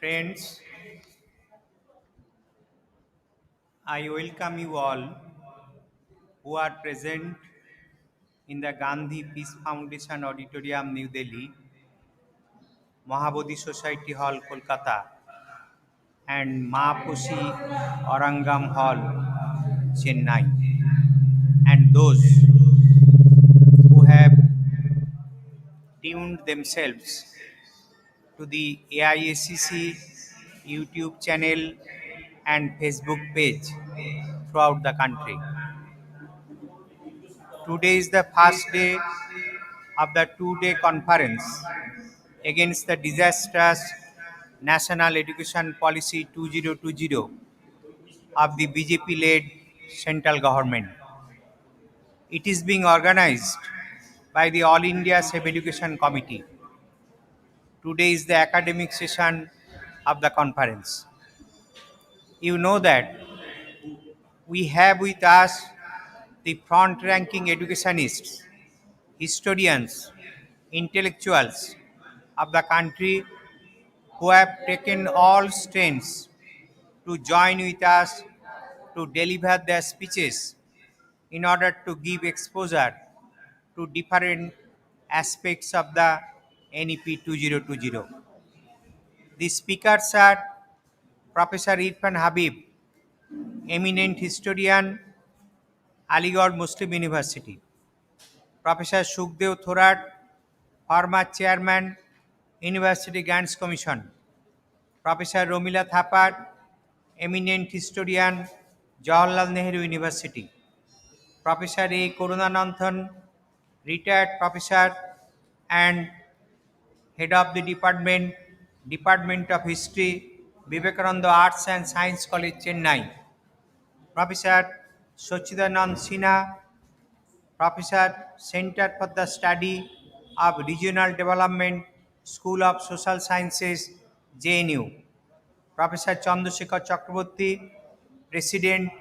Friends, I welcome you all who are present in the Gandhi Peace Foundation Auditorium, New Delhi, Mahabodhi Society Hall, Kolkata, and Mahaposhi Aurangam Hall, Chennai, and those who have tuned themselves to the AIACC YouTube channel and Facebook page throughout the country. Today is the first day of the two-day conference against the disastrous National Education Policy 2020 of the BJP-led central government. It is being organized by the All India Safe Education Committee. Today is the academic session of the conference. You know that we have with us the front-ranking educationists, historians, intellectuals of the country who have taken all strengths to join with us to deliver their speeches in order to give exposure to different aspects of the NEP 2020. The speakers are Professor Irfan Habib, eminent historian, Aligarh Muslim University; Professor Sukhdev Thorat, former chairman, University Grants Commission; Professor Romila Thapar, eminent historian, Jawaharlal Nehru University; Professor A. Karunananthan, retired professor and head of the Department of History, Vivekananda Arts and Science College, Chennai; Professor Sachidanand Sinha, Professor, Center for the Study of Regional Development, School of Social Sciences, JNU; Professor Chandrasekhar Chakraborty, President,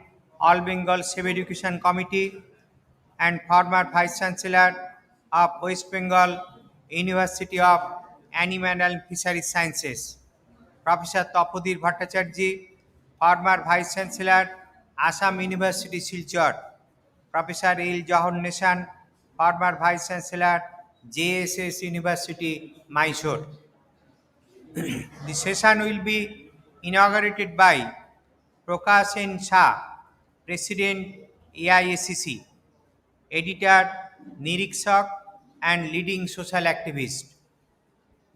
All Bengal Civic Education Committee and former Vice Chancellor of West Bengal University of Animal and Fisheries Sciences; Professor Tapodir Bhattacharjee, former Vice Chancellor, Assam University, Silchar; Professor L. Jawahar Nishan, former Vice Chancellor, JSS University, Mysore. The session will be inaugurated by Prakash N. Shah, President, AIACC, editor, Nirikshak, and leading social activist.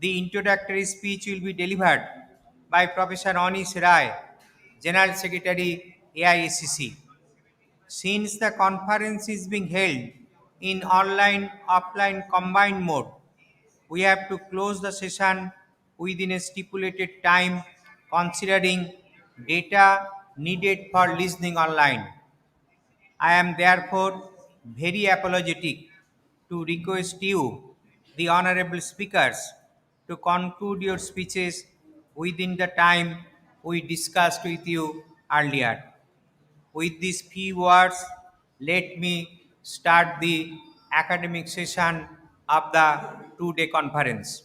The introductory speech will be delivered by Professor Anish Rai, General Secretary, AIACC. Since the conference is being held in online-offline combined mode, we have to close the session within a stipulated time considering data needed for listening online. I am therefore very apologetic to request you, the honorable speakers, to conclude your speeches within the time we discussed with you earlier. With these few words, let me start the academic session of the two-day conference.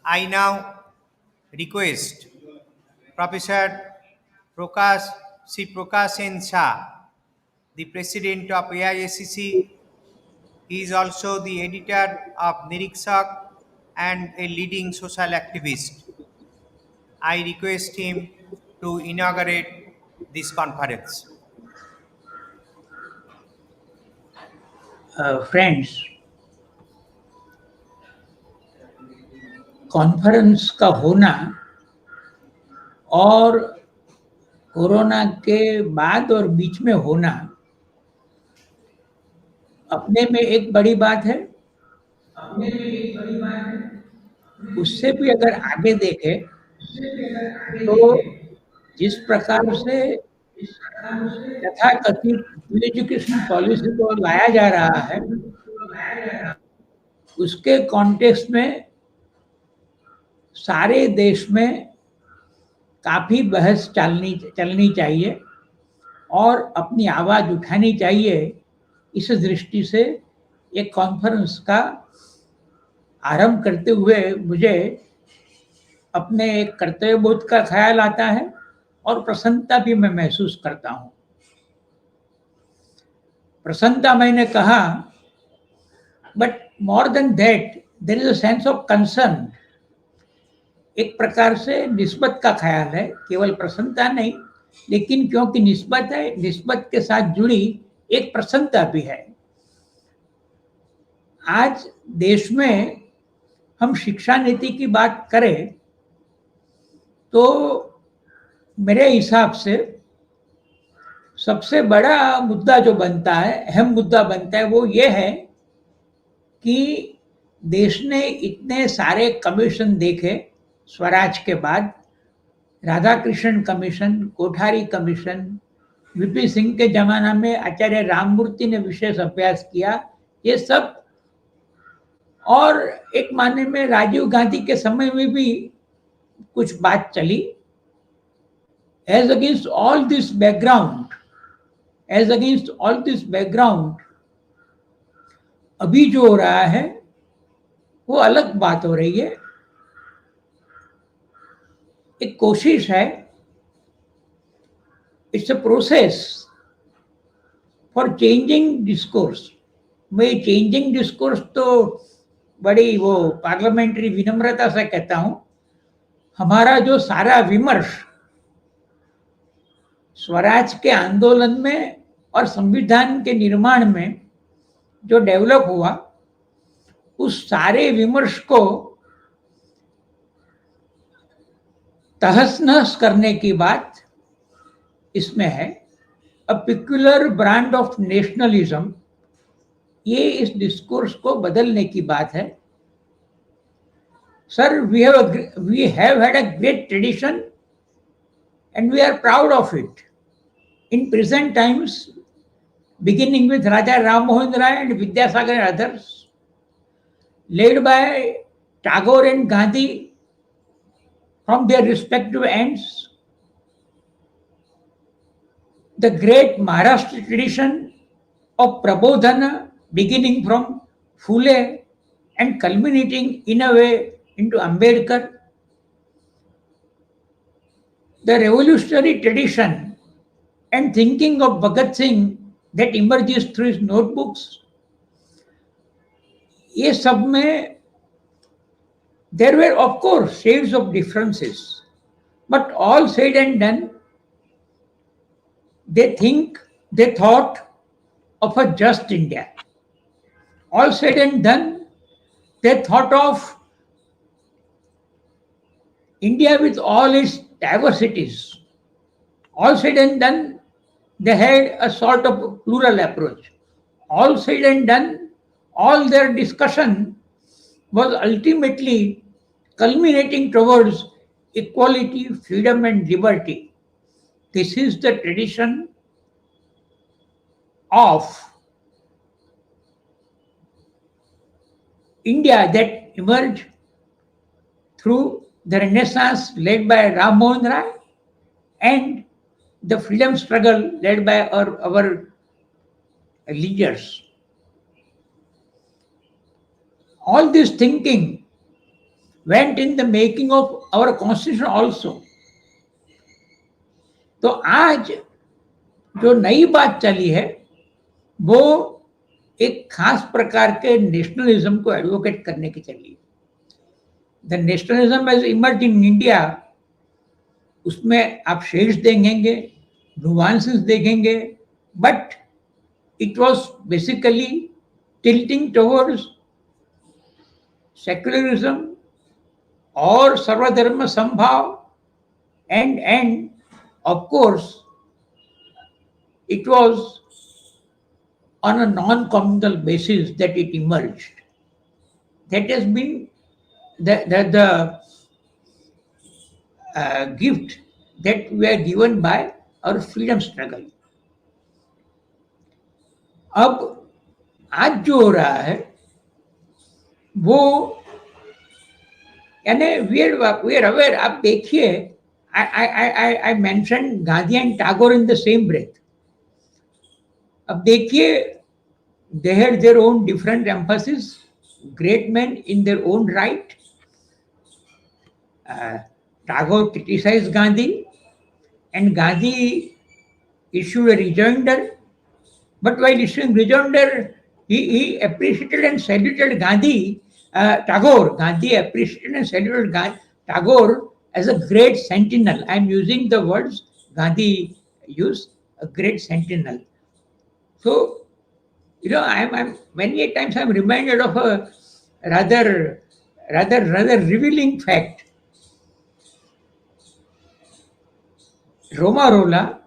I now request Professor Prakash Prakash N. Shah, the President of AIACC. He is also the editor of Nirikshak and a leading social activist. I request him to inaugurate this conference. Friends, conference का होना और corona के बाद और बीच में होना अपने में एक बड़ी बात है। उससे भी अगर आगे देखें तो जिस प्रकार से तथाकथित एजुकेशन पॉलिसी को लाया जा रहा है, उसके कॉन्टेक्स्ट में सारे देश में काफी बहस चलनी चाहिए और अपनी आवाज उठानी चाहिए। इस दृष्टि से एक कॉन्फ्रेंस का आरंभ करते हुए मुझे अपने एक कर्तव्य बोध का ख्याल आता है और प्रसन्नता भी मैं महसूस करता हूँ। प्रसन्नता मैंने कहा, but more than that there is a sense of concern. एक प्रकार से निस्बत का ख्याल है, केवल प्रसन्नता नहीं, लेकिन क्योंकि निस्बत है, निस्बत के साथ जुड़ी एक प्रसन्नता भी है। आज देश में हम शिक्षा नीति की बात करें तो मेरे हिसाब से सबसे बड़ा मुद्दा जो बनता है, अहम मुद्दा बनता है, वो ये है कि देश ने इतने सारे कमीशन देखे स्वराज के बाद, Radha Krishna commission, Kothari commission, VP Singh के जमाना में आचार्य राममूर्ति ने विशेष अभ्यास किया, ये सब, और एक मायने में राजीव गांधी के समय में भी कुछ बात चली। As against all this background, अभी जो हो रहा है वो अलग बात हो रही है। एक कोशिश है, it's a process for changing discourse. मैं चेंजिंग डिस्कोर्स तो बड़ी वो पार्लियामेंट्री विनम्रता से कहता हूं। हमारा जो सारा विमर्श स्वराज के आंदोलन में और संविधान के निर्माण में जो डेवलप हुआ, उस सारे विमर्श को तहस नहस करने की बात इसमें है। A peculiar brand of nationalism, ये इस डिस्कोर्स को बदलने की बात है। Sir, we have had a great tradition and we are proud of it. In present times, beginning with Raja Ram Mohan Rai and Vidyasagar and others, led by Tagore and Gandhi from their respective ends, the great Maharashtra tradition of Prabodhana, beginning from Phule and culminating in a way into Ambedkar, the revolutionary tradition and thinking of Bhagat Singh that emerges through his notebooks, ये सब में there were of course shades of differences, but all said and done, they thought of a just India. All said and done, they thought of India with all its diversities. All said and done, they had a sort of plural approach. All said and done, all their discussion was ultimately culminating towards equality, freedom, and liberty. This is the tradition of India that emerged through the Renaissance led by Ram Mohan Rai and the freedom struggle led by our leaders. All this thinking went in the making of our constitution also. तो आज जो नई बात चली है वो एक खास प्रकार के नेशनलिज्म को एडवोकेट करने की चली है। The nationalism as emerge in India, उसमें आप शेड्स देखेंगे, नुआंसेस देखेंगे, but it was basically tilting towards secularism or सर्वधर्म समभाव, and of course it was on a non-communal basis that it emerged. That has been the gift that we are given by our freedom struggle. अब आज जो हो रहा है वो यानी वी आर अवेयर। आप देखिए, I mention Gandhi and Tagore in the same breath. अब देखिए, they had their own different emphasis, great man in their own right, Uh, Tagore criticized Gandhi, and Gandhi issued a rejoinder. But while issuing rejoinder, he appreciated and saluted Gandhi, Tagore. Gandhi appreciated and saluted Tagore as a great sentinel. I am using the words Gandhi used, a great sentinel. So, I'm many a times I'm reminded of a rather, rather revealing fact. Romarola,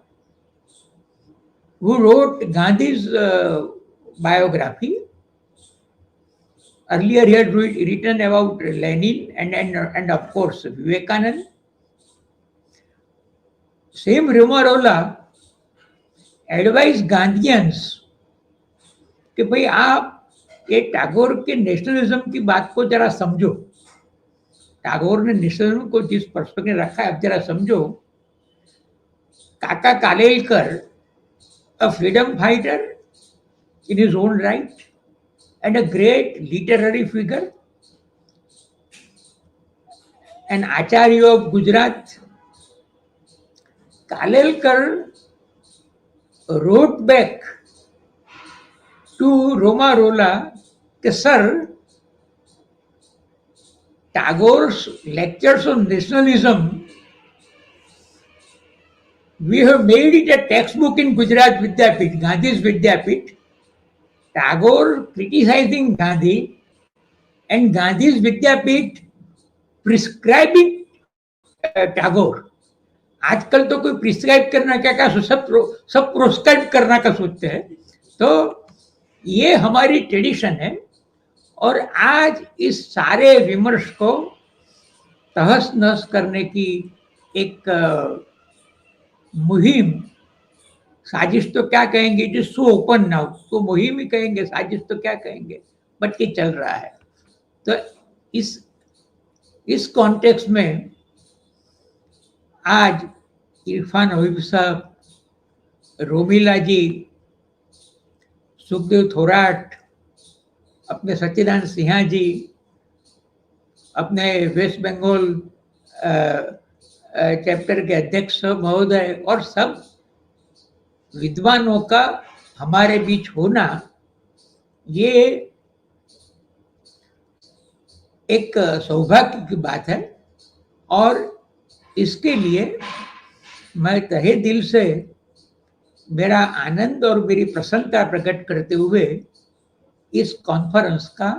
who wrote Gandhi's biography, earlier he had written about Lenin and of course Vivekanand. Same Romarola advised Gandhians कि भाई आप ये टैगोर के nationalism की बात को जरा समझो. टैगोर ने नेशनलिज्म को जिस पर्सपेक्टिव में रखा है अब जरा समझो. काका Kalelkar, a freedom fighter in his own right and a great literary figure, an Acharya of Gujarat. Kalelkar wrote back to Romarola that, sir, Tagore's lectures on nationalism, we have made it a textbook in Gujarat Vidyapit, Gandhi's Vidyapit. Tagore criticizing Gandhi and Gandhi's Vidyapit prescribing Tagore. आजकल तो कोई prescribe करना क्या क्या सब proscribe करना का सोचते हैं. तो ये हमारी ट्रेडिशन है और आज इस सारे विमर्श को तहस नहस करने की एक मुहिम, साजिश तो क्या कहेंगे, जो सो ओपन नाउ, तो मुहिम ही कहेंगे, साजिश तो क्या कहेंगे, बट ये चल रहा है. तो इस कॉन्टेक्स्ट में आज इरफान हबीब साहब, रोमिला जी, सुखदेव थोराट, अपने सच्चिदानंद सिन्हा जी, अपने वेस्ट बंगाल चैप्टर के अध्यक्ष महोदय और सब विद्वानों का हमारे बीच होना, ये एक सौभाग्य की बात है. और इसके लिए मैं तहे दिल से मेरा आनंद और मेरी प्रसन्नता प्रकट करते हुए इस कॉन्फ्रेंस का,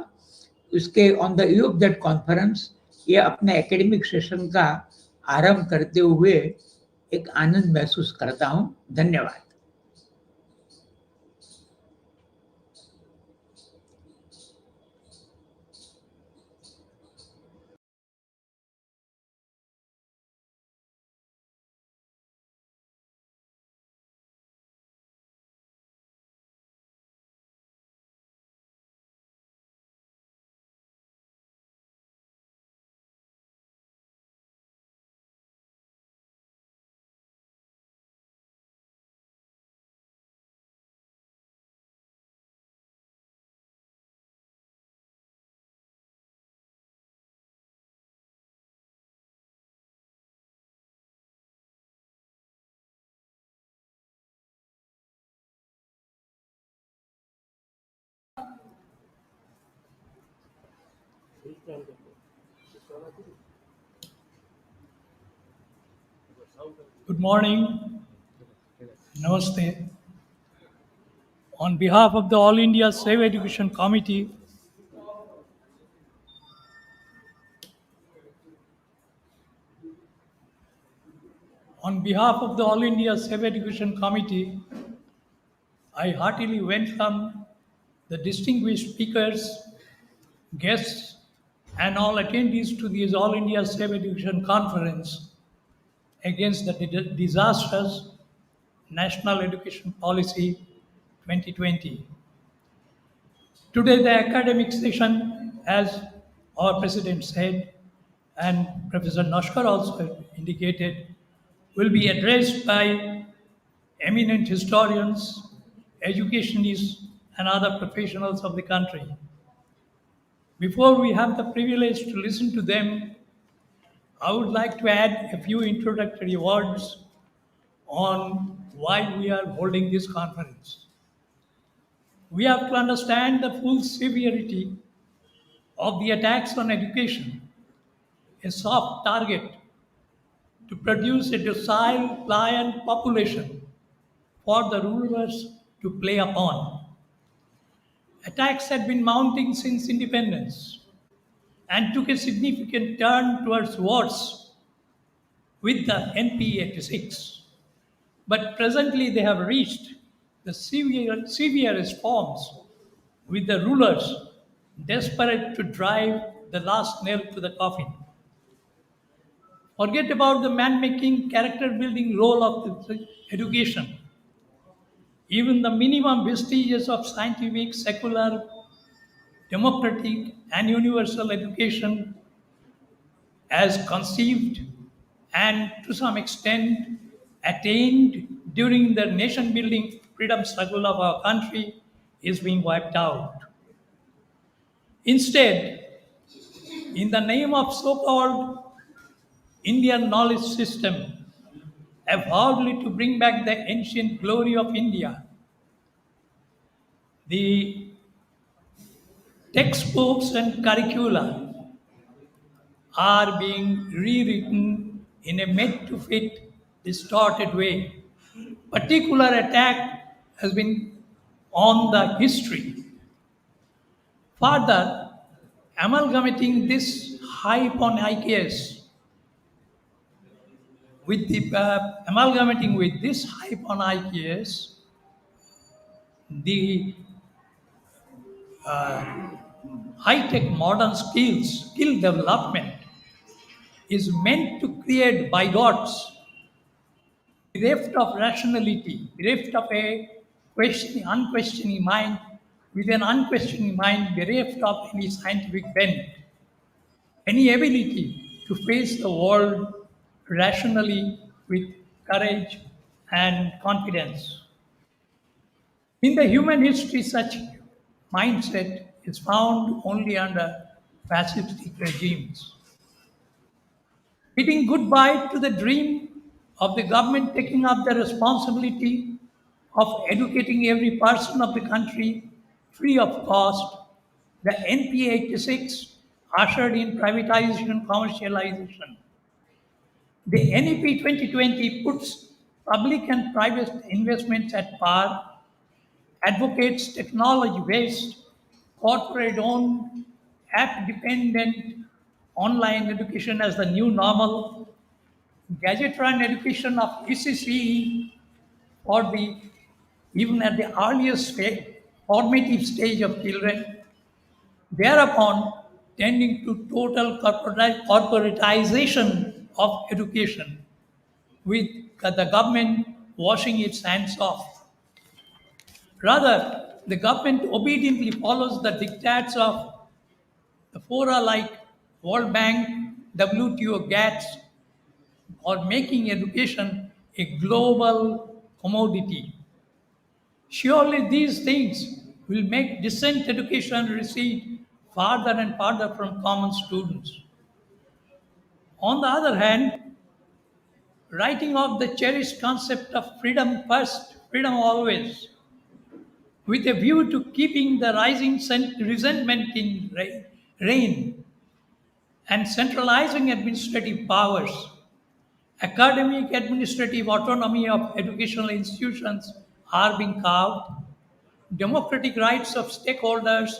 उसके on the eve of that conference, ये अपने एकेडमिक सेशन का आरंभ करते हुए एक आनंद महसूस करता हूं. धन्यवाद. Good morning. Namaste. On behalf of the All India Civic Education Committee, I heartily welcome the distinguished speakers, guests, and all attendees to this All India Civic Education Conference against the disastrous National Education Policy 2020. Today, the academic session, as our President said, and Professor Nashkar also indicated, will be addressed by eminent historians, educationists, and other professionals of the country. Before we have the privilege to listen to them, I would like to add a few introductory words on why we are holding this conference. We have to understand the full severity of the attacks on education, a soft target to produce a docile, pliant population for the rulers to play upon. Attacks had been mounting since independence and took a significant turn towards worse with the NP 86. But presently they have reached the severest forms with the rulers desperate to drive the last nail to the coffin. Forget about the man making, character building role of the education. Even the minimum vestiges of scientific, secular, democratic, and universal education, as conceived and to some extent attained during the nation building freedom struggle of our country, is being wiped out. Instead, in the name of so called Indian knowledge system, avowedly to bring back the ancient glory of India, the textbooks and curricula are being rewritten in a made to fit, distorted way. Particular attack has been on the history. Further, amalgamating this hype on IKS with the amalgamating with this hype on IKS, the high-tech modern skill development is meant to create bigots bereft of rationality, bereft of a unquestioning mind, with an unquestioning mind bereft of any scientific bent, any ability to face the world rationally with courage and confidence. In the human history, such mindset is found only under fascistic regimes. Bidding goodbye to the dream of the government taking up the responsibility of educating every person of the country free of cost, the NP 86 ushered in privatization and commercialization. The NEP 2020 puts public and private investments at par, advocates technology based, corporate owned, app dependent online education as the new normal, gadget run education of ECCE for the even at the earliest formative stage of children, thereupon tending to total corporatization of education, with the government washing its hands off. Rather, the government obediently follows the diktats of the fora like World Bank, WTO, GATS, or making education a global commodity. Surely these things will make decent education recede farther and farther from common students. On the other hand, writing off the cherished concept of freedom first, freedom always, with a view to keeping the rising resentment in reign and centralizing administrative powers, academic administrative autonomy of educational institutions are being carved, democratic rights of stakeholders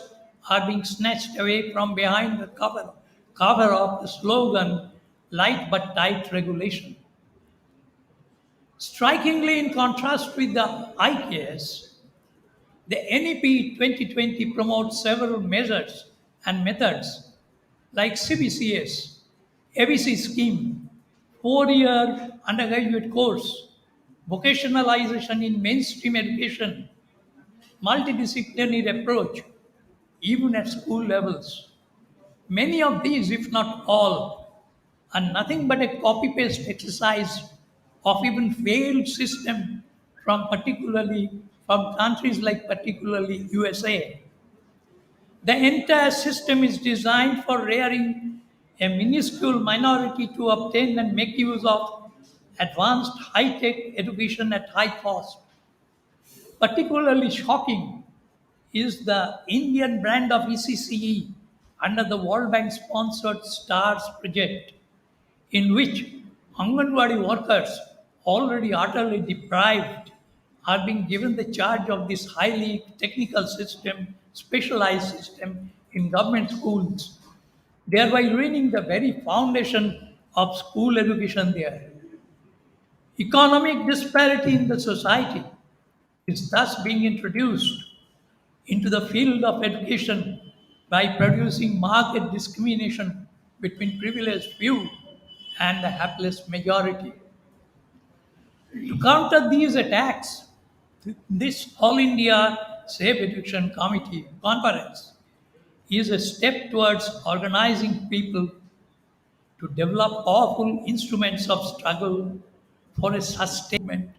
are being snatched away from behind the cover of the slogan light but tight regulation. Strikingly, in contrast with the IKS, the NEP 2020 promotes several measures and methods like CBCS, ABC scheme, 4-year undergraduate course, vocationalization in mainstream education, multidisciplinary approach, even at school levels. Many of these, if not all, are nothing but a copy paste exercise of even failed system from countries like particularly USA. The entire system is designed for rearing a minuscule minority to obtain and make use of advanced high-tech education at high cost. Particularly shocking is the Indian brand of ECCE under the World Bank sponsored STARS project, in which Anganwadi workers, already utterly deprived, are being given the charge of this highly technical system, specialized system in government schools, thereby ruining the very foundation of school education there. Economic disparity in the society is thus being introduced into the field of education by producing marked discrimination between privileged few and the hapless majority. To counter these attacks, this All India Safe Education Committee conference is a step towards organizing people to develop powerful instruments of struggle for a sustainment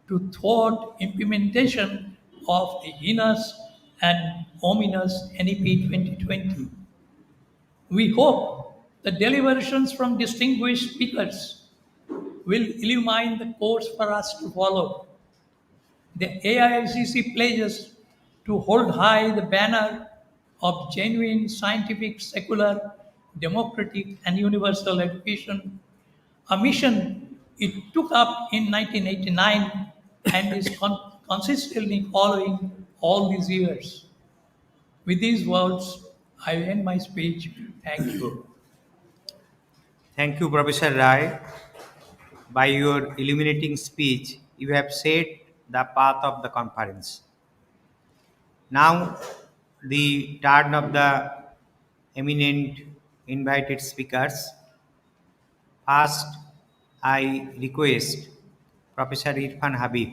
to thwart implementation of the heinous and ominous NEP 2020. We hope the deliberations from distinguished speakers will illumine the course for us to follow. The AICC pledges to hold high the banner of genuine scientific, secular, democratic, and universal education, a mission it took up in 1989 and is consistently following all these years. With these words, I end my speech. Thank you. Thank you, Professor Rai. By your illuminating speech, you have set the path of the conference. Now, the turn of the eminent invited speakers. First, I request Professor Irfan Habib,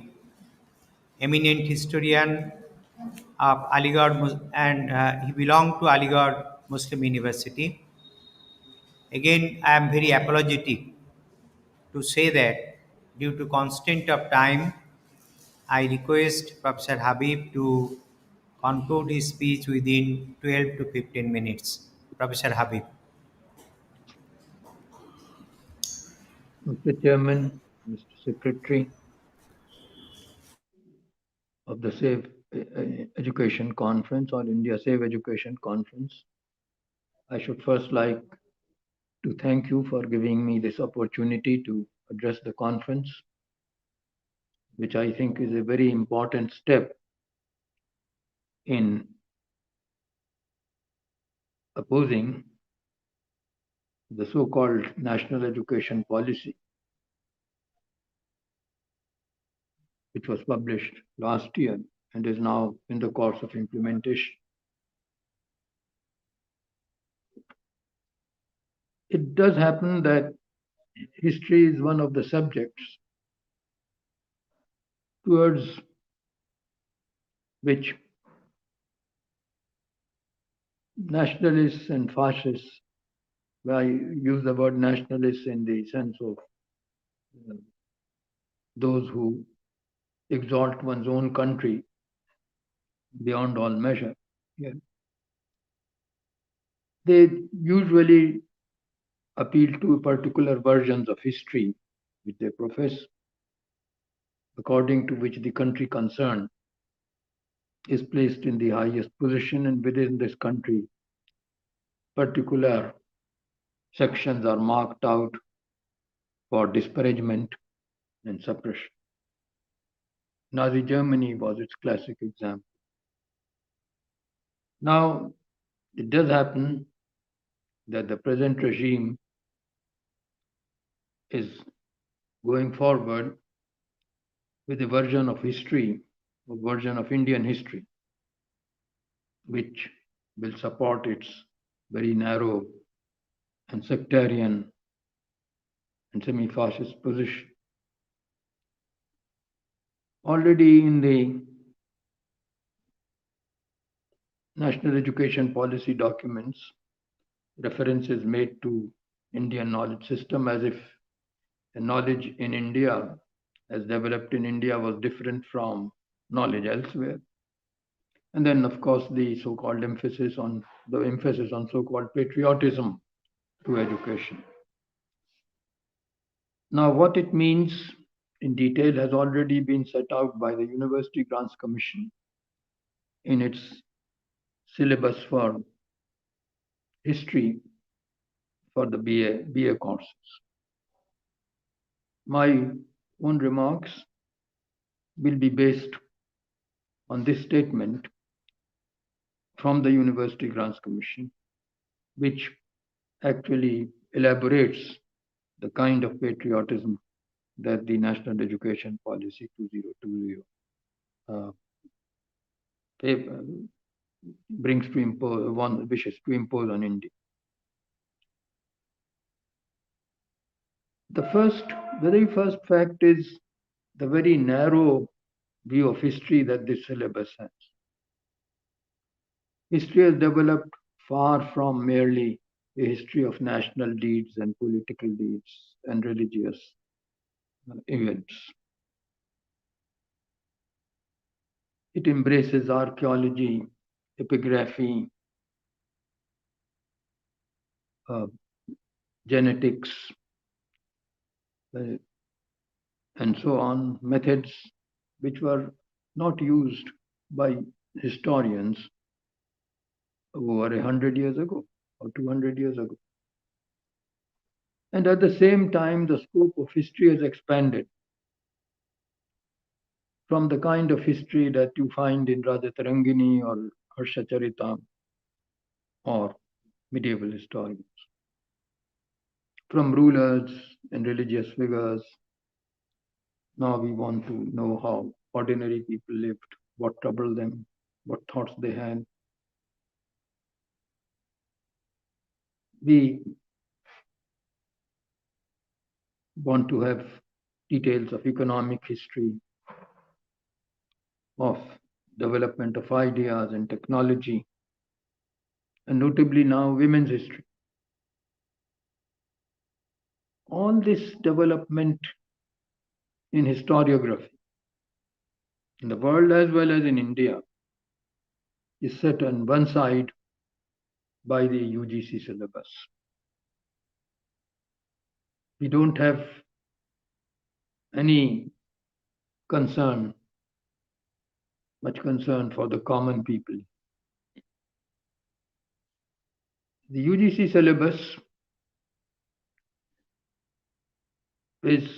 eminent historian of Aligarh, and he belonged to Aligarh Muslim University. Again, I am very apologetic to say that due to constraint of time, I request Professor Habib to conclude his speech within 12 to 15 minutes. Professor Habib. Mr. Chairman, Mr. Secretary of the Safe Education Conference or India Safe Education Conference, I should first like to thank you for giving me this opportunity to address the conference, which I think is a very important step in opposing the so-called national education policy, which was published last year and is now in the course of implementation. It does happen that history is one of the subjects towards which nationalists and fascists, I use the word nationalists in the sense of those who exalt one's own country beyond all measure. Yeah. They usually appeal to particular versions of history which they profess, according to which the country concerned is placed in the highest position, and within this country, particular sections are marked out for disparagement and suppression. Nazi Germany was its classic example. Now, it does happen that the present regime is going forward with a version of history, a version of Indian history, which will support its very narrow and sectarian and semi-fascist position. Already in the national education policy documents, reference is made to Indian knowledge system as if the knowledge in India, as developed in India, was different from knowledge elsewhere. And then, of course, the so-called emphasis on so-called patriotism to education. Now, what it means in detail has already been set out by the University Grants Commission in its syllabus for history for the BA courses. My own remarks will be based on this statement from the University Grants Commission, which actually elaborates the kind of patriotism that the National Education Policy 2020 brings to impose, one wishes to impose on India. The very first fact is the very narrow view of history that this syllabus has. History has developed far from merely a history of national deeds and political deeds and religious events. It embraces archaeology, epigraphy, genetics, and so on, methods which were not used by historians over 100 years ago or 200 years ago. And at the same time, the scope of history has expanded from the kind of history that you find in Rajatarangini or Harshacharita or medieval historians. From rulers and religious figures, now we want to know how ordinary people lived, what troubled them, what thoughts they had. We want to have details of economic history, of development of ideas and technology, and notably now women's history. All this development in historiography, in the world as well as in India, is set on one side by the UGC syllabus. We don't have any much concern for the common people. The UGC syllabus is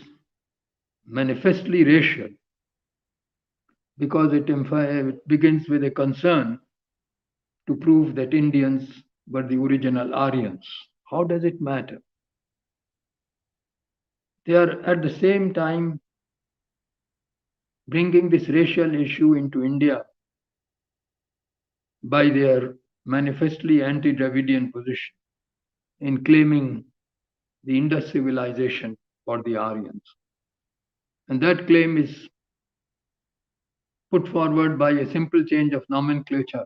manifestly racial because it begins with a concern to prove that Indians were the original Aryans. How does it matter? They are at the same time bringing this racial issue into India by their manifestly anti-Dravidian position in claiming the Indus civilization for the Aryans. And that claim is put forward by a simple change of nomenclature.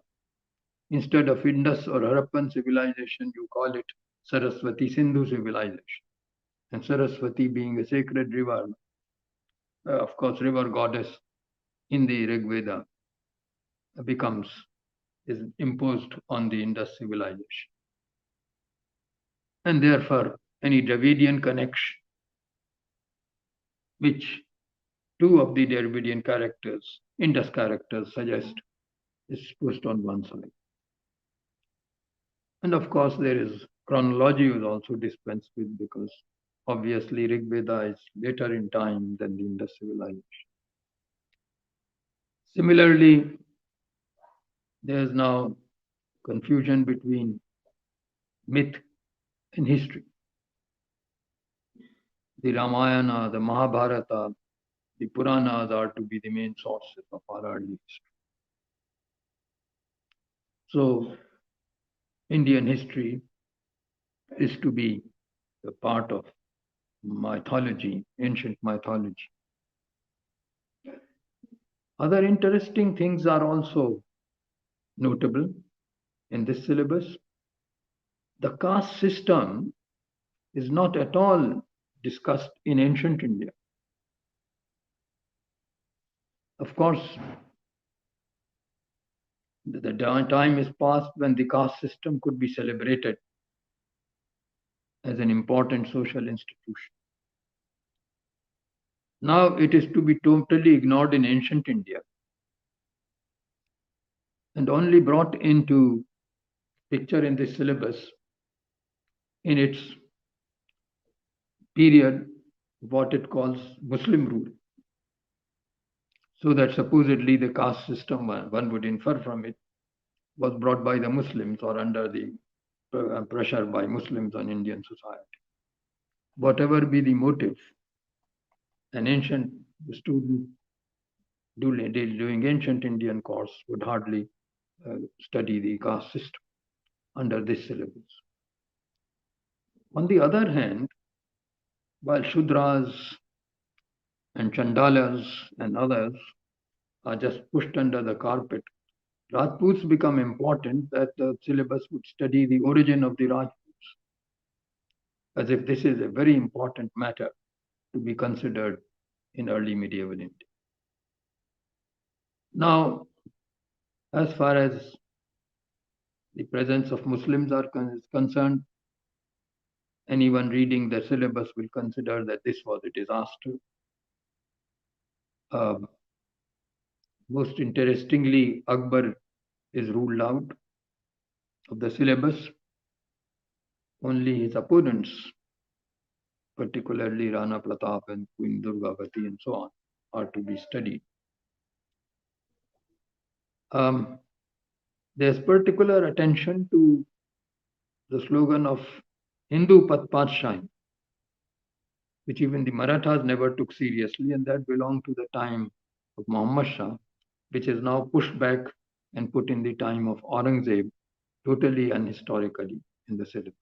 Instead of Indus or Harappan civilization, you call it Saraswati Sindhu civilization. And Saraswati being a sacred river, of course, river goddess in the Rig Veda, is imposed on the Indus civilization. And therefore, any Dravidian connection, which two of the Dravidian characters, Indus characters, suggest, is pushed on one side. And of course, there is chronology is also dispensed with because obviously Rig Veda is later in time than the Indus civilization. Similarly, there is now confusion between myth and history. The Ramayana, the Mahabharata, the Puranas are to be the main sources of our early history. So, Indian history is to be a part of mythology, ancient mythology. Other interesting things are also notable in this syllabus. The caste system is not at all discussed in ancient India. Of course, the time is past when the caste system could be celebrated as an important social institution. Now it is to be totally ignored in ancient India and only brought into picture in the syllabus in its period, what it calls Muslim rule. So that supposedly the caste system, one would infer from it, was brought by the Muslims or under the pressure by Muslims on Indian society. Whatever be the motive, an ancient student doing ancient Indian course would hardly study the caste system under this syllabus. On the other hand, while Shudras and Chandalas and others are just pushed under the carpet, Rajputs become important that the syllabus would study the origin of the Rajputs, as if this is a very important matter to be considered in early medieval India. Now, as far as the presence of Muslims is concerned, anyone reading the syllabus will consider that this was a disaster. Most interestingly, Akbar is ruled out of the syllabus. Only his opponents, particularly Rana Pratap and Queen Durgavati and so on, are to be studied. There's particular attention to the slogan of Hindu Patpadshahi, which even the Marathas never took seriously, and that belonged to the time of Muhammad Shah, which is now pushed back and put in the time of Aurangzeb, totally unhistorically in the syllabus.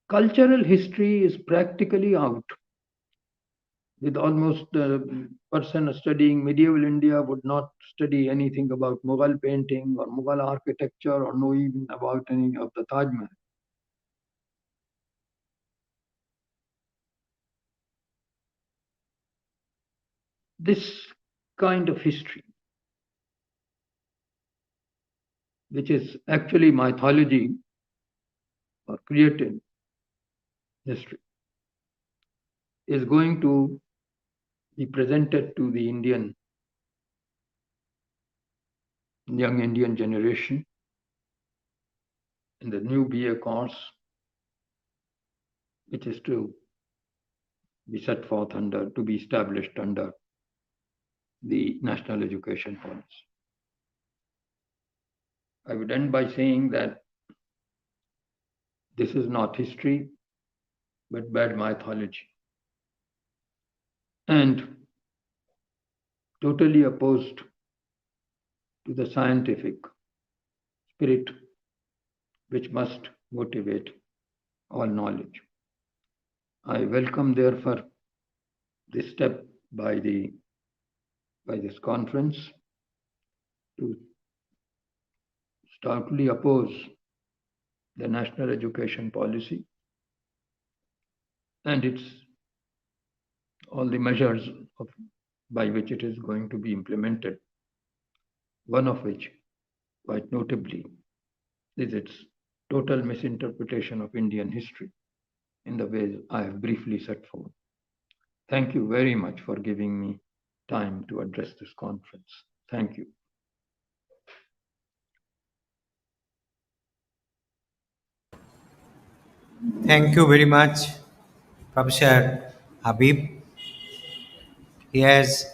Cultural history is practically out. With almost a person studying medieval India would not study anything about Mughal painting or Mughal architecture or know even about any of the Taj Mahal. This kind of history, which is actually mythology or created history, is going to be presented to the young Indian generation in the new BA course, which is to be set forth to be established under the national education policy. I would end by saying that this is not history, but bad mythology, and totally opposed to the scientific spirit which must motivate all knowledge. I welcome, therefore, this step by this conference to stoutly oppose the national education policy and all the measures by which it is going to be implemented, one of which, quite notably, is its total misinterpretation of Indian history in the ways I have briefly set forth. Thank you very much for giving me time to address this conference. Thank you. Thank you very much, Professor Habib. He has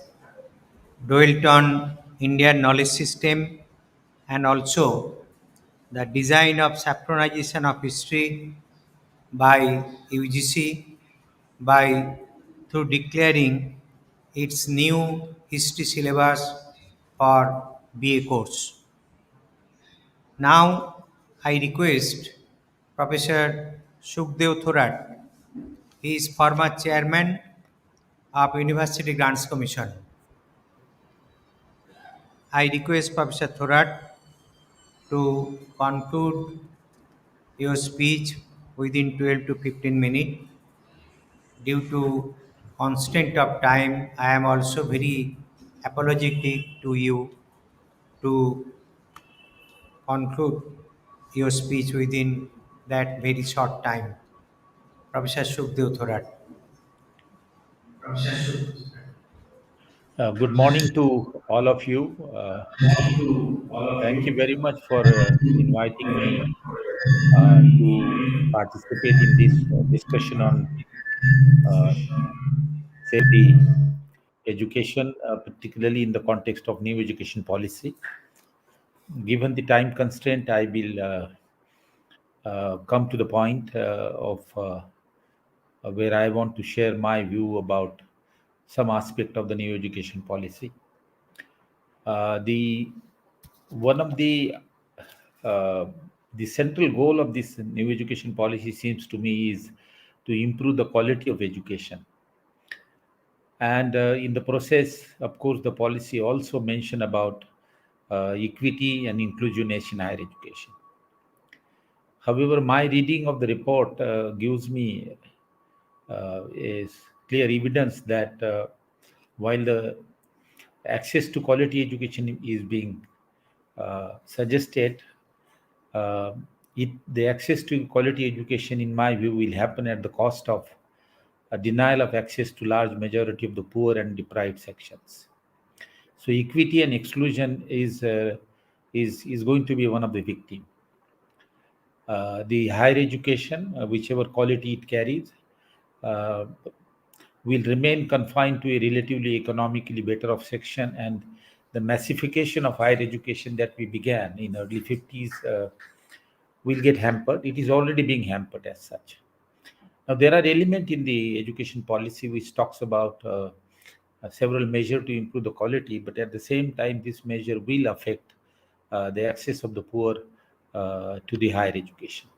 dwelt on Indian knowledge system and also the design of saffronization of history by UGC by through declaring its new history syllabus for BA course. Now I request Professor Sukhdev Thorat. He is former chairman of University Grants Commission. I request Professor Thorat to conclude your speech within 12 to 15 minutes. Due to constraint of time, I am also very apologetic to you to conclude your speech within that very short time. Professor Shukdev Thorat. Good morning to all of you. Thank you very much for inviting me to participate in this discussion on uh, safety education, particularly in the context of new education policy. Given the time constraint, I will come to the point of where I want to share my view about some aspect of the new education policy. The one of uh, the central goal of this new education policy seems to me is to improve the quality of education, and in the process, of course, the policy also mention about equity and inclusiveness in higher education. However, my reading of the report gives me is clear evidence that while the access to quality education is being suggested, uh, the access to quality education, in my view, will happen at the cost of a denial of access to large majority of the poor and deprived sections. So equity and exclusion is going to be one of the victims. The higher education, whichever quality it carries, uh, will remain confined to a relatively economically better off section, and the massification of higher education that we began in early 50s will get hampered. It is already being hampered as such. Now, there are elements in the education policy which talks about several measures to improve the quality, but at the same time, this measure will affect the access of the poor to the higher education.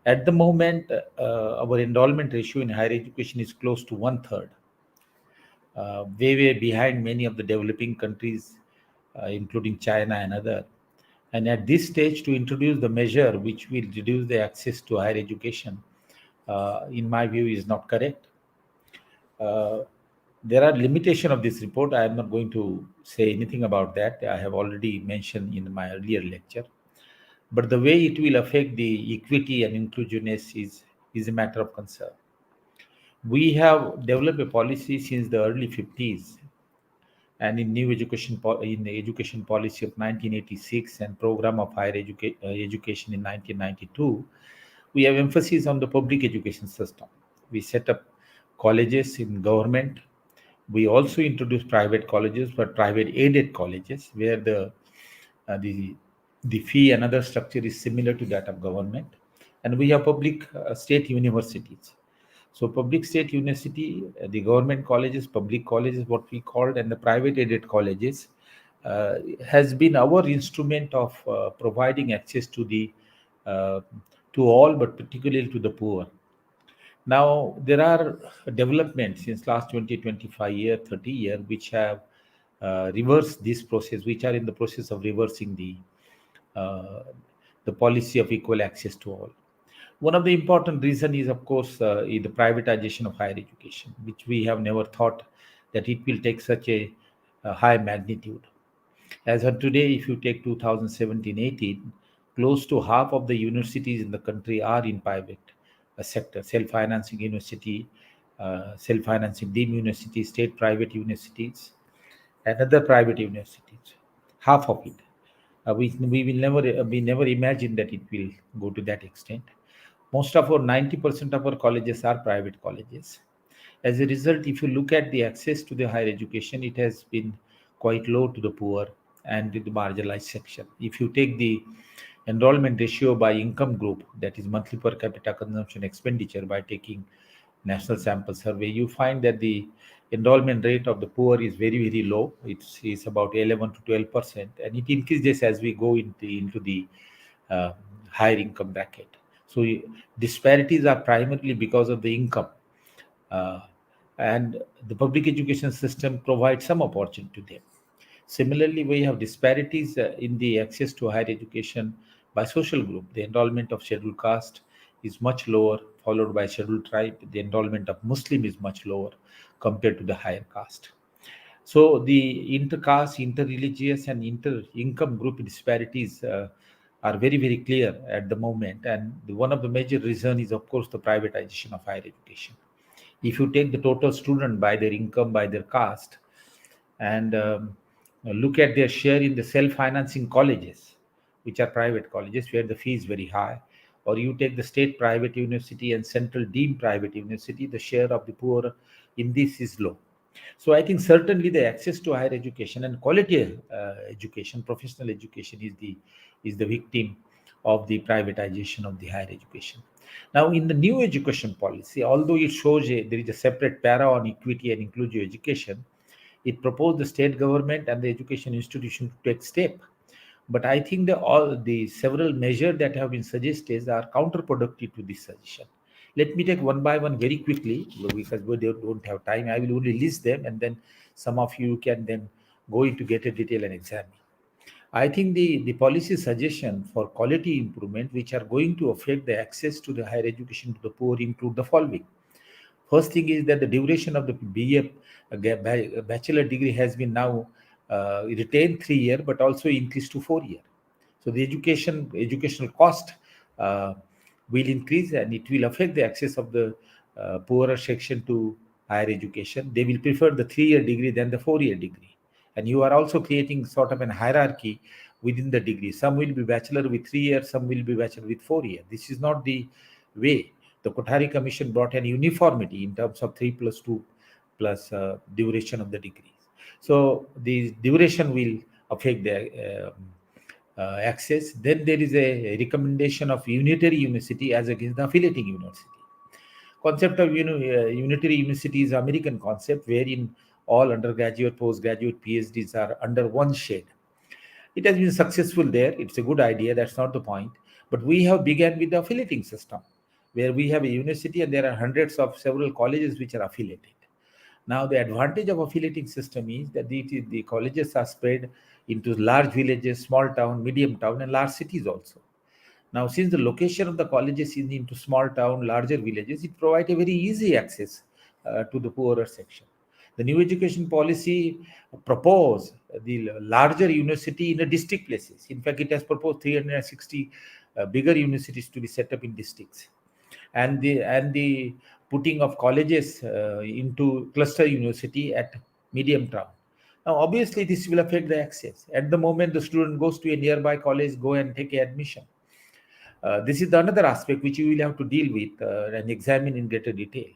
At the moment, our enrollment ratio in higher education is close to one third, way behind many of the developing countries, including China and other. And at this stage, to introduce the measure which will reduce the access to higher education, in my view, is not correct. Uh, there are limitation of this report. I am not going to say anything about that. I have already mentioned in my earlier lecture. But the way it will affect the equity and inclusiveness is a matter of concern. We have developed a policy since the early 50s, and in new in the education policy of 1986 and program of higher education in 1992, we have emphasis on the public education system. We set up colleges in government. We also introduced private colleges, but private aided colleges, where uh, the the fee and other structure is similar to that of government. And we have public state universities. So public state university, the government colleges, public colleges, what we called, and the private aided colleges, has been our instrument of providing access uh, to all, but particularly to the poor. Now, there are developments since last 20, 25 year, 30 year, which have reversed this process, which are in the process of reversing uh, the policy of equal access to all. One of the important reason is, of course, is the privatization of higher education, which we have never thought that it will take such a high magnitude. As of today, if you take 2017-18, close to half of the universities in the country are in private sector, self-financing university, self-financing deemed universities, state private universities, and other private universities. Half of it. We will never we never imagine that it will go to that extent. Most of our 90% of our colleges are private colleges. As a result, if you look at the access to the higher education, it has been quite low to the poor and the marginalized section. If you take the enrollment ratio by income group, that is monthly per capita consumption expenditure, by taking national sample survey, you find that the enrollment rate of the poor is very low. It's about 11 to 12%, and it increases as we go into the uh, higher income bracket. So disparities are primarily because of the income, uh, and the public education system provides some opportunity to them. Similarly, we have disparities in the access to higher education by social group. The enrollment of scheduled caste is much lower, followed by scheduled tribe. The enrollment of Muslim is much lower compared to the higher caste. So the inter-caste, inter-religious, and inter-income group disparities are very, very clear at the moment. And one of the major reasons is, of course, the privatization of higher education. If you take the total student by their income, by their caste, and look at their share in the self-financing colleges, which are private colleges where the fee is very high, or you take the state private university and central deemed private university, the share of the poor in this is low. So I think certainly the access to higher education and quality education, professional education, is the victim of the privatization of the higher education. Now, in the new education policy, although it shows there is a separate para on equity and inclusive education, it proposed the state government and the education institution to take step. But I think all the several measures that have been suggested are counterproductive to this suggestion. Let me take one by one very quickly because we don't have time. I will only list them, and then some of you can then go into greater detail and examine. I think the policy suggestion for quality improvement, which are going to affect the access to the higher education to the poor, include the following. First thing is that the duration of the BA bachelor degree has been now retained 3 years, but also increased to 4 years. So the educational cost uh, will increase, and it will affect the access of the poorer section to higher education. They will prefer the 3 year degree than the 4 year degree, and you are also creating sort of an hierarchy within the degree. Some will be bachelor with 3 years, some will be bachelor with 4 years. This is not the way. The Kothari Commission brought an uniformity in terms of 3+2 plus duration of the degrees. So the duration will affect the access. Then there is a recommendation of unitary university as against the affiliating university. Concept of unitary university is American concept wherein all undergraduate, postgraduate, PhDs are under one shade. It has been successful there. It's a good idea. That's not the point. But we have begun with the affiliating system, where we have a university and there are hundreds of several colleges which are affiliated. Now, the advantage of affiliating system is that the colleges are spread into large villages, small town, medium town, and large cities also. Now, since the location of the colleges is into small town, larger villages, it provides a very easy access to the poorer section. The new education policy propose the larger university in the district places. In fact, it has proposed 360 bigger universities to be set up in districts, and the putting of colleges into cluster university at medium town. Now, obviously, this will affect the access. At the moment, the student goes to a nearby college, go and take admission. This is the another aspect which you will have to deal with and examine in greater detail.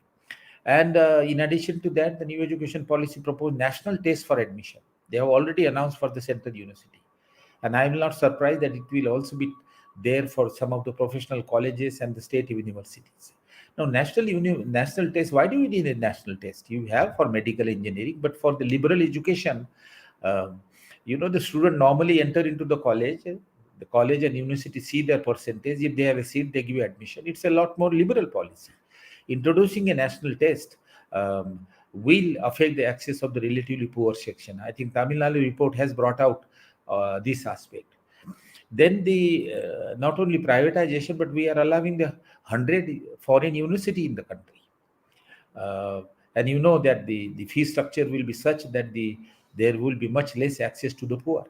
And in addition to that, the new education policy proposed national test for admission. They have already announced for the central university. And I am not surprised that it will also be there for some of the professional colleges and the state universities. Now, national test, why do we need a national test? You have for medical engineering, but for the liberal education, um, the student normally enter into the college. The college and university see their percentage. If they have a seat, they give you admission. It's a lot more liberal policy. Introducing a national test will affect the access of the relatively poor section. I think Tamil Nadu report has brought out this aspect. Then the not only privatization, but we are allowing the 100 foreign university in the country. And you know that the fee structure will be such that there will be much less access to the poor.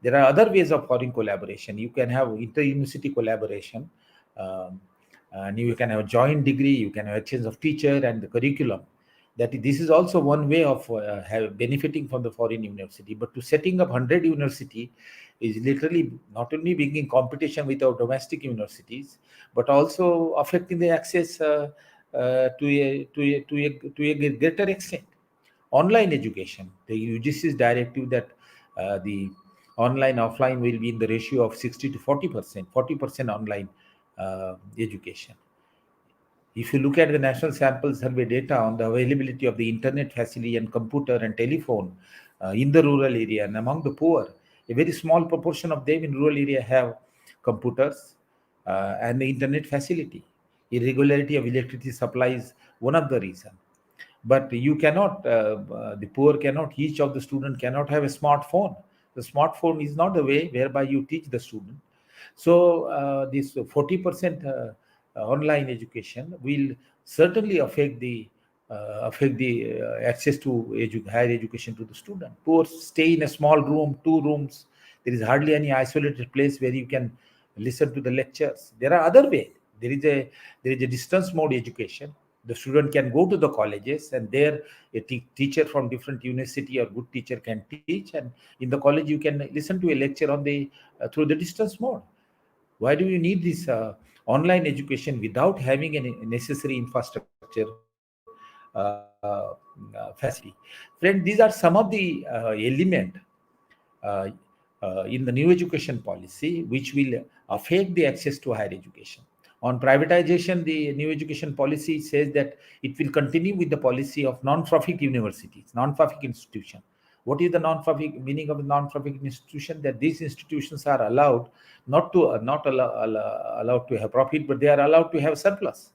There are other ways of foreign collaboration. You can have inter-university collaboration, and you can have joint degree. You can have exchange of teacher and the curriculum. That this is also one way of benefiting from the foreign university. But to setting up 100 university is literally not only bringing competition with our domestic universities, but also affecting the access to a greater extent. Online education, the UGC's directive that the online offline will be in the ratio of 60 to 40%, 40% online education. If you look at the national sample survey data on the availability of the internet facility and computer and telephone in the rural area and among the poor, a very small proportion of them in rural area have computers and the internet facility. Irregularity of electricity supply is one of the reasons. But you cannot, the poor cannot, each of the student cannot have a smartphone. The smartphone is not the way whereby you teach the student. So this 40% online education will certainly affect the affect the access to higher education to the student. Poor stay in a small room, 2 rooms. There is hardly any isolated place where you can listen to the lectures. There are other ways. There is a distance mode education. The student can go to the colleges, and there a teacher from different university or good teacher can teach, and in the college you can listen to a lecture on the through the distance mode. Why do you need this online education without having any necessary infrastructure facility? Friend, these are some of the element uh, in the new education policy which will affect the access to higher education. On privatization, the new education policy says that it will continue with the policy of non-profit universities, non-profit institution. What is the non-profit meaning of the non-profit institution? That these institutions are allowed not allowed to have profit, but they are allowed to have surplus,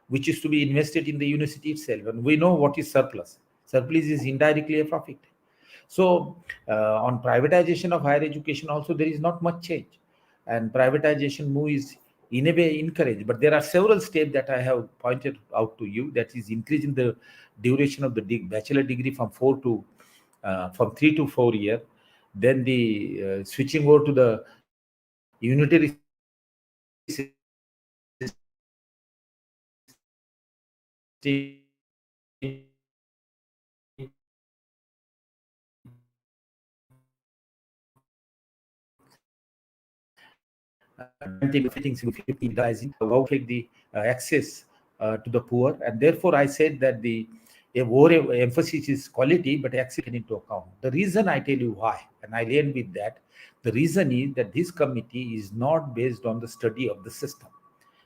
which is to be invested in the university itself. And we know what is surplus. Surplus is indirectly a profit. So, on privatization of higher education, also there is not much change, and privatization move is in a way encouraged. But there are several steps that I have pointed out to you. That is increasing the duration of the bachelor degree from 3 to 4 years. Then the switching over to the unitary system, about the access to the poor, and therefore I said that the a more emphasis is quality, but access into account. The reason I tell you why, and I end with that. The reason is that this committee is not based on the study of the system.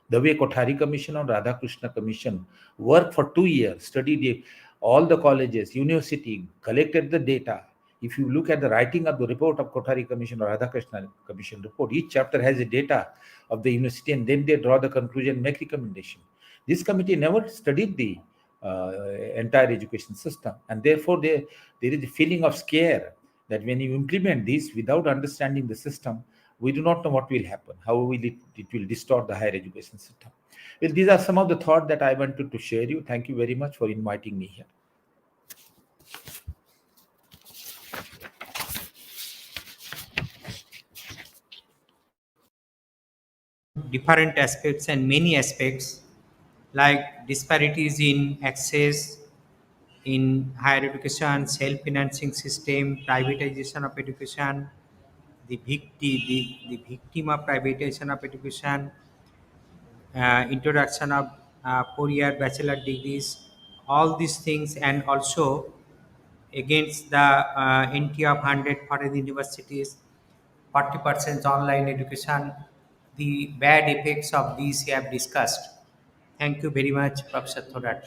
The way Kothari Commission or Radhakrishna Commission worked for 2 years, studied all the colleges, university, collected the data. If you look at the writing of the report of Kothari Commission or Radhakrishna Commission report, each chapter has a data of the university, and then they draw the conclusion, make recommendation. This committee never studied the entire education system, and therefore there is a feeling of scare that when you implement this without understanding the system, we do not know what will happen, how will it will distort the higher education system. Well, these are some of the thoughts that I wanted to share you. Thank you very much for inviting me here. Different aspects and many aspects like disparities in access in higher education, self-financing system, privatization of education, the victim of privatization of education, introduction of 4-year bachelor degrees, all these things, and also against the entry of 100 foreign universities, 40% online education, the bad effects of these we have discussed. Thank you very much, Professor Thorat.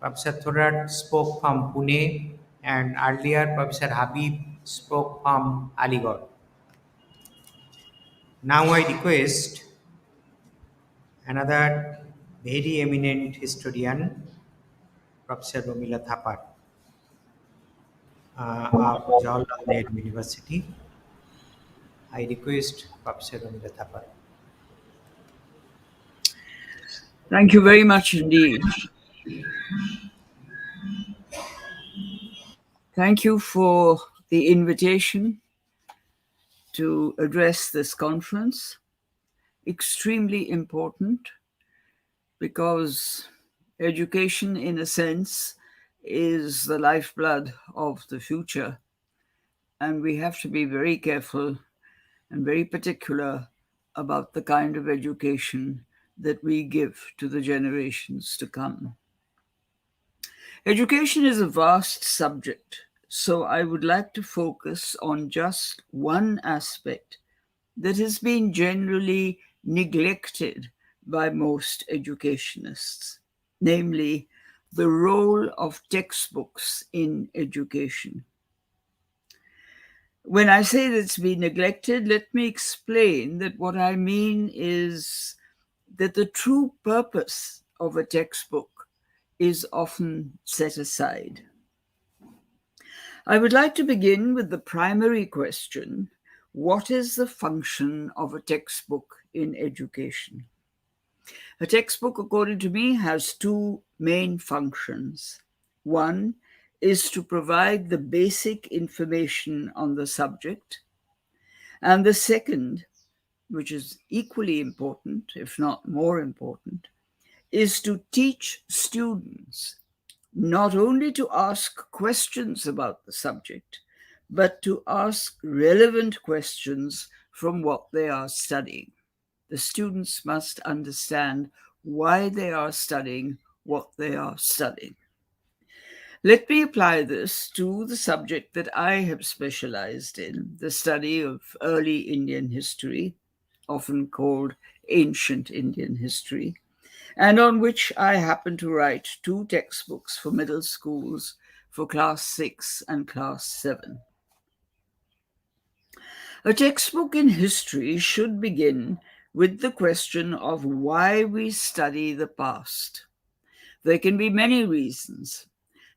Professor Thorat spoke from Pune, and earlier Professor Habib spoke from Aligarh. Now I request another very eminent historian, Professor Romila Thapar of Jawaharlal Nehru University. I request Professor Romila Thapar. Thank you very much indeed. Thank you for the invitation to address this conference. Extremely important because education, in a sense, is the lifeblood of the future. And we have to be very careful and very particular about the kind of education that we give to the generations to come. Education is a vast subject, so I would like to focus on just one aspect that has been generally neglected by most educationists, namely the role of textbooks in education. When I say that it's been neglected, let me explain that what I mean is that the true purpose of a textbook is often set aside. I would like to begin with the primary question: what is the function of a textbook in education? A textbook, according to me, has two main functions. One is to provide the basic information on the subject, and the second, which is equally important, if not more important, is to teach students not only to ask questions about the subject, but to ask relevant questions from what they are studying. The students must understand why they are studying what they are studying. Let me apply this to the subject that I have specialized in, the study of early Indian history, often called ancient Indian history, and on which I happen to write two textbooks for middle schools for class 6 and class 7. A textbook in history should begin with the question of why we study the past. There can be many reasons.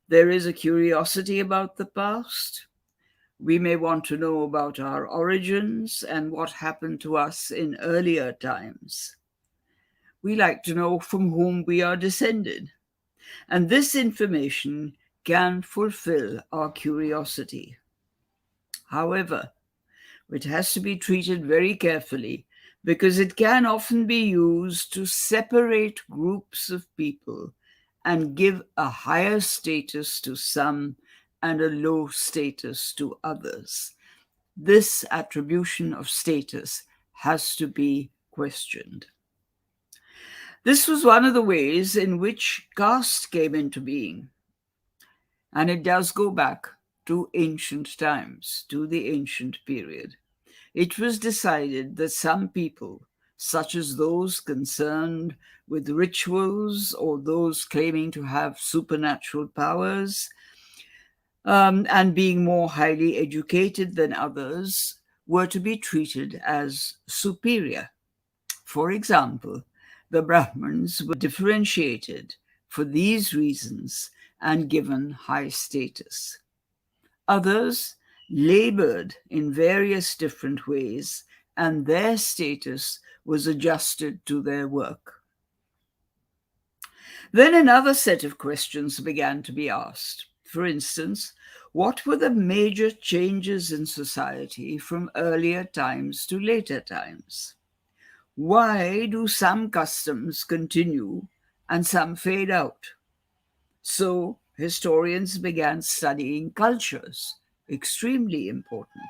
There is a curiosity about the past. We may want to know about our origins and what happened to us in earlier times. We like to know from whom we are descended. And this information can fulfill our curiosity. However, it has to be treated very carefully because it can often be used to separate groups of people and give a higher status to some and a low status to others. This attribution of status has to be questioned. This was one of the ways in which caste came into being. And it does go back to ancient times, to the ancient period. It was decided that some people, such as those concerned with rituals or those claiming to have supernatural powers, and being more highly educated than others, were to be treated as superior. For example, the Brahmins were differentiated for these reasons and given high status. Others labored in various different ways, and their status was adjusted to their work. Then another set of questions began to be asked. For instance, what were the major changes in society from earlier times to later times? Why do some customs continue and some fade out? So historians began studying cultures, extremely important.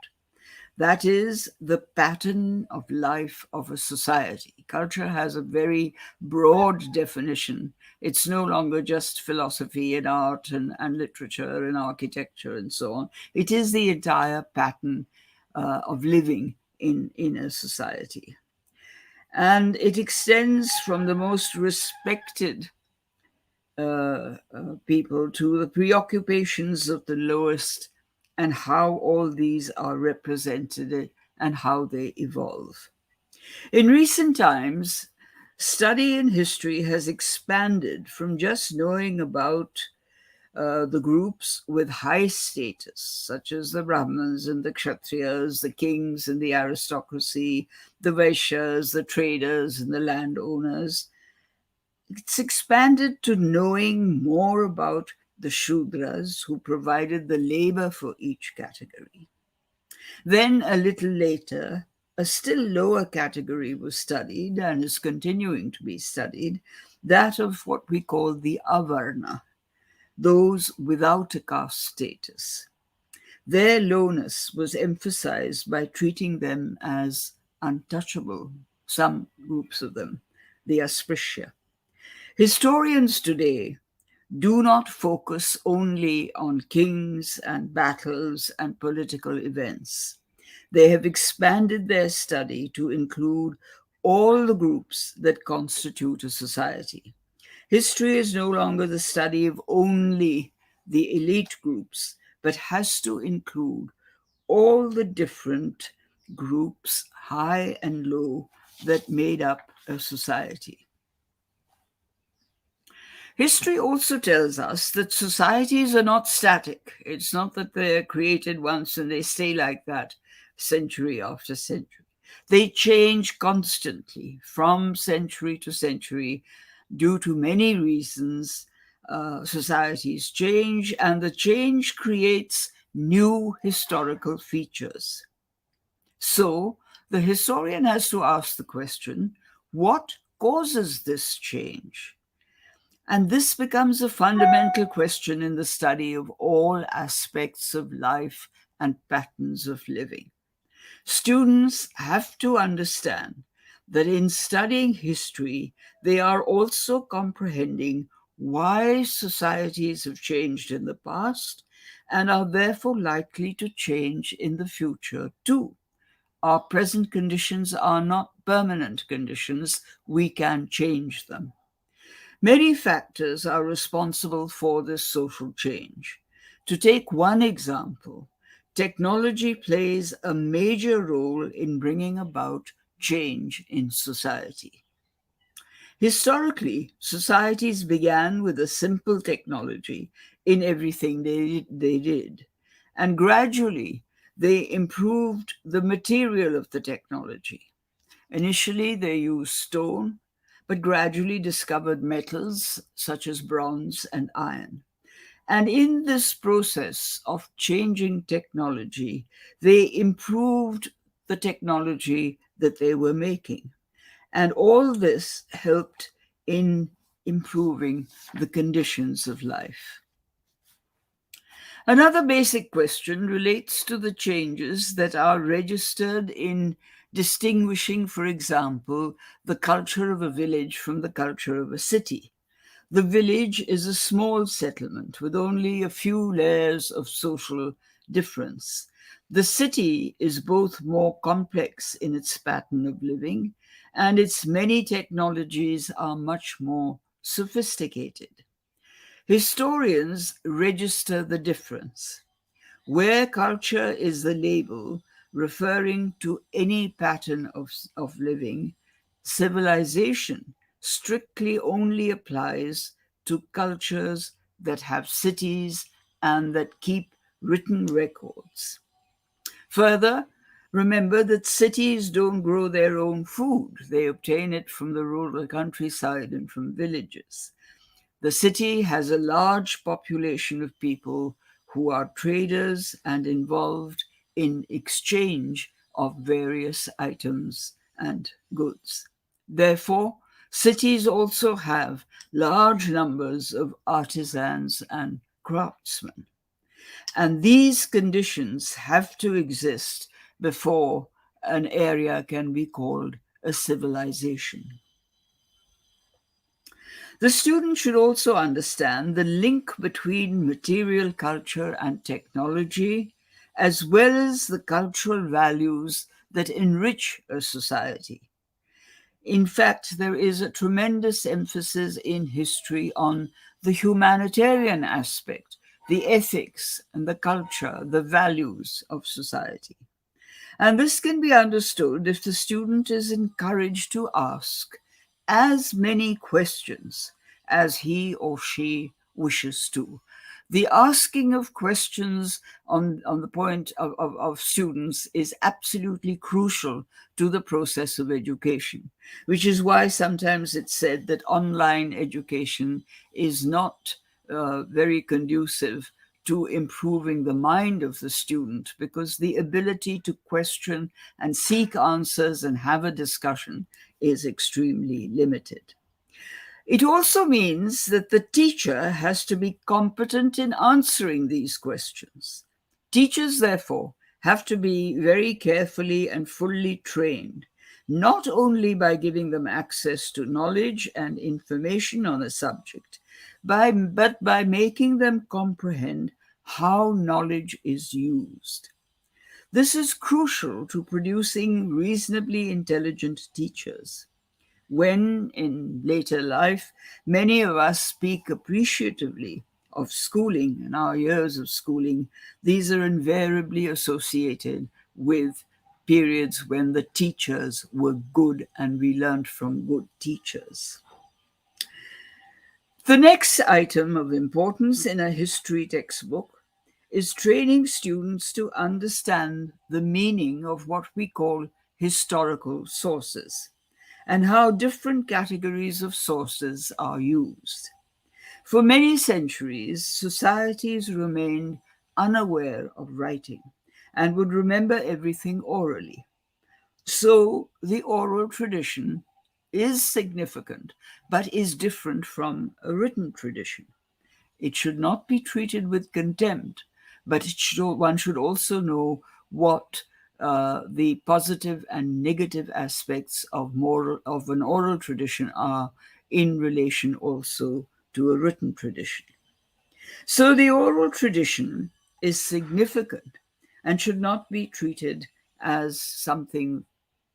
That is the pattern of life of a society. Culture has a very broad definition. It's no longer just philosophy and art and literature and architecture and so on. It is the entire pattern of living in a society. And it extends from the most respected people to the preoccupations of the lowest and how all these are represented and how they evolve. In recent times, study in history has expanded from just knowing about the groups with high status, such as the Brahmins and the Kshatriyas, the kings and the aristocracy, the Vaishyas, the traders and the landowners. It's expanded to knowing more about the Shudras who provided the labor for each category. Then, a little later, a still lower category was studied and is continuing to be studied, that of what we call the Avarna, those without a caste status. Their lowness was emphasized by treating them as untouchable, some groups of them, the Asprishya. Historians today do not focus only on kings and battles and political events. They have expanded their study to include all the groups that constitute a society. History is no longer the study of only the elite groups, but has to include all the different groups, high and low, that made up a society. History also tells us that societies are not static. It's not that they're created once and they stay like that century after century. They change constantly from century to century due to many reasons. Societies change, and the change creates new historical features. So, the historian has to ask the question, what causes this change? And this becomes a fundamental question in the study of all aspects of life and patterns of living. Students have to understand that in studying history, they are also comprehending why societies have changed in the past and are therefore likely to change in the future too. Our present conditions are not permanent conditions, we can change them. Many factors are responsible for this social change. To take one example, technology plays a major role in bringing about change in society. Historically, societies began with a simple technology in everything they did, and gradually they improved the material of the technology. Initially, they used stone, but gradually discovered metals such as bronze and iron. And in this process of changing technology, they improved the technology that they were making. And all this helped in improving the conditions of life. Another basic question relates to the changes that are registered in distinguishing, for example, the culture of a village from the culture of a city. The village is a small settlement with only a few layers of social difference. The city is both more complex in its pattern of living, and its many technologies are much more sophisticated. Historians register the difference. Where culture is the label referring to any pattern of living, civilization strictly only applies to cultures that have cities and that keep written records. Further, remember that cities don't grow their own food, they obtain it from the rural countryside and from villages. The city has a large population of people who are traders and involved in exchange of various items and goods. Therefore, cities also have large numbers of artisans and craftsmen. And these conditions have to exist before an area can be called a civilization. The student should also understand the link between material culture and technology, as well as the cultural values that enrich a society. In fact, there is a tremendous emphasis in history on the humanitarian aspect, the ethics and the culture, the values of society. And this can be understood if the student is encouraged to ask as many questions as he or she wishes to. The asking of questions on the point of students is absolutely crucial to the process of education, which is why sometimes it's said that online education is not very conducive to improving the mind of the student, because the ability to question and seek answers and have a discussion is extremely limited. It also means that the teacher has to be competent in answering these questions. Teachers, therefore, have to be very carefully and fully trained, not only by giving them access to knowledge and information on a subject, but by making them comprehend how knowledge is used. This is crucial to producing reasonably intelligent teachers. When, in later life, many of us speak appreciatively of schooling and our years of schooling, these are invariably associated with periods when the teachers were good and we learned from good teachers. The next item of importance in a history textbook is training students to understand the meaning of what we call historical sources and how different categories of sources are used. For many centuries, societies remained unaware of writing and would remember everything orally. So the oral tradition is significant, but is different from a written tradition. It should not be treated with contempt, but one should also know what the positive and negative aspects of an oral tradition are in relation also to a written tradition. So the oral tradition is significant and should not be treated as something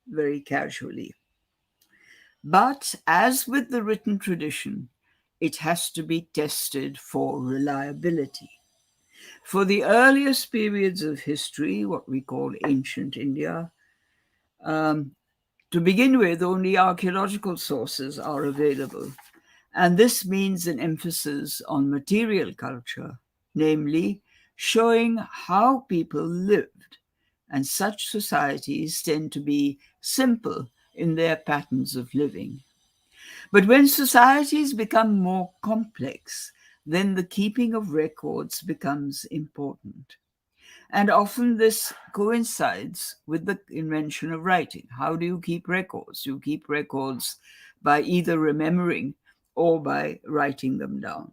very casually. But as with the written tradition, it has to be tested for reliability. For the earliest periods of history, what we call ancient India, to begin with, only archaeological sources are available. And this means an emphasis on material culture, namely showing how people lived. And such societies tend to be simple in their patterns of living. But when societies become more complex, then the keeping of records becomes important. And often this coincides with the invention of writing. How do you keep records? You keep records by either remembering or by writing them down.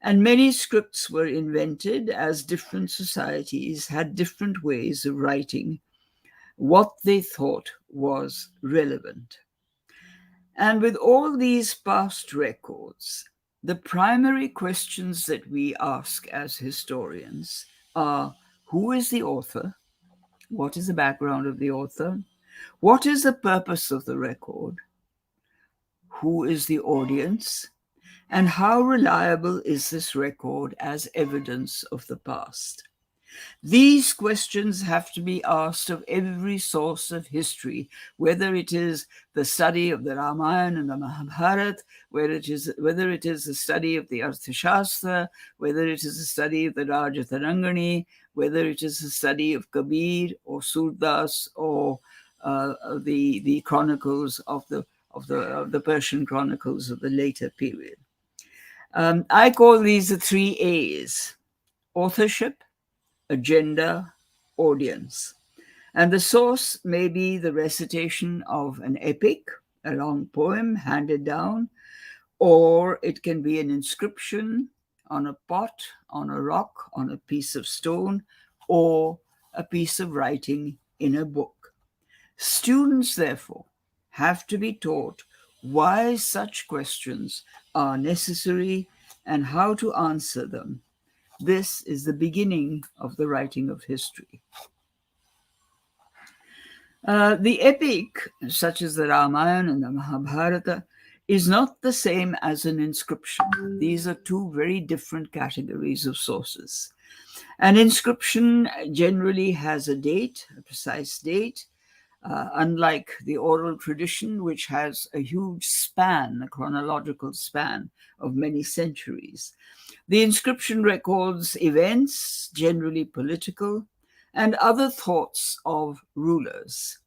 And many scripts were invented as different societies had different ways of writing what they thought was relevant. And with all these past records, the primary questions that we ask as historians are: who is the author? What is the background of the author? What is the purpose of the record? Who is the audience? And how reliable is this record as evidence of the past? These questions have to be asked of every source of history, whether it is the study of the Ramayana and the Mahabharata, whether it is the study of the Arthashastra, whether it is the study of the Rajatarangani, whether it is the study of Kabir or Surdas or the chronicles of the Persian chronicles of the later period. I call these the 3 A's: authorship, agenda, audience. And the source may be the recitation of an epic, a long poem handed down, or it can be an inscription on a pot, on a rock, on a piece of stone, or a piece of writing in a book. Students, therefore, have to be taught why such questions are necessary and how to answer them. This is the beginning of the writing of history. The epic, such as the Ramayana and the Mahabharata, is not the same as an inscription. These are two very different categories of sources. An inscription generally has a date, a precise date, unlike the oral tradition, which has a huge span, a chronological span of many centuries. The inscription records events, generally political, and other thoughts of rulers.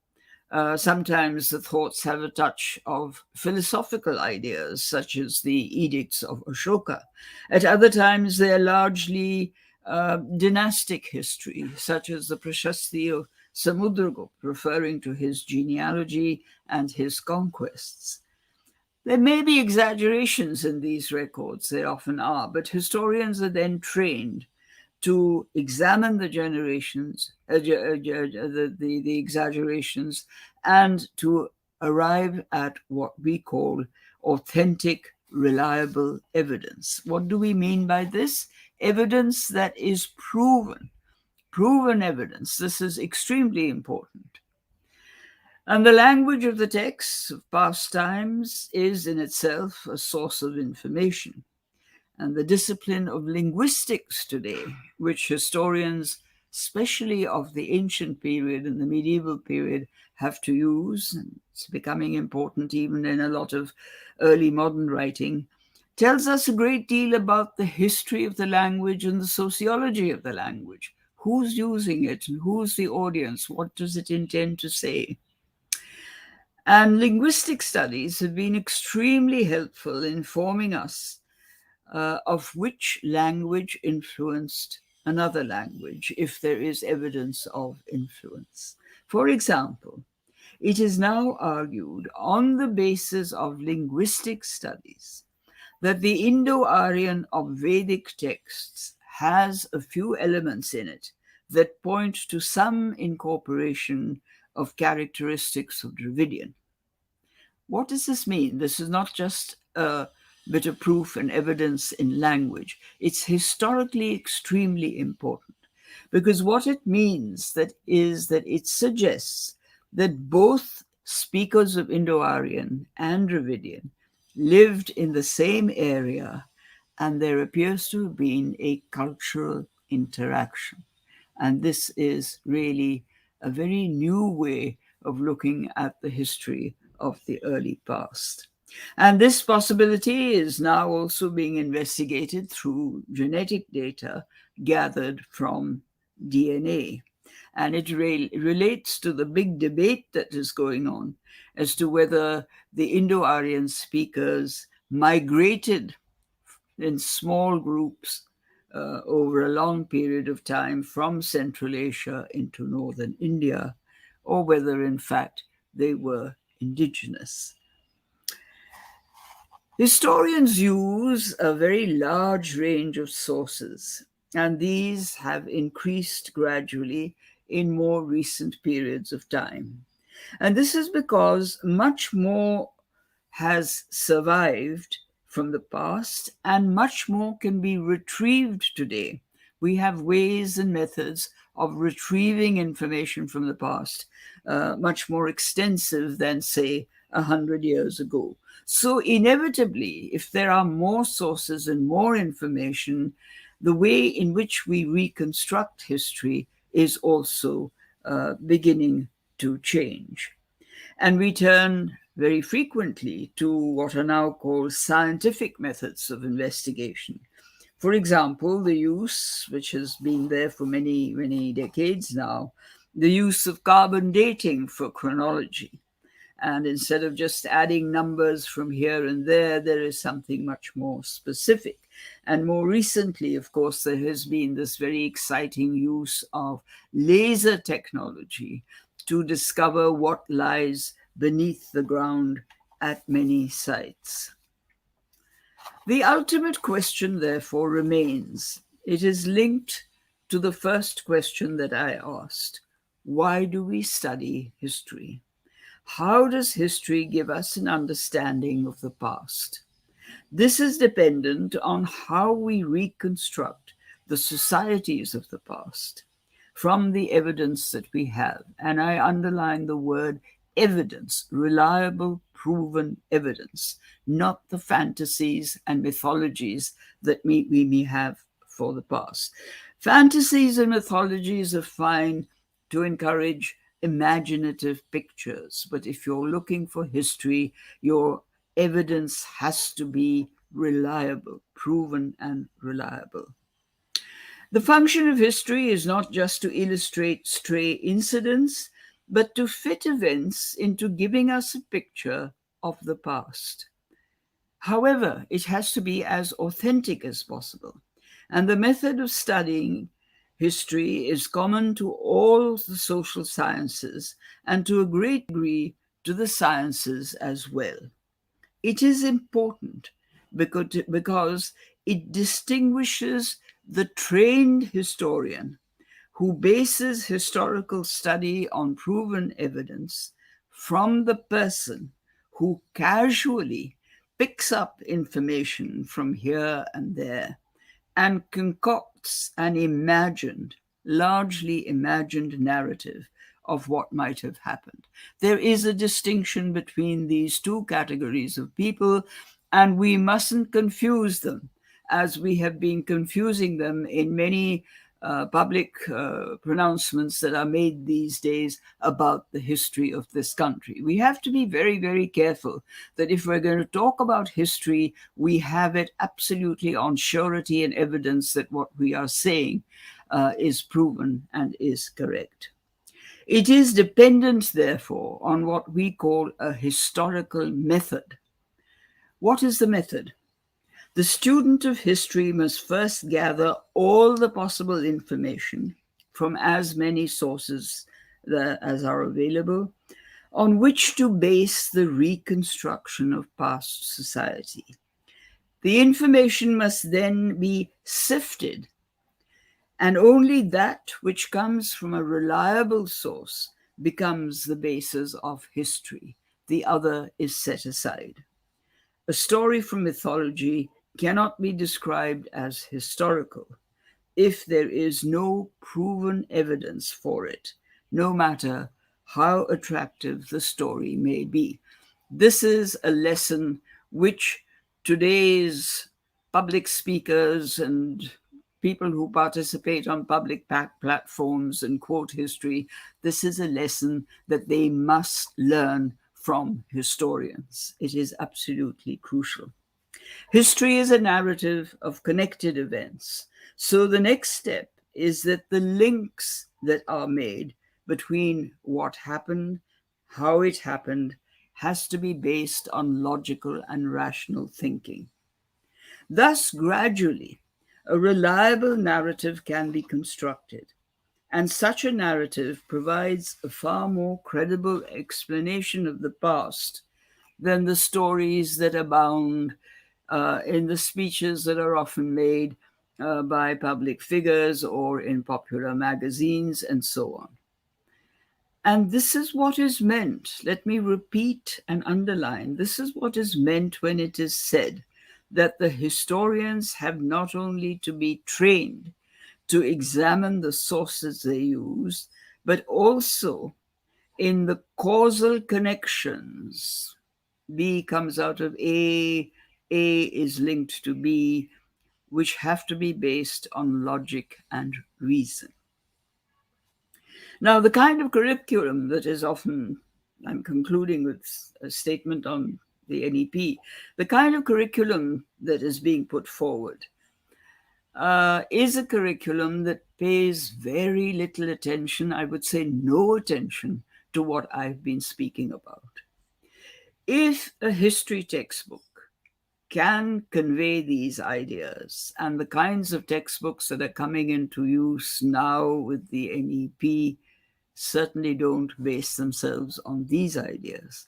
Sometimes the thoughts have a touch of philosophical ideas, such as the edicts of Ashoka. At other times, they are largely dynastic history, such as the Prashasti of Samudragupta, referring to his genealogy and his conquests. There may be exaggerations in these records, there often are, but historians are then trained to examine the generations, the exaggerations, and to arrive at what we call authentic, reliable evidence. What do we mean by this? Evidence that is proven evidence. This is extremely important. And the language of the texts of past times is in itself a source of information. And the discipline of linguistics today, which historians, especially of the ancient period and the medieval period, have to use, and it's becoming important even in a lot of early modern writing, tells us a great deal about the history of the language and the sociology of the language. Who's using it and who's the audience? What does it intend to say? And linguistic studies have been extremely helpful in informing us of which language influenced another language, if there is evidence of influence. For example, it is now argued on the basis of linguistic studies that the Indo-Aryan of Vedic texts has a few elements in it that point to some incorporation of characteristics of Dravidian. What does this mean? This is not just a bit of proof and evidence in language. It's historically extremely important, because what it means is that it suggests that both speakers of Indo-Aryan and Dravidian lived in the same area, and there appears to have been a cultural interaction. And this is really a very new way of looking at the history of the early past. And this possibility is now also being investigated through genetic data gathered from DNA. And it relates to the big debate that is going on as to whether the Indo-Aryan speakers migrated in small groups over a long period of time from Central Asia into northern India, or whether in fact they were indigenous. Historians use a very large range of sources, and these have increased gradually in more recent periods of time. And this is because much more has survived from the past, and much more can be retrieved today. We have ways and methods of retrieving information from the past, much more extensive than, say, 100 years ago. So inevitably, if there are more sources and more information, the way in which we reconstruct history is also beginning to change. And we turn very frequently to what are now called scientific methods of investigation. For example, the use, which has been there for many, many decades now, the use of carbon dating for chronology. And instead of just adding numbers from here and there is something much more specific. And more recently, of course, there has been this very exciting use of laser technology to discover what lies beneath the ground at many sites. The ultimate question, therefore, remains. It is linked to the first question that I asked. Why do we study history? How does history give us an understanding of the past? This is dependent on how we reconstruct the societies of the past from the evidence that we have. And I underline the word evidence, reliable, proven evidence, not the fantasies and mythologies that we may have for the past. Fantasies and mythologies are fine to encourage imaginative pictures, but if you're looking for history, your evidence has to be reliable, proven and reliable. The function of history is not just to illustrate stray incidents, but to fit events into giving us a picture of the past. However, it has to be as authentic as possible. And the method of studying history is common to all the social sciences and to a great degree to the sciences as well. It is important because it distinguishes the trained historian who bases historical study on proven evidence from the person who casually picks up information from here and there and concocts an largely imagined narrative of what might have happened. There is a distinction between these two categories of people, and we mustn't confuse them as we have been confusing them in many public pronouncements that are made these days about the history of this country. We have to be very, very careful that if we're going to talk about history, we have it absolutely on surety and evidence that what we are saying is proven and is correct. It is dependent, therefore, on what we call a historical method. What is the method? The student of history must first gather all the possible information from as many sources as are available on which to base the reconstruction of past society. The information must then be sifted, and only that which comes from a reliable source becomes the basis of history. The other is set aside. A story from mythology cannot be described as historical if there is no proven evidence for it, no matter how attractive the story may be. This is a lesson which today's public speakers and people who participate on public platforms and quote history, this is a lesson that they must learn from historians. It is absolutely crucial. History is a narrative of connected events. So the next step is that the links that are made between what happened, how it happened, has to be based on logical and rational thinking. Thus, gradually, a reliable narrative can be constructed, and such a narrative provides a far more credible explanation of the past than the stories that abound in the speeches that are often made by public figures or in popular magazines and so on. And this is what is meant, let me repeat and underline, this is what is meant when it is said that the historians have not only to be trained to examine the sources they use, but also in the causal connections. B comes out of A is linked to B, which have to be based on logic and reason. Now, the kind of curriculum that is often, I'm concluding with a statement on the NEP, the kind of curriculum that is being put forward is a curriculum that pays very little attention, I would say no attention, to what I've been speaking about. If a history textbook can convey these ideas, and the kinds of textbooks that are coming into use now with the NEP certainly don't base themselves on these ideas.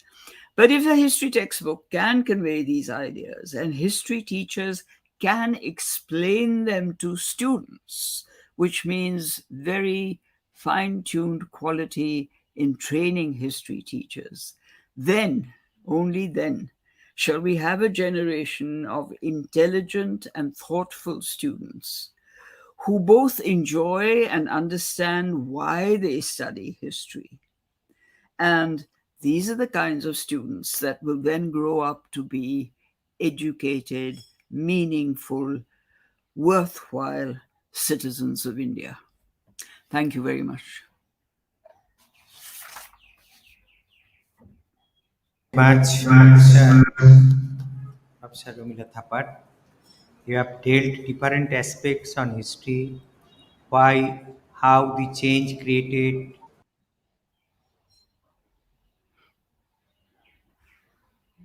But if a history textbook can convey these ideas and history teachers can explain them to students, which means very fine-tuned quality in training history teachers, then, only then, shall we have a generation of intelligent and thoughtful students who both enjoy and understand why they study history. And these are the kinds of students that will then grow up to be educated, meaningful, worthwhile citizens of India. Thank you very much. Much, Professor Rumila Thapat. You have dealt different aspects on history, why, how the change created,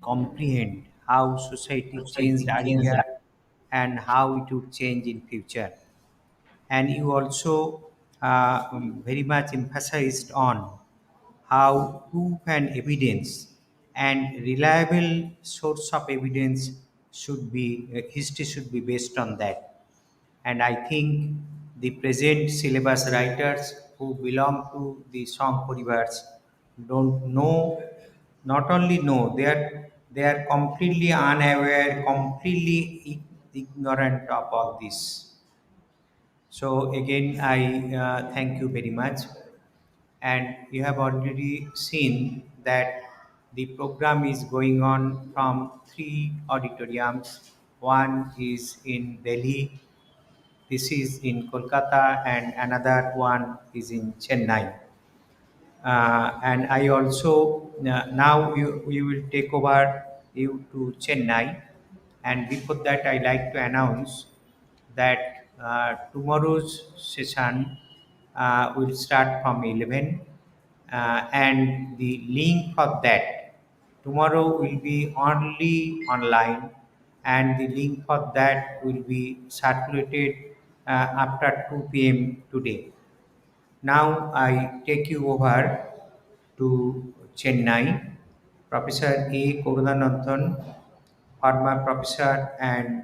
comprehend how society changed earlier and how it would change in future. And you also very much emphasized on how proof and evidence and reliable source of evidence should be history should be based on that. And I think the present syllabus writers who belong to the song porivars don't know, not only know, they are completely unaware, completely ignorant of all this. So again, I thank you very much. And you have already seen that the program is going on from three auditoriums. One is in Delhi, this is in Kolkata, and another one is in Chennai. And I also now we will take over you to Chennai. And before that, I like to announce that tomorrow's session will start from 11, and the link for that tomorrow will be only online, and the link for that will be circulated after 2 p.m. today. Now I take you over to Chennai. Professor A. Korudananthan, former professor and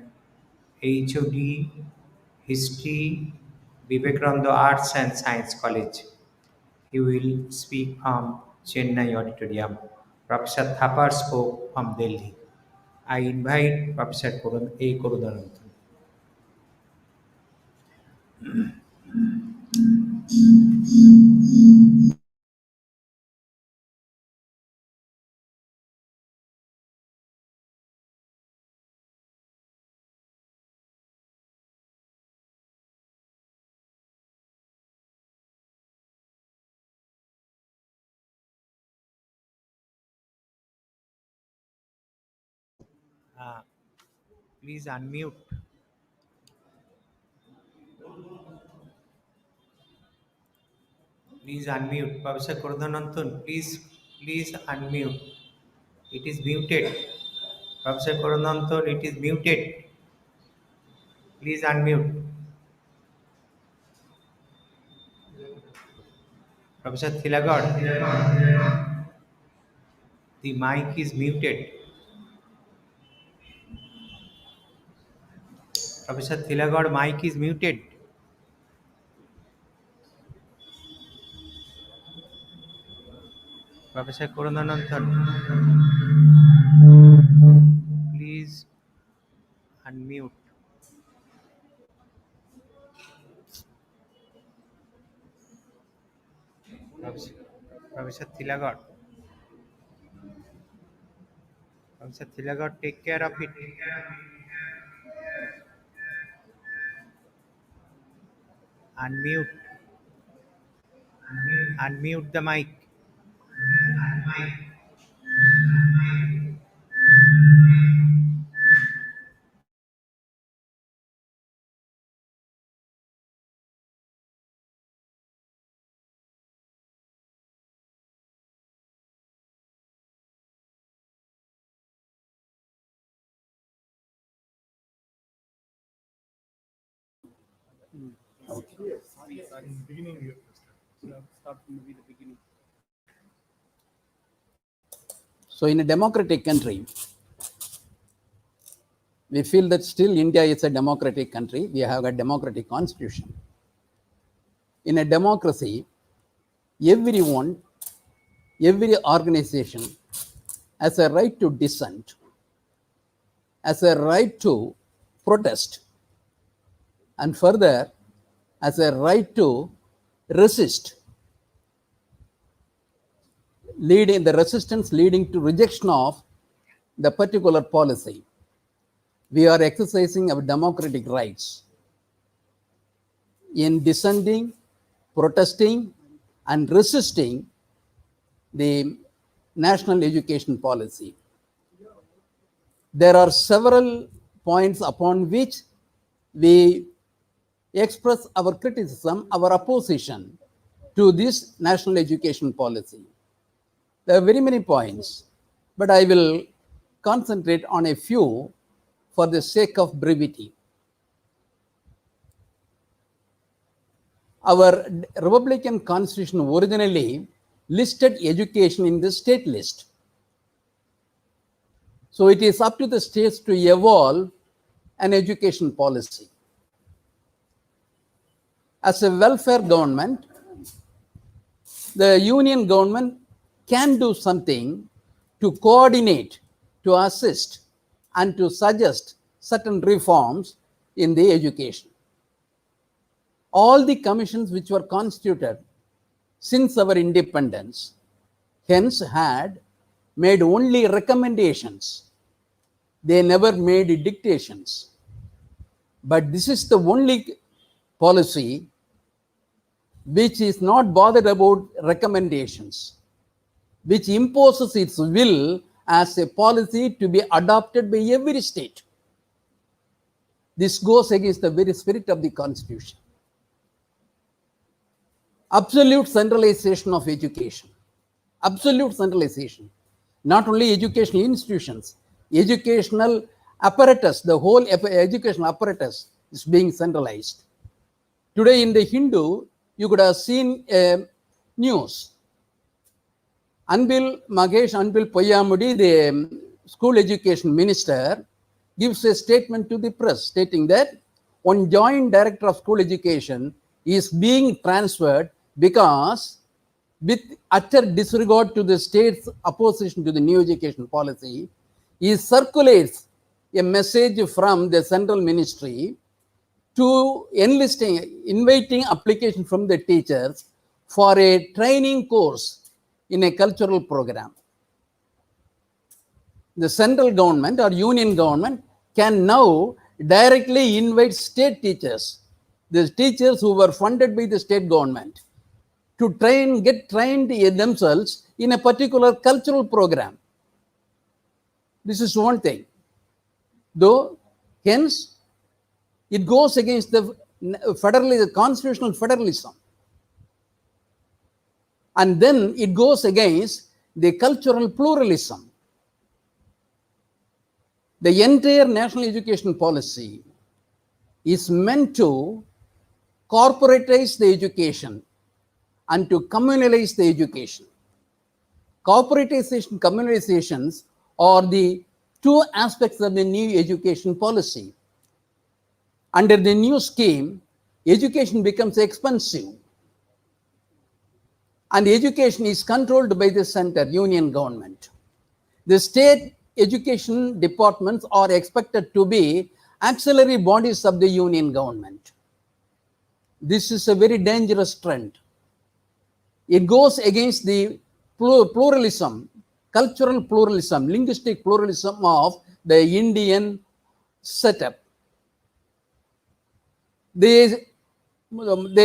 HOD, History, Vivekananda Arts and Science College. He will speak from Chennai Auditorium. Professor Thapar spoke from Delhi. I invite Professor A. Korudananthan. Uh, Please unmute. Please unmute. Professor Korudananthan, please unmute. It is muted. Professor Korudananthan, it is muted. Please unmute. Professor Thilagod, the mic is muted. Professor Thilagod, mic is muted. Professor Korudananthan, please unmute. Professor, Professor Thilagod. Professor Thilagod, take care of it. Unmute. Unmute the mic. So in a democratic country, we feel that still India is a democratic country. We have a democratic constitution. In a democracy, everyone, every organization has a right to dissent, has a right to protest, and further has a right to resist, leading the resistance leading to rejection of the particular policy. We are exercising our democratic rights in dissenting, protesting, and resisting the national education policy. There are several points upon which we express our criticism, our opposition to this national education policy. There are very many points, but I will concentrate on a few for the sake of brevity. Our Republican Constitution originally listed education in the state list. So it is up to the states to evolve an education policy. As a welfare government, the union government can do something to coordinate, to assist, and to suggest certain reforms in the education. All the commissions which were constituted since our independence, hence had made only recommendations. They never made dictations. But this is the only policy which is not bothered about recommendations, which imposes its will as a policy to be adopted by every state. This goes against the very spirit of the Constitution. Absolute centralization of education. absolute centralization. Not only educational institutions, educational apparatus, the whole educational apparatus is being centralized. Today in the Hindu, you could have seen news. Anbil Poyamudi, the school education minister, gives a statement to the press stating that one joint director of school education is being transferred because, with utter disregard to the state's opposition to the new education policy, he circulates a message from the central ministry to inviting application from the teachers for a training course in a cultural program. The central government or union government can now directly invite state teachers, the teachers who were funded by the state government, to get trained themselves in a particular cultural program. This is one thing. Though, hence, it goes against the constitutional federalism. And then it goes against the cultural pluralism. The entire national education policy is meant to corporatize the education and to communalize the education. Corporatization, communalizations are the two aspects of the new education policy. Under the new scheme, education becomes expensive, and education is controlled by the center, union government. The state education departments are expected to be auxiliary bodies of the union government. This is a very dangerous trend. It goes against the pluralism, cultural pluralism, linguistic pluralism of the Indian setup. They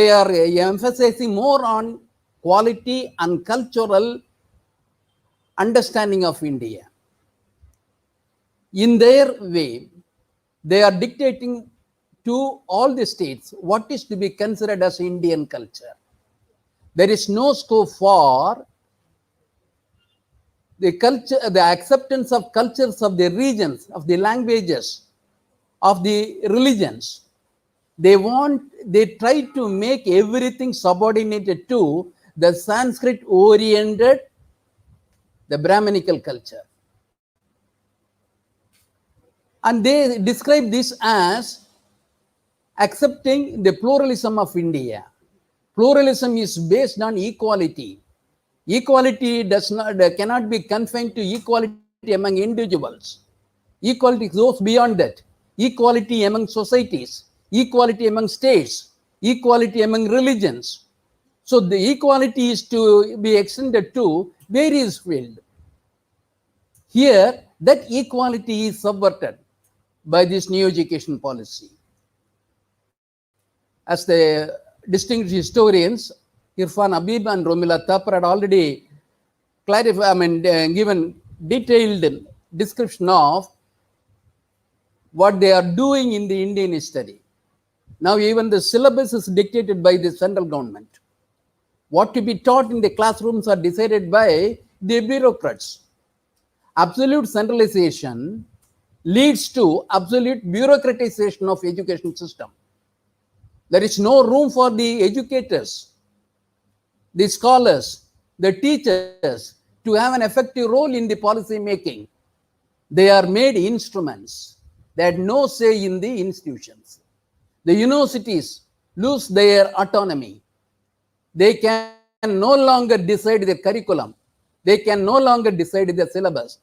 are emphasizing more on quality and cultural understanding of India. In their way, they are dictating to all the states what is to be considered as Indian culture. There is no scope for the culture, the acceptance of cultures of the regions, of the languages, of the religions. They try to make everything subordinated to the Sanskrit-oriented, the Brahminical culture. And they describe this as accepting the pluralism of India. Pluralism is based on equality. Equality cannot be confined to equality among individuals. Equality goes beyond that. Equality among societies, equality among states, equality among religions. So the equality is to be extended to various fields. Here, that equality is subverted by this new education policy. As the distinguished historians Irfan Habib and Romila Thapar had already given detailed description of what they are doing in the Indian history. Now even the syllabus is dictated by the central government. What to be taught in the classrooms are decided by the bureaucrats. Absolute centralization leads to absolute bureaucratization of education system. There is no room for the educators, the scholars, the teachers to have an effective role in the policy making. They are made instruments. They had no say in the institutions. The universities lose their autonomy. They can no longer decide the curriculum. They can no longer decide the syllabus.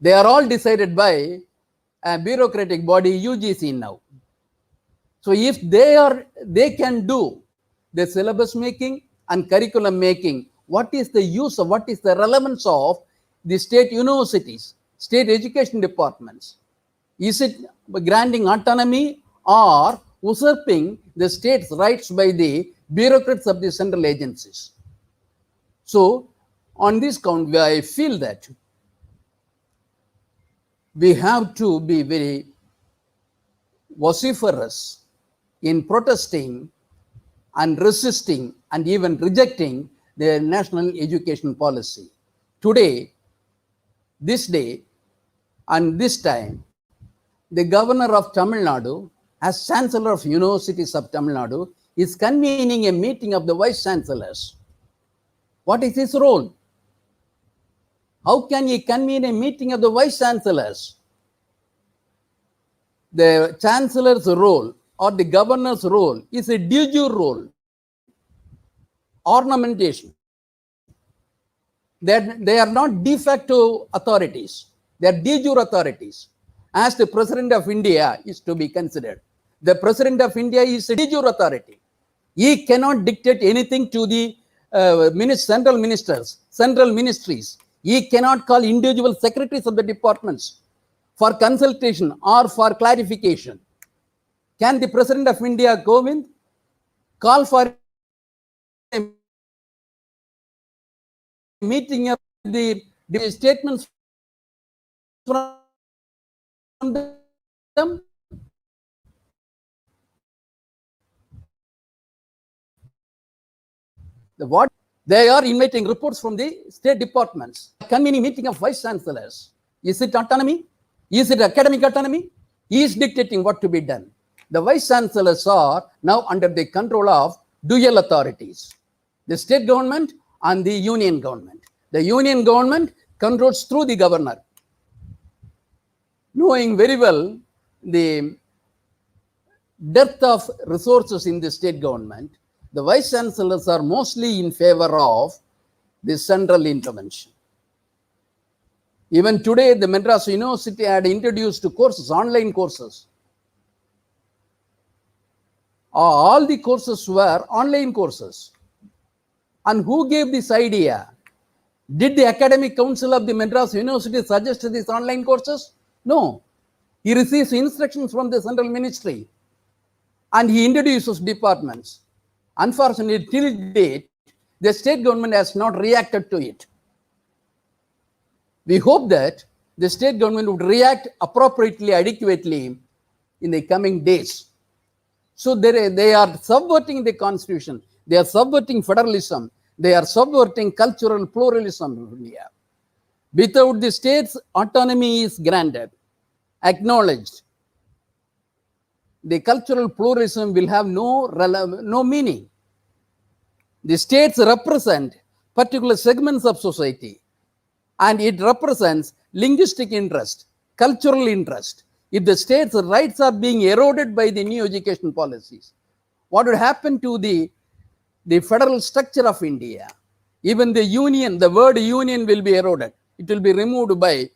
They are all decided by a bureaucratic body, UGC now. So if they can do the syllabus making and curriculum making, what is the use of, what is the relevance of the state universities, state education departments? Is it granting autonomy or usurping the state's rights by the bureaucrats of the central agencies? So on this count, I feel that we have to be very vociferous in protesting and resisting and even rejecting the national education policy. Today, this day, and this time, the governor of Tamil Nadu, as chancellor of universities of Tamil Nadu, is convening a meeting of the vice chancellors. What is his role? How can he convene a meeting of the vice chancellors? The chancellor's role or the governor's role is a de jure role, ornamentation. They are not de facto authorities, they are de jure authorities. As the President of India is to be considered, the President of India is a de jure authority. He cannot dictate anything to the central ministers, central ministries. He cannot call individual secretaries of the departments for consultation or for clarification. Can the President of India, Govind, call for a meeting of the statements from them? What they are inviting reports from the state departments, convening meeting of vice chancellors. Is it autonomy? Is it academic autonomy? He is dictating what to be done. The vice chancellors are now under the control of dual authorities, the state government and the union government. The union government controls through the governor. Knowing very well the dearth of resources in the state government, the vice chancellors are mostly in favor of the central intervention. Even today, the Madras University had introduced courses, online courses. All the courses were online courses. And who gave this idea? Did the Academic Council of the Madras University suggest these online courses? No. He receives instructions from the central ministry and he introduces departments. Unfortunately, till date, the state government has not reacted to it. We hope that the state government would react appropriately, adequately in the coming days. So they are subverting the constitution. They are subverting federalism. They are subverting cultural pluralism in India. Without the state's autonomy is granted, acknowledged, the cultural pluralism will have no meaning. The states represent particular segments of society, and it represents linguistic interest, cultural interest. If the states' rights are being eroded by the new education policies, what would happen to the federal structure of India? Even the union, the word union will be eroded. It will be removed by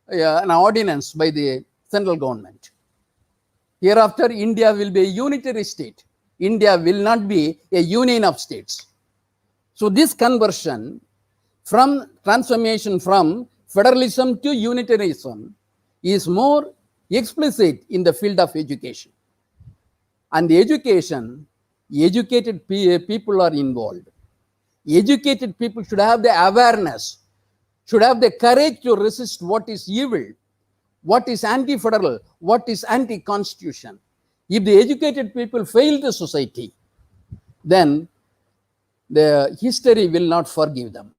an ordinance by the central government. Hereafter, India will be a unitary state. India will not be a union of states. So this conversion transformation from federalism to unitarianism is more explicit in the field of education. And the education, educated people are involved. Educated people should have the awareness, should have the courage to resist what is evil, what is anti-federal, what is anti-constitution. If the educated people fail the society, then the history will not forgive them.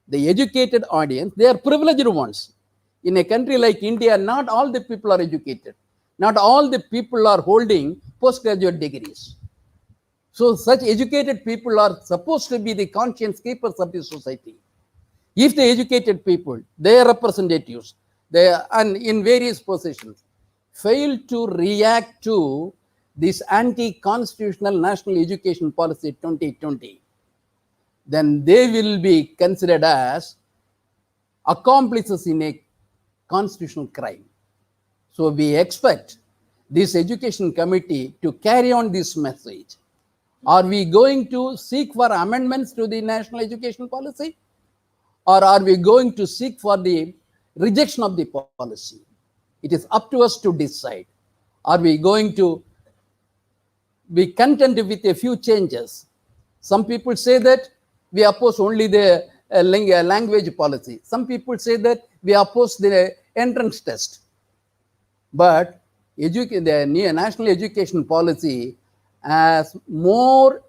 The educated audience, they are privileged ones. In a country like India, not all the people are educated. Not all the people are holding postgraduate degrees. So such educated people are supposed to be the conscience keepers of the society. If the educated people, their representatives, and in various positions, fail to react to this anti-constitutional national education policy 2020, then they will be considered as accomplices in a constitutional crime. So we expect this education committee to carry on this message. Are we going to seek for amendments to the national education policy? Or are we going to seek for the rejection of the policy? It is up to us to decide. Are we going to be content with a few changes? Some people say that we oppose only the language policy. Some people say that we oppose the entrance test. But the national education policy has more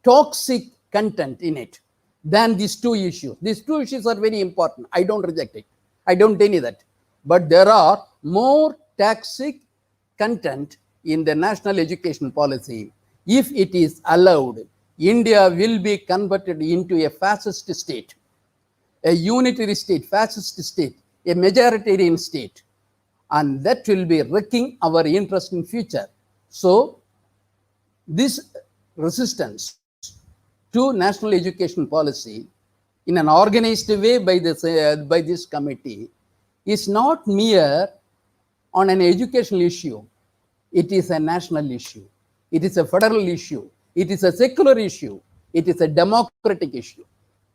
toxic content in it. than these two issues. These two issues are very important. I don't reject it. I don't deny that. But there are more toxic content in the national education policy. If it is allowed, India will be converted into a fascist state, a unitary state, fascist state, a majoritarian state, and that will be wrecking our interest in future. So this resistance to national education policy in an organized way by this committee is not mere on an educational issue. It is a national issue. It is a federal issue. It is a secular issue. It is a democratic issue.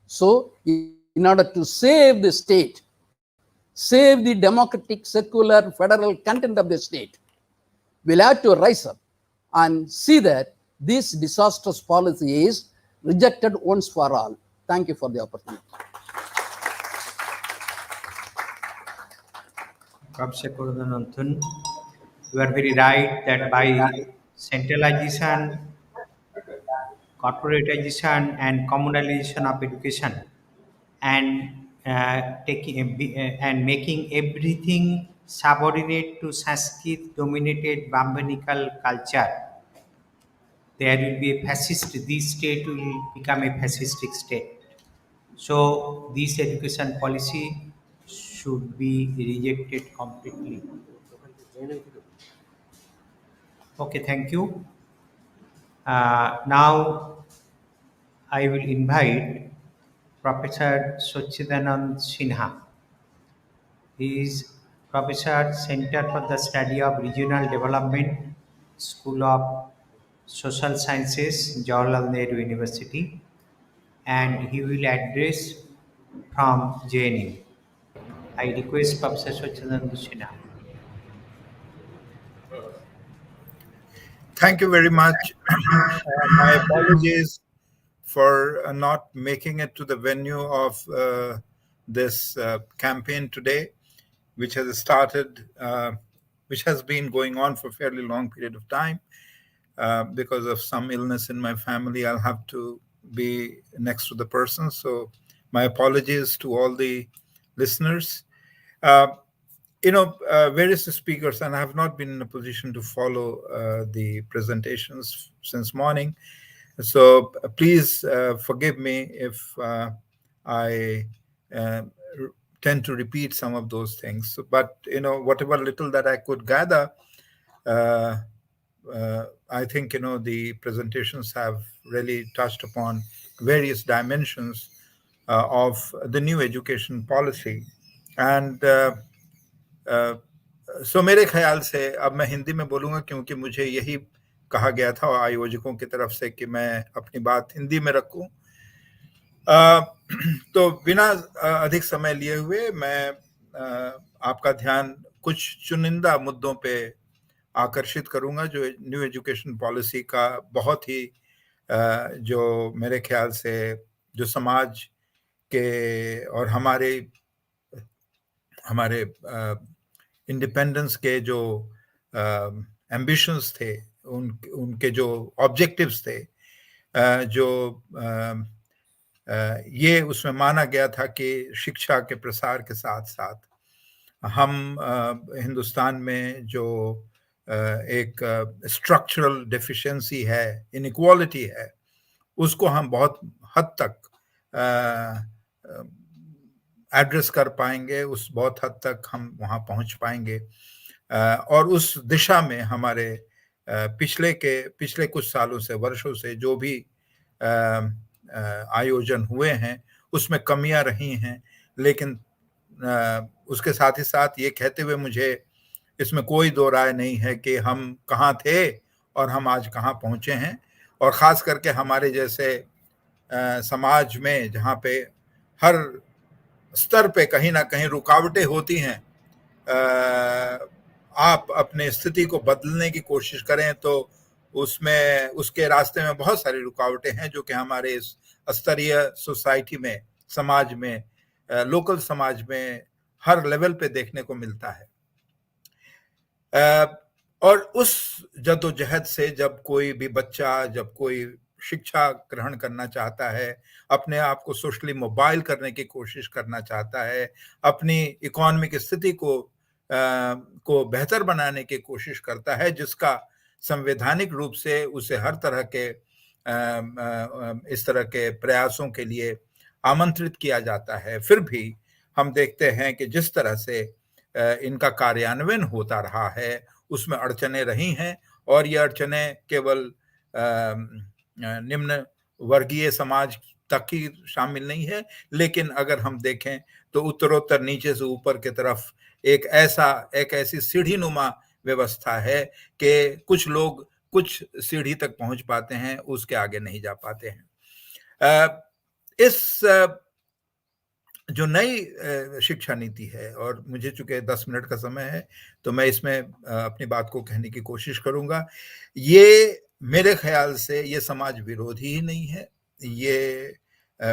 So in order to save the state, save the democratic, secular, federal content of the state, we'll have to rise up and see that this disastrous policy is rejected once for all. Thank you for the opportunity. Professor Korodhananthan, you are very right that by centralization, corporatization, and communalization of education, and and making everything subordinate to Sanskrit dominated Brahmanical culture, there will be a fascist, this state will become a fascistic state. So this education policy should be rejected completely. Okay, thank you. Now I will invite Professor Sachidanand Sinha. He is Professor, Center for the Study of Regional Development, School of Social Sciences, Jawaharlal Nehru University, and he will address from JNU. I request Professor Sachidanand Sinha. Thank you very much. My apologies for not making it to the venue of this campaign today, which has started, which has been going on for a fairly long period of time. Because of some illness in my family, I'll have to be next to the person. So my apologies to all the listeners. Various speakers, and I have not been in a position to follow the presentations since morning. So please forgive me if I tend to repeat some of those things. But, whatever little that I could gather, I think, the presentations have really touched upon various dimensions of the new education policy. And सो मेरे ख्याल से अब मैं हिंदी में बोलूँगा, क्योंकि मुझे यही कहा गया था आयोजकों की तरफ से कि मैं अपनी बात हिंदी में रखूं। तो बिना अधिक समय लिए हुए मैं आपका ध्यान कुछ चुनिंदा मुद्दों पे आकर्षित करूंगा, जो न्यू एजुकेशन पॉलिसी का बहुत ही जो मेरे ख्याल से जो समाज के और हमारे इंडिपेंडेंस के जो एम्बिशंस थे, उनके जो ऑब्जेक्टिव्स थे, जो ये उसमें माना गया था कि शिक्षा के प्रसार के साथ साथ हम हिंदुस्तान में जो एक स्ट्रक्चरल डेफिशिएंसी है, इनइक्वालिटी है, उसको हम बहुत हद तक एड्रेस कर पाएंगे, उस बहुत हद तक हम वहाँ पहुँच पाएंगे। और उस दिशा में हमारे पिछले कुछ सालों से, वर्षों से जो भी आयोजन हुए हैं, उसमें कमियां रही हैं। लेकिन उसके साथ ही साथ ये कहते हुए मुझे इसमें कोई दो राय नहीं है कि हम कहाँ थे और हम आज कहाँ पहुँचे हैं। और ख़ास करके हमारे जैसे समाज में, जहाँ पे हर स्तर पे कहीं ना कहीं रुकावटें होती हैं, आप अपने स्थिति को बदलने की कोशिश करें तो उसके रास्ते में बहुत सारी रुकावटें हैं, जो कि हमारे इस स्तरीय सोसाइटी में, समाज में, लोकल समाज में हर लेवल पे देखने को मिलता है। और उस जद्दोजहद से जब कोई भी बच्चा, जब कोई शिक्षा ग्रहण करना चाहता है, अपने आप को सोशली मोबाइल करने की कोशिश करना चाहता है, अपनी इकोनॉमिक स्थिति को बेहतर बनाने की कोशिश करता है, जिसका संवैधानिक रूप से उसे हर तरह के इस तरह के प्रयासों के लिए आमंत्रित किया जाता है, फिर भी हम देखते हैं कि जिस तरह से इनका कार्यान्वयन होता रहा है उसमें अड़चने रही हैं, और ये अड़चने केवल निम्न वर्गीय समाज तक ही शामिल नहीं है, लेकिन अगर हम देखें तो उत्तरोत्तर नीचे से ऊपर की तरफ एक ऐसी सीढ़ी नुमा व्यवस्था है कि कुछ लोग कुछ सीढ़ी तक पहुंच पाते हैं, उसके आगे नहीं जा पाते हैं। इस जो नई शिक्षा नीति है, और मुझे चूंकि 10 मिनट का समय है तो मैं इसमें अपनी बात को कहने की कोशिश करूंगा, ये मेरे ख्याल से ये समाज विरोधी ही नहीं है। ये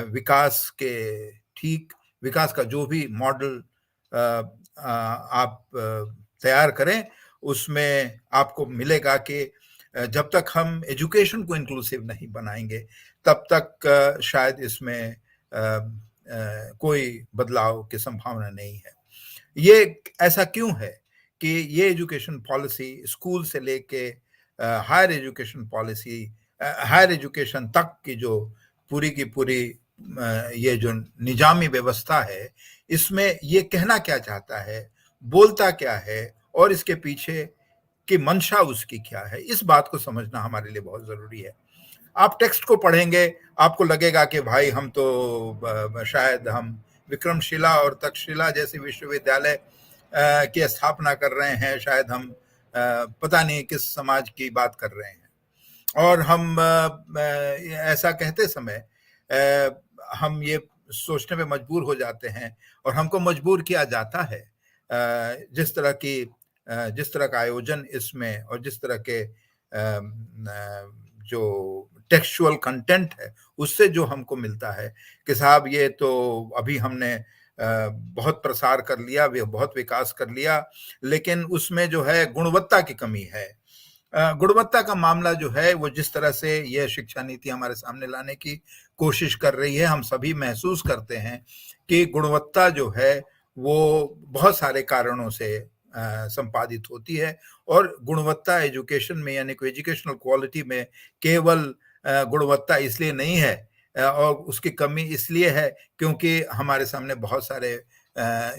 विकास का जो भी मॉडल आप तैयार करें उसमें आपको मिलेगा कि जब तक हम एजुकेशन को इंक्लूसिव नहीं बनाएंगे तब तक शायद इसमें कोई बदलाव की संभावना नहीं है। ये ऐसा क्यों है कि ये एजुकेशन पॉलिसी स्कूल से लेके हायर एजुकेशन तक की जो पूरी की पूरी ये जो निजामी व्यवस्था है, इसमें ये कहना क्या चाहता है, बोलता क्या है, और इसके पीछे की मंशा उसकी क्या है, इस बात को समझना हमारे लिए बहुत जरूरी है। आप टेक्स्ट को पढ़ेंगे, आपको लगेगा कि भाई हम तो शायद हम विक्रमशिला और तक्षशिला जैसे विश्वविद्यालय की स्थापना कर रहे हैं, शायद हम पता नहीं किस समाज की बात कर रहे हैं। और हम ऐसा कहते समय हम ये सोचने पे मजबूर हो जाते हैं, और हमको मजबूर किया जाता है जिस तरह का आयोजन इसमें और जिस तरह के जो टेक्सचुअल कंटेंट है उससे जो हमको मिलता है कि साहब ये तो अभी हमने बहुत प्रसार कर लिया, बहुत विकास कर लिया, लेकिन उसमें जो है गुणवत्ता की कमी है। गुणवत्ता का मामला जो है वो जिस तरह से यह शिक्षा नीति हमारे सामने लाने की कोशिश कर रही है, हम सभी महसूस करते हैं कि गुणवत्ता जो है वो बहुत सारे कारणों से संपादित होती है, और गुणवत्ता एजुकेशन में यानी कि एजुकेशनल क्वालिटी में केवल गुणवत्ता इसलिए नहीं है और उसकी कमी इसलिए है क्योंकि हमारे सामने बहुत सारे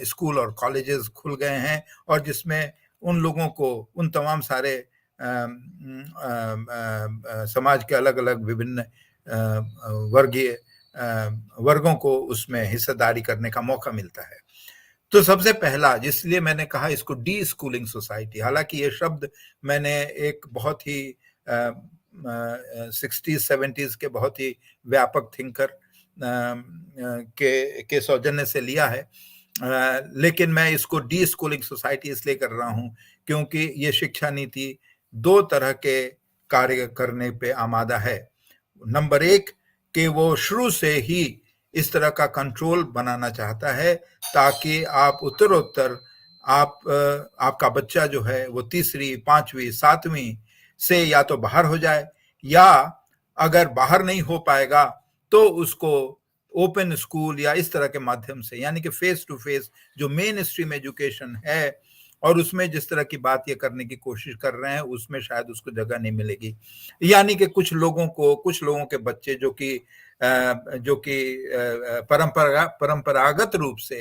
स्कूल और कॉलेजेस खुल गए हैं, और जिसमें उन लोगों को उन तमाम सारे समाज के अलग अलग विभिन्न वर्गों को उसमें हिस्सेदारी करने का मौका मिलता है। तो सबसे पहला, जिसलिए मैंने कहा इसको डी स्कूलिंग सोसाइटी, हालांकि ये शब्द मैंने एक बहुत ही 60s 70s के बहुत ही व्यापक थिंकर के सौजन्य से लिया है, लेकिन मैं इसको डी स्कूलिंग सोसाइटी इसलिए कर रहा हूं क्योंकि ये शिक्षा नीति दो तरह के कार्य करने पे आमादा है। नंबर एक कि वो शुरू से ही इस तरह का कंट्रोल बनाना चाहता है ताकि आप उत्तरोत्तर आपका बच्चा जो है वो तीसरी, पांचवी, सातवीं से या तो बाहर हो जाए, या अगर बाहर नहीं हो पाएगा तो उसको ओपन स्कूल या इस तरह के माध्यम से, यानी कि फेस टू फेस जो मेन स्ट्रीम एजुकेशन है, और उसमें जिस तरह की बात ये करने की कोशिश कर रहे हैं उसमें शायद उसको जगह नहीं मिलेगी। यानी कि कुछ लोगों के बच्चे जो कि परंपरागत रूप से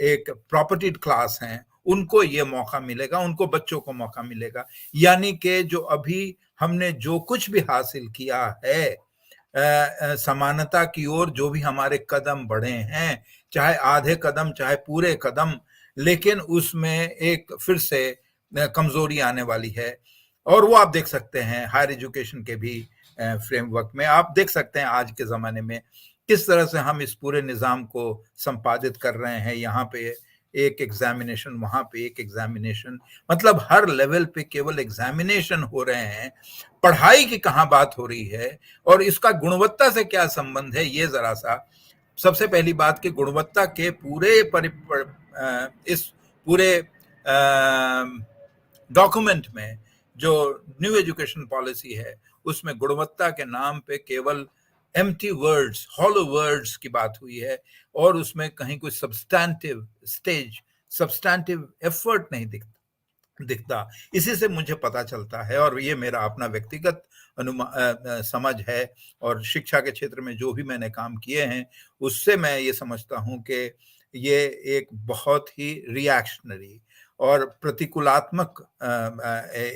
एक प्रॉपर्टीड क्लास हैं, उनको ये मौका मिलेगा, उनको बच्चों को मौका मिलेगा। यानी कि जो अभी हमने जो कुछ भी हासिल किया है, समानता की ओर जो भी हमारे कदम बढ़े हैं, चाहे आधे कदम चाहे पूरे कदम, लेकिन उसमें एक फिर से कमजोरी आने वाली है। और वो आप देख सकते हैं हायर एजुकेशन के भी फ्रेमवर्क में, आप देख सकते हैं आज के जमाने में किस तरह से हम इस पूरे निजाम को संपादित कर रहे हैं। यहाँ पे एक एग्जामिनेशन, वहां पे एक एग्जामिनेशन, मतलब हर लेवल पे केवल एग्जामिनेशन हो रहे हैं, पढ़ाई की कहाँ बात हो रही है, और इसका गुणवत्ता से क्या संबंध है। ये जरा सा सबसे पहली बात कि गुणवत्ता के इस पूरे डॉक्यूमेंट में जो न्यू एजुकेशन पॉलिसी है उसमें गुणवत्ता के नाम पे केवल एम्प्टी वर्ड्स, हॉलो वर्ड्स की बात हुई है और उसमें कहीं कोई सब्सटैंटिव एफर्ट नहीं दिखता। इसी से मुझे पता चलता है, और ये मेरा अपना व्यक्तिगत समझ है, और शिक्षा के क्षेत्र में जो भी मैंने काम किए हैं उससे मैं ये समझता हूं कि ये एक बहुत ही रिएक्शनरी और प्रतिकूलात्मक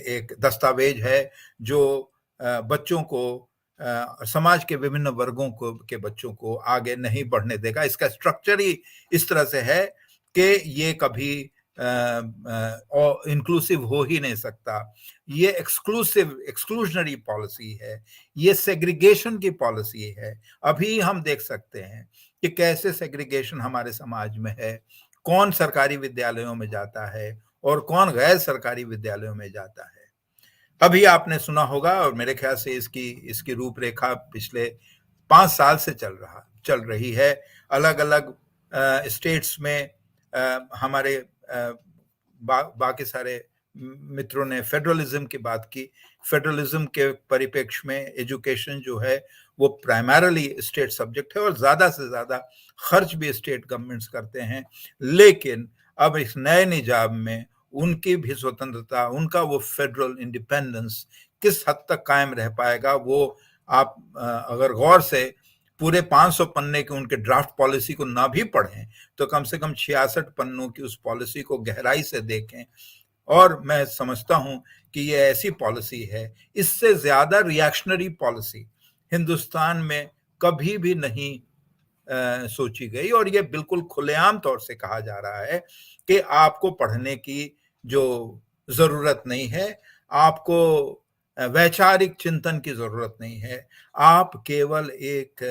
एक दस्तावेज है जो बच्चों को, समाज के विभिन्न वर्गों को के बच्चों को आगे नहीं बढ़ने देगा। इसका स्ट्रक्चर ही इस तरह से है कि ये कभी इंक्लूसिव हो ही नहीं सकता। ये एक्सक्लूजनरी पॉलिसी है, ये सेग्रीगेशन की पॉलिसी है। अभी हम देख सकते हैं कि कैसे सेग्रीगेशन हमारे समाज में है, कौन सरकारी विद्यालयों में जाता है और कौन गैर सरकारी विद्यालयों में जाता है। अभी आपने सुना होगा, और मेरे ख्याल से इसकी रूपरेखा पिछले 5 साल से चल रही है। अलग अलग स्टेट्स में हमारे बाकी सारे मित्रों ने फेडरलिज्म की बात की। फेडरलिज्म के परिप्रेक्ष्य में एजुकेशन जो है वो प्राइमरली स्टेट सब्जेक्ट है और ज्यादा से ज्यादा खर्च भी स्टेट गवर्नमेंट्स करते हैं। लेकिन अब इस नए निजाम में उनकी भी स्वतंत्रता, उनका वो फेडरल इंडिपेंडेंस किस हद तक कायम रह पाएगा, वो आप अगर गौर से पूरे 500 पन्ने के उनके ड्राफ्ट पॉलिसी को ना भी पढ़ें तो कम से कम 66 पन्नों की उस पॉलिसी को गहराई से देखें। और मैं समझता हूं कि ये ऐसी पॉलिसी है, इससे ज्यादा रिएक्शनरी पॉलिसी हिंदुस्तान में कभी भी नहीं सोची गई। और ये बिल्कुल खुलेआम तौर से कहा जा रहा है कि आपको पढ़ने की जो जरूरत नहीं है, आपको वैचारिक चिंतन की जरूरत नहीं है, आप केवल एक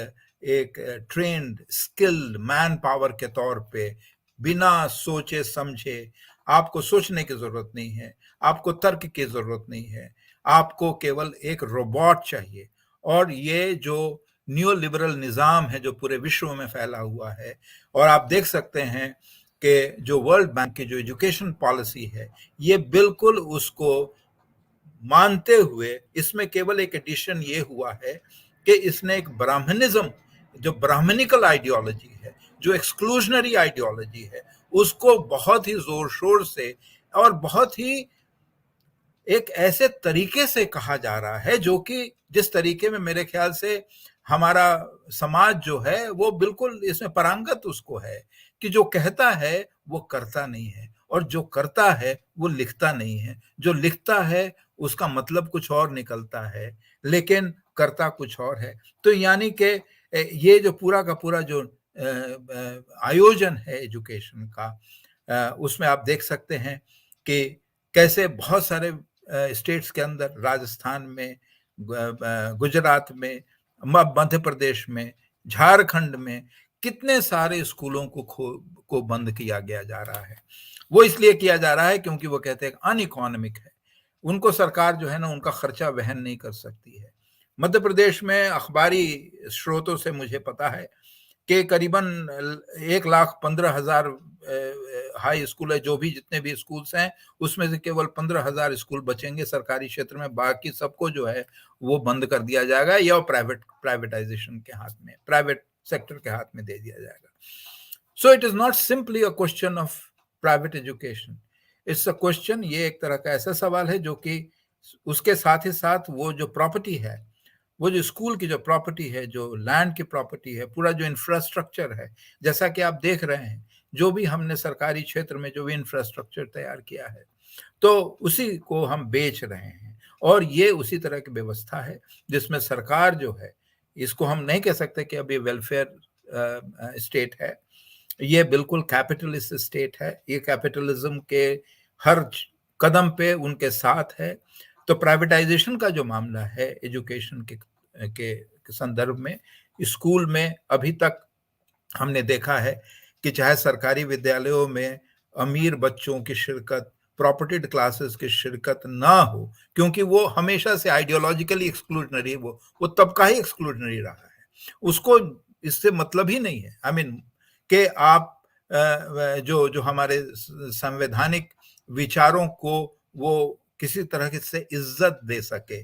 ट्रेन्ड स्किल्ड मैन पावर के तौर पे बिना सोचे समझे, आपको सोचने की जरूरत नहीं है, आपको तर्क की जरूरत नहीं है, आपको केवल एक रोबोट चाहिए। और ये जो न्यू लिबरल निजाम है जो पूरे विश्व में फैला हुआ है, और आप देख सकते हैं कि जो वर्ल्ड बैंक की जो एजुकेशन पॉलिसी है ये बिल्कुल उसको मानते हुए, इसमें केवल एक एडिशन ये हुआ है कि इसने एक ब्राह्मणिज्म, जो ब्राह्मणिकल आइडियोलॉजी है, जो एक्सक्लूजनरी आइडियोलॉजी है, उसको बहुत ही जोर शोर से और बहुत ही एक ऐसे तरीके से कहा जा रहा है जो कि जिस तरीके में मेरे ख्याल से हमारा समाज जो है वो बिल्कुल इसमें परांगत उसको है कि जो कहता है वो करता नहीं है, और जो करता है वो लिखता नहीं है। जो लिखता है उसका मतलब कुछ और निकलता है, लेकिन करता कुछ और है। तो यानी कि ये जो पूरा का पूरा जो आयोजन है एजुकेशन का, उसमें आप देख सकते हैं कि कैसे बहुत सारे स्टेट्स के अंदर, राजस्थान में, गुजरात में, मध्य प्रदेश में, झारखंड में कितने सारे स्कूलों को बंद किया गया जा रहा है। वो इसलिए किया जा रहा है क्योंकि वो कहते हैं अनइकोनॉमिक है, उनको सरकार जो है ना उनका खर्चा वहन नहीं कर सकती है। मध्य प्रदेश में अखबारी स्रोतों से मुझे पता है कि करीबन 1,15,000 हाई स्कूल है, जो भी जितने भी स्कूल्स हैं उसमें से केवल 15,000 स्कूल बचेंगे सरकारी क्षेत्र में, बाकी सबको जो है वो बंद कर दिया जाएगा या प्राइवेटाइजेशन के हाथ में, प्राइवेट सेक्टर के हाथ में दे दिया जाएगा। So it is not simply a question of private education, it's a question, ये एक तरह का ऐसा सवाल है जो कि उसके साथ ही साथ वो जो प्रॉपर्टी है, वो जो स्कूल की जो प्रॉपर्टी है, जो लैंड की प्रॉपर्टी है, पूरा जो इंफ्रास्ट्रक्चर है, जैसा कि आप देख रहे हैं जो भी हमने सरकारी क्षेत्र में जो भी इंफ्रास्ट्रक्चर तैयार किया है तो उसी को हम बेच रहे हैं। और ये उसी तरह की व्यवस्था है जिसमें सरकार जो है, इसको हम नहीं कह सकते कि अब ये वेलफेयर स्टेट है, ये बिल्कुल कैपिटलिस्ट स्टेट है। ये कैपिटलिज्म के हर कदम पे उनके साथ है। तो प्राइवेटाइजेशन का जो मामला है एजुकेशन के संदर्भ में, स्कूल में अभी तक हमने देखा है कि चाहे सरकारी विद्यालयों में अमीर बच्चों की शिरकत, प्रॉपर्टीड क्लासेस की शिरकत ना हो, क्योंकि वो हमेशा से आइडियोलॉजिकली एक्सक्लूजनरी, वो तबका ही एक्सक्लूजनरी रहा है, उसको इससे मतलब ही नहीं है। आई मीन कि आप जो हमारे संवैधानिक विचारों को वो किसी तरह से इज्जत दे सके।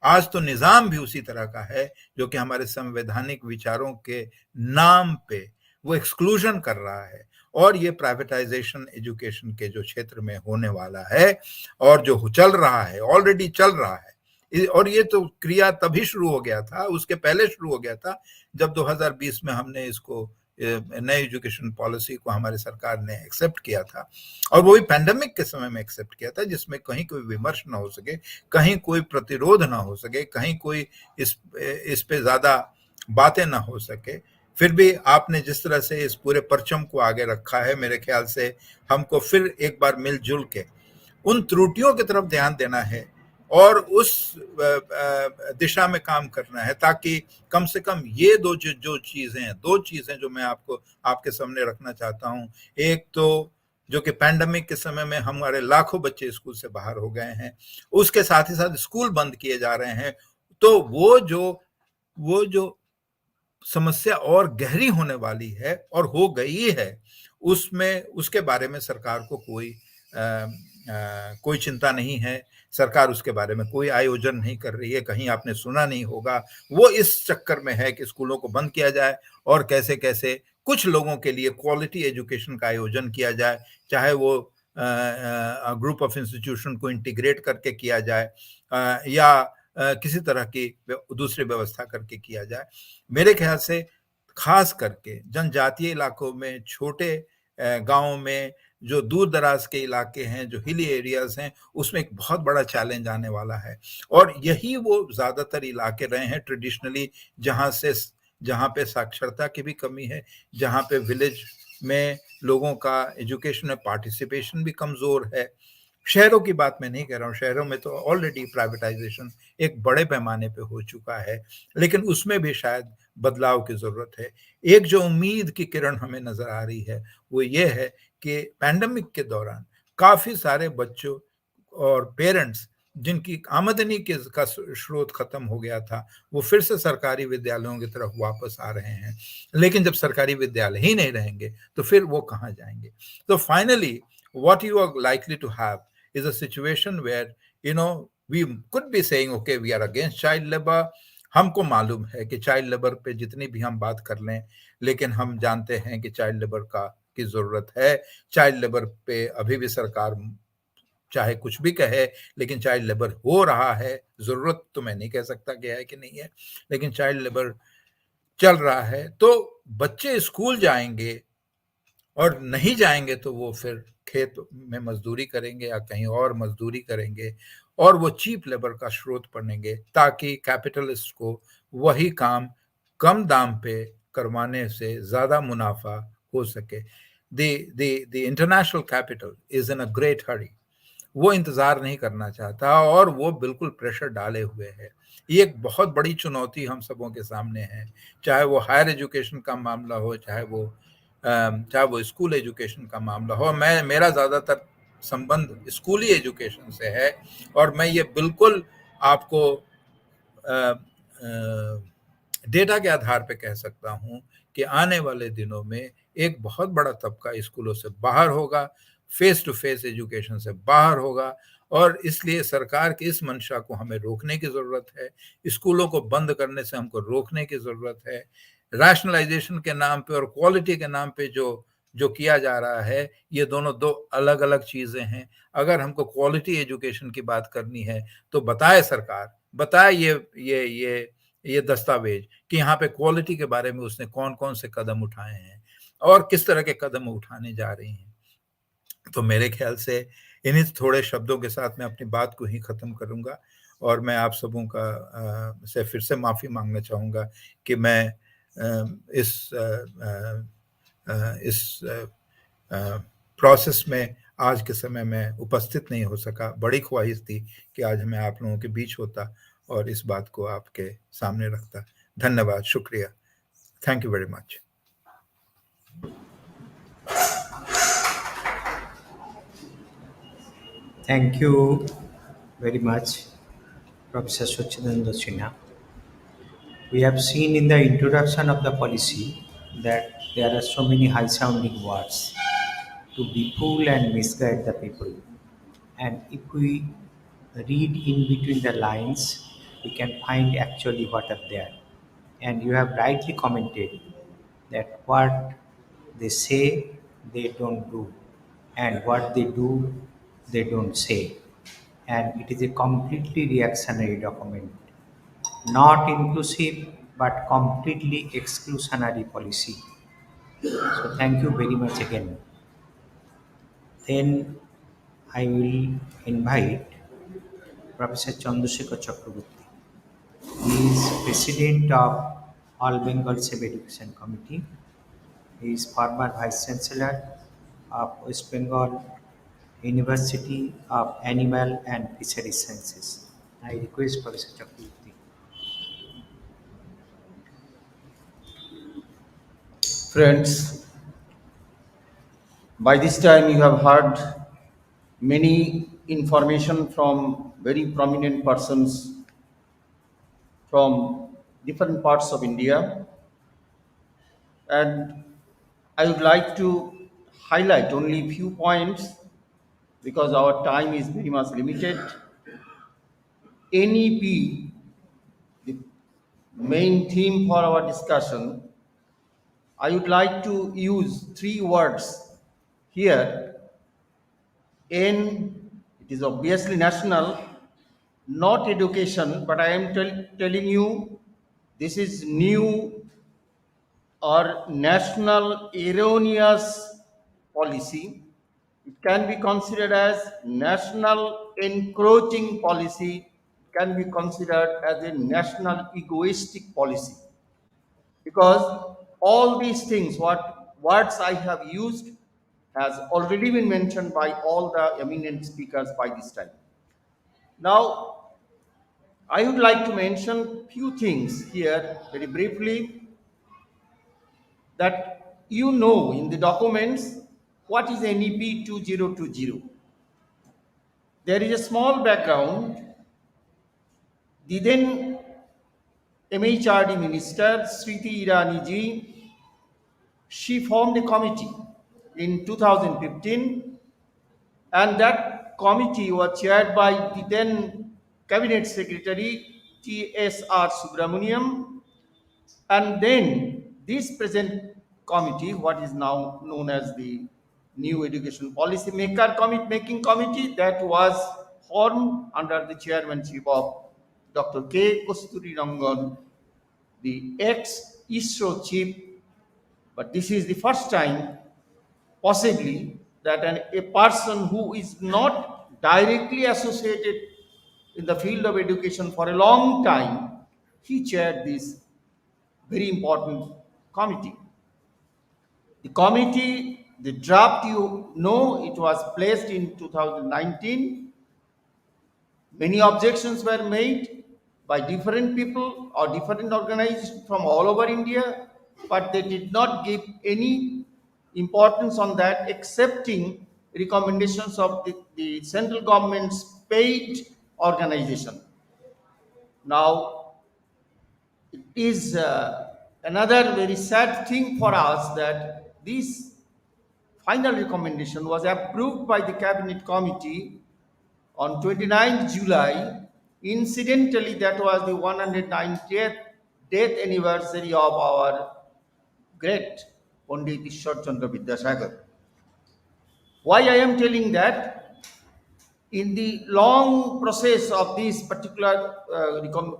आज तो निजाम भी उसी तरह का है जो कि हमारे संवैधानिक विचारों के नाम पे वो एक्सक्लूजन कर रहा है। और ये प्राइवेटाइजेशन एजुकेशन के जो क्षेत्र में होने वाला है और जो चल रहा है, ऑलरेडी चल रहा है, और ये तो क्रिया तभी शुरू हो गया था, उसके पहले शुरू हो गया था जब 2020 में हमने इसको नए एजुकेशन पॉलिसी को हमारी सरकार ने एक्सेप्ट किया था, और वो भी पैंडेमिक के समय में एक्सेप्ट किया था, जिसमें कहीं कोई विमर्श ना हो सके, कहीं कोई प्रतिरोध ना हो सके, कहीं कोई इस पे ज्यादा बातें ना हो सके। फिर भी आपने जिस तरह से इस पूरे परचम को आगे रखा है, मेरे ख्याल से हमको फिर एक बार मिलजुल के उन त्रुटियों की तरफ ध्यान देना है और उस दिशा में काम करना है, ताकि कम से कम ये दो चीजें जो मैं आपको आपके सामने रखना चाहता हूं। एक तो जो कि पैंडेमिक के समय में हमारे लाखों बच्चे स्कूल से बाहर हो गए हैं, उसके साथ ही साथ स्कूल बंद किए जा रहे हैं, तो वो जो समस्या और गहरी होने वाली है और हो गई है, उसमें उसके बारे में सरकार को कोई चिंता नहीं है। सरकार उसके बारे में कोई आयोजन नहीं कर रही है, कहीं आपने सुना नहीं होगा। वो इस चक्कर में है कि स्कूलों को बंद किया जाए और कैसे कैसे कुछ लोगों के लिए क्वालिटी एजुकेशन का आयोजन किया जाए, चाहे वो ग्रुप ऑफ इंस्टीट्यूशन को इंटीग्रेट करके किया जाए या किसी तरह की दूसरी व्यवस्था करके किया जाए। मेरे ख्याल से खास करके जनजातीय इलाकों में, छोटे गांवों में, जो दूर दराज के इलाके हैं, जो हिली एरियाज हैं, उसमें एक बहुत बड़ा चैलेंज आने वाला है। और यही वो ज्यादातर इलाके रहे हैं ट्रेडिशनली जहाँ पे साक्षरता की भी कमी है, जहाँ पे विलेज में लोगों का एजुकेशन में पार्टिसिपेशन भी कमजोर है। शहरों की बात मैं नहीं कह रहा हूँ, शहरों में तो ऑलरेडी प्राइवेटाइजेशन एक बड़े पैमाने पे हो चुका है, लेकिन उसमें भी शायद बदलाव की जरूरत है। एक जो उम्मीद की किरण हमें नजर आ रही है वो ये है कि पैंडेमिक के दौरान काफी सारे बच्चों और पेरेंट्स जिनकी आमदनी का स्रोत खत्म हो गया था, वो फिर से सरकारी विद्यालयों की तरफ वापस आ रहे हैं। लेकिन जब सरकारी विद्यालय ही नहीं रहेंगे तो फिर वो कहाँ जाएंगे? तो finally what you are likely to have is a situation where we could be saying okay, we are against child labor। हमको मालूम है कि चाइल्ड लेबर पे जितनी भी हम बात कर लें, लेकिन हम जानते हैं कि चाइल्ड लेबर की जरूरत है। चाइल्ड लेबर पे अभी भी सरकार चाहे कुछ भी कहे, लेकिन चाइल्ड लेबर हो रहा है। जरूरत तो मैं नहीं कह सकता कि है कि नहीं है, लेकिन चाइल्ड लेबर चल रहा है। तो बच्चे स्कूल जाएंगे और नहीं जाएंगे तो वो फिर खेत में मजदूरी करेंगे या कहीं और मजदूरी करेंगे, और वो चीप लेबर का स्रोत बनेंगे, ताकि कैपिटलिस्ट को वही काम कम दाम पे करवाने से ज्यादा मुनाफा हो सके। The international capital is in a great hurry. वो इंतजार नहीं करना चाहता और वो बिल्कुल प्रेशर डाले हुए है। ये एक बहुत बड़ी चुनौती हम सबों के सामने है, चाहे वो हायर एजुकेशन का मामला हो, चाहे वो स्कूल एजुकेशन का मामला हो। मेरा ज्यादातर संबंध स्कूली एजुकेशन से है, और मैं ये बिल्कुल आपको डेटा के आधार पे कह सकता हूं कि आने वाले दिनों में एक बहुत बड़ा तबका स्कूलों से बाहर होगा, फेस टू फेस एजुकेशन से बाहर होगा, और इसलिए सरकार की इस मंशा को हमें रोकने की जरूरत है। स्कूलों को बंद करने से हमको रोकने की जरूरत है। रैशनलाइजेशन के नाम पे और क्वालिटी के नाम पे जो किया जा रहा है, ये दोनों दो अलग अलग चीजें हैं। अगर हमको क्वालिटी एजुकेशन की बात करनी है तो बताए सरकार, बताए ये दस्तावेज कि यहाँ पे क्वालिटी के बारे में उसने कौन कौन से कदम उठाए हैं और किस तरह के कदम उठाने जा रही हैं। तो मेरे ख्याल से इन्हीं थोड़े शब्दों के साथ मैं अपनी बात को ही खत्म करूंगा, और मैं आप सबों का से फिर से माफी मांगना चाहूंगा कि मैं इस प्रोसेस में आज के समय में उपस्थित नहीं हो सका। बड़ी ख्वाहिश थी कि आज मैं आप लोगों के बीच होता और इस बात को आपके सामने रखता। धन्यवाद, शुक्रिया, thank you very much. Thank you very much, Professor Suchidananda Sinha. We have seen in the introduction of the policy that there are so many high-sounding words to befool and misguide the people. And if we read in between the lines, we can find actually what are there. And you have rightly commented that what they say, they don't do, and what they do, they don't say. And it is a completely reactionary document, not inclusive but completely exclusionary policy. So thank you very much again. Then I will invite Professor Chandrasekhar Chakraborty. He is President of All Bengal Civ Education Committee. He is former Vice Chancellor of West Bengal University of Animal and Fisheries Sciences. I request Professor Chakraborty. Friends, by this time you have heard many information from very prominent persons from different parts of India, and I would like to highlight only few points because our time is very much limited. NEP, the main theme for our discussion, I would like to use three words here. N, it is obviously national, not education, but I am telling you this is new or national erroneous policy. It can be considered as national encroaching policy. It can be considered as a national egoistic policy, because all these things, what words I have used, has already been mentioned by all the eminent speakers by this time. Now, I would like to mention few things here very briefly, that you know in the documents what is NEP 2020. There is a small background. The then MHRD Minister Sriti Irani ji, she formed a committee in 2015, and that committee was chaired by the then Cabinet Secretary T.S.R. Subramaniam. And then this present committee, what is now known as the New Education Policy Making Committee, that was formed under the chairmanship of Dr. K. Kasturi Rangan, the ex-ISRO chief. But this is the first time, possibly, that a person who is not directly associated in the field of education for a long time, he chaired this very important committee. The committee, the draft, you know, it was placed in 2019. Many objections were made by different people or different organizations from all over India, but they did not give any importance on that, excepting recommendations of the central government's paid organization. Now, it is another very sad thing for us that this final recommendation was approved by the Cabinet Committee on 29th July. Incidentally, that was the 190th death anniversary of our great Pandit Ishwar Chandra Vidyasagar. Why I am telling that? In the long process of this particular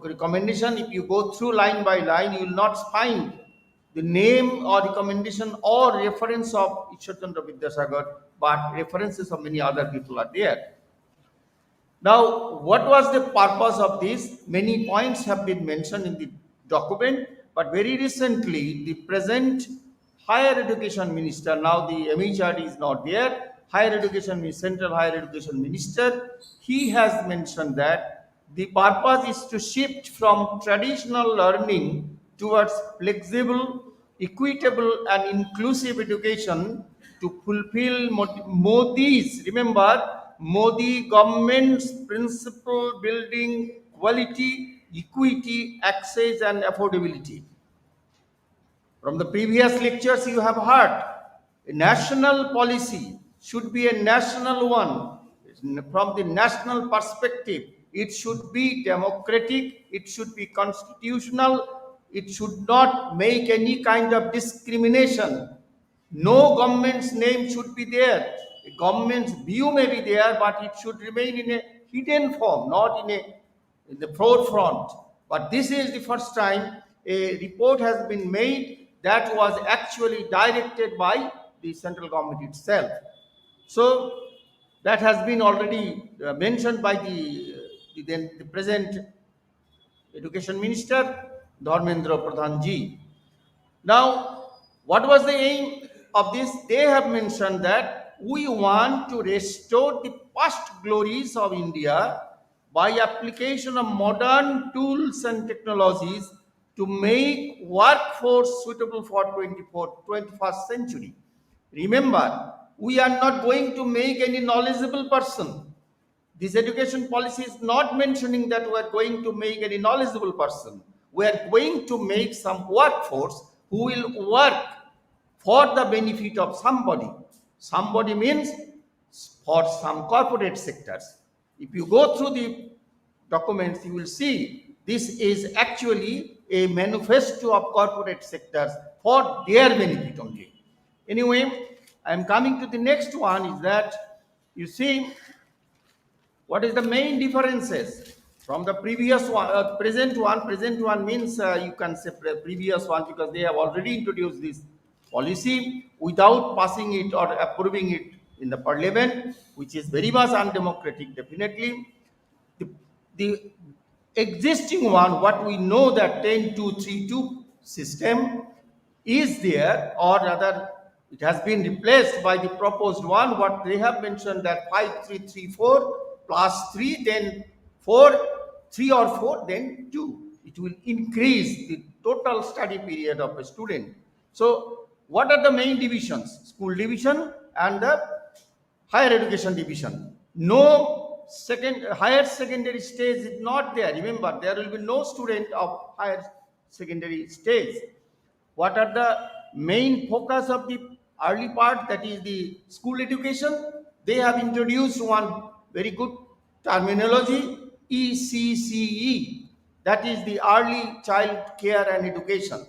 recommendation, if you go through line by line, you will not find the name or recommendation or reference of Ishwar Chandra Vidyasagar, but references of many other people are there. Now, what was the purpose of this? Many points have been mentioned in the document, but very recently, the present higher education minister, now the MHRD is not there, higher education, central higher education minister, he has mentioned that the purpose is to shift from traditional learning towards flexible, equitable, and inclusive education to fulfill Modi's, remember, Modi government's principle building quality, equity, access, and affordability. From the previous lectures, you have heard a national policy should be a national one. from the national perspective, it should be democratic, it should be constitutional, it should not make any kind of discrimination. No government's name should be there. The government's view may be there, but it should remain in a hidden form, not in the forefront. But this is the first time a report has been made that was actually directed by the central government itself. So that has been already mentioned by the present Education Minister, Dharmendra Pradhan ji. Now, what was the aim of this? They have mentioned that we want to restore the past glories of India by application of modern tools and technologies to make workforce suitable for 21st century. Remember, we are not going to make any knowledgeable person. This education policy is not mentioning that we are going to make any knowledgeable person. We are going to make some workforce who will work for the benefit of somebody. Somebody means for some corporate sectors. If you go through the documents, you will see this is actually a manifesto of corporate sectors for their benefit only. Anyway, I am coming to the next one is that you see what is the main differences from the previous one, present one? Present one means you can say previous one because they have already introduced this policy without passing it or approving it in the parliament, which is very much undemocratic, definitely. The existing one, what we know that 10-2-3-2 system is there, or rather it has been replaced by the proposed one, what they have mentioned that 5-3-3-4 plus 3, then 4, 3 or 4, then 2. It will increase the total study period of a student. So what are the main divisions? School division and the higher education division. No higher secondary stage is not there. Remember, there will be no student of higher secondary stage. What are the main focus of the early part? That is the school education. They have introduced one very good terminology, ECCE. That is the early child care and education.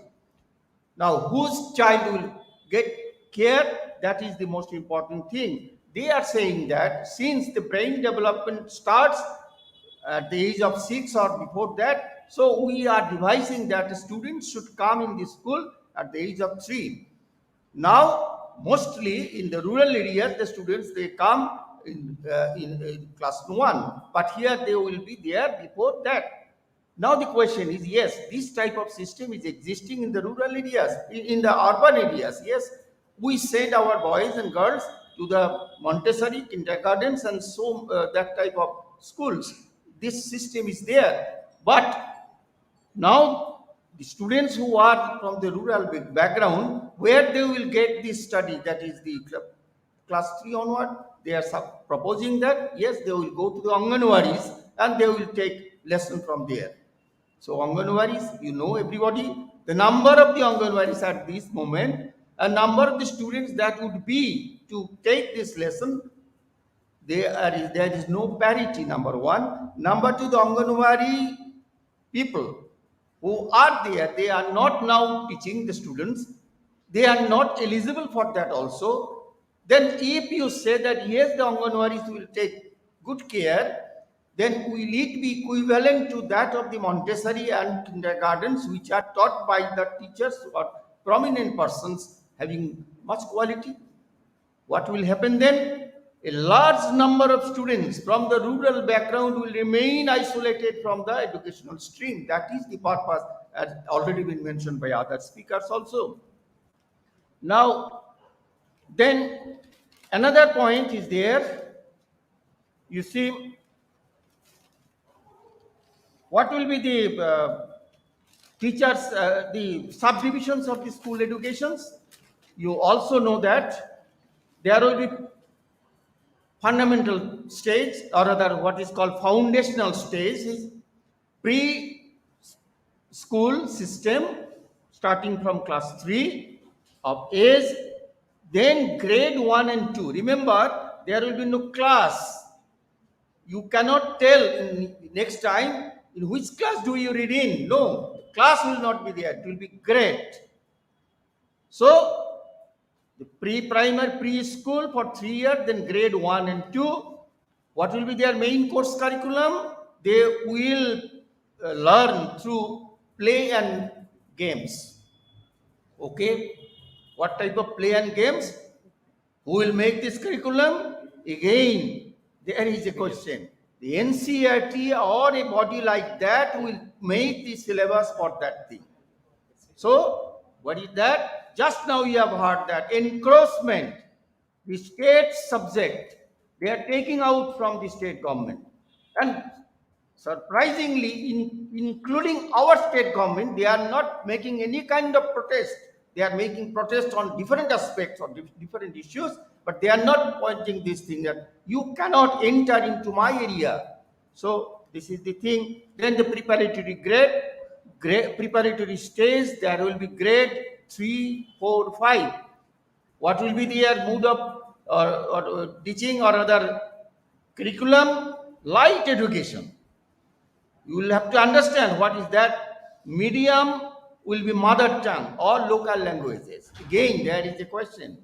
Now, whose child will get care? That is the most important thing. They are saying that since the brain development starts at the age of 6 or before that, so we are devising that students should come in the school at the age of 3. Now, mostly in the rural area, the students they come in class 1, but here they will be there before that. Now the question is, yes, this type of system is existing in the rural areas, in the urban areas. Yes, we send our boys and girls to the Montessori kindergartens and so that type of schools. This system is there, but now the students who are from the rural background, where they will get this study, that is the class 3 onward, they are proposing that yes, they will go to the Anganwaris and they will take lesson from there. So Anganwaris, you know everybody, the number of the Anganwaris at this moment, a number of the students that would be to take this lesson, there is no parity, number one. Number two, the Anganwari people who are there, they are not now teaching the students. They are not eligible for that also. Then if you say that yes, the Anganwaris will take good care, then will it be equivalent to that of the Montessori and kindergartens which are taught by the teachers or prominent persons having much quality? What will happen then? A large number of students from the rural background will remain isolated from the educational stream. That is the purpose, as already been mentioned by other speakers also. Now, then another point is there. You see, what will be the teachers, the subdivisions of the school educations? You also know that there will be fundamental stage, or rather what is called foundational stage, is pre-school system starting from class 3 of age, then grade 1 and 2. Remember, there will be no class. You cannot tell in next time in which class do you read in. No, the class will not be there. It will be great. So the pre-primary, preschool for 3 years, then grade 1 and 2. What will be their main course curriculum? They will learn through play and games. Okay, what type of play and games? Who will make this curriculum? Again, there is a question. The NCERT or a body like that will make the syllabus for that thing. So, what is that? Just now you have heard that encroachment, the state subject, they are taking out from the state government. And surprisingly, including our state government, they are not making any kind of protest. They are making protest on different aspects or different issues, but they are not pointing this thing that you cannot enter into my area. So this is the thing. Then the preparatory preparatory stage, there will be grade 3, 4, 5. What will be their mood of or teaching or other curriculum? Light education. You will have to understand what is that. Medium will be mother tongue or local languages. Again, there is a question.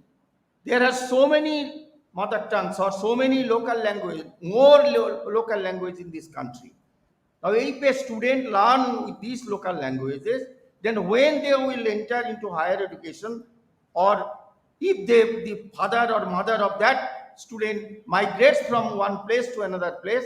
There are so many mother tongues or so many local languages, more local language in this country. Now, if a student learn with these local languages, then when they will enter into higher education, or if the father or mother of that student migrates from one place to another place,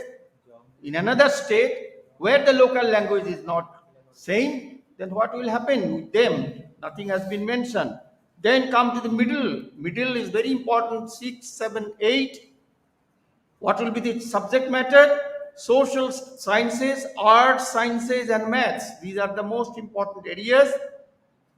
in another state, where the local language is not same, then what will happen with them? Nothing has been mentioned. Then come to the middle. Middle is very important, 6, 7, 8. What will be the subject matter? Social sciences, arts, sciences, and maths. These are the most important areas.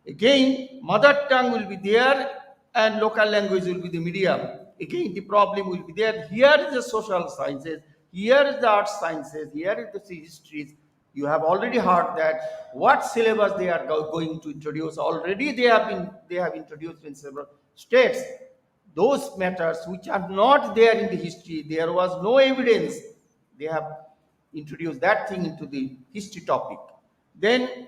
Again, mother tongue will be there and local language will be the medium. Again, the problem will be there. Here is the social sciences, here is the arts sciences, here is the histories. You have already heard that what syllabus they are going to introduce. Already they have introduced in several states. Those matters which are not there in the history, there was no evidence. They have introduced that thing into the history topic. Then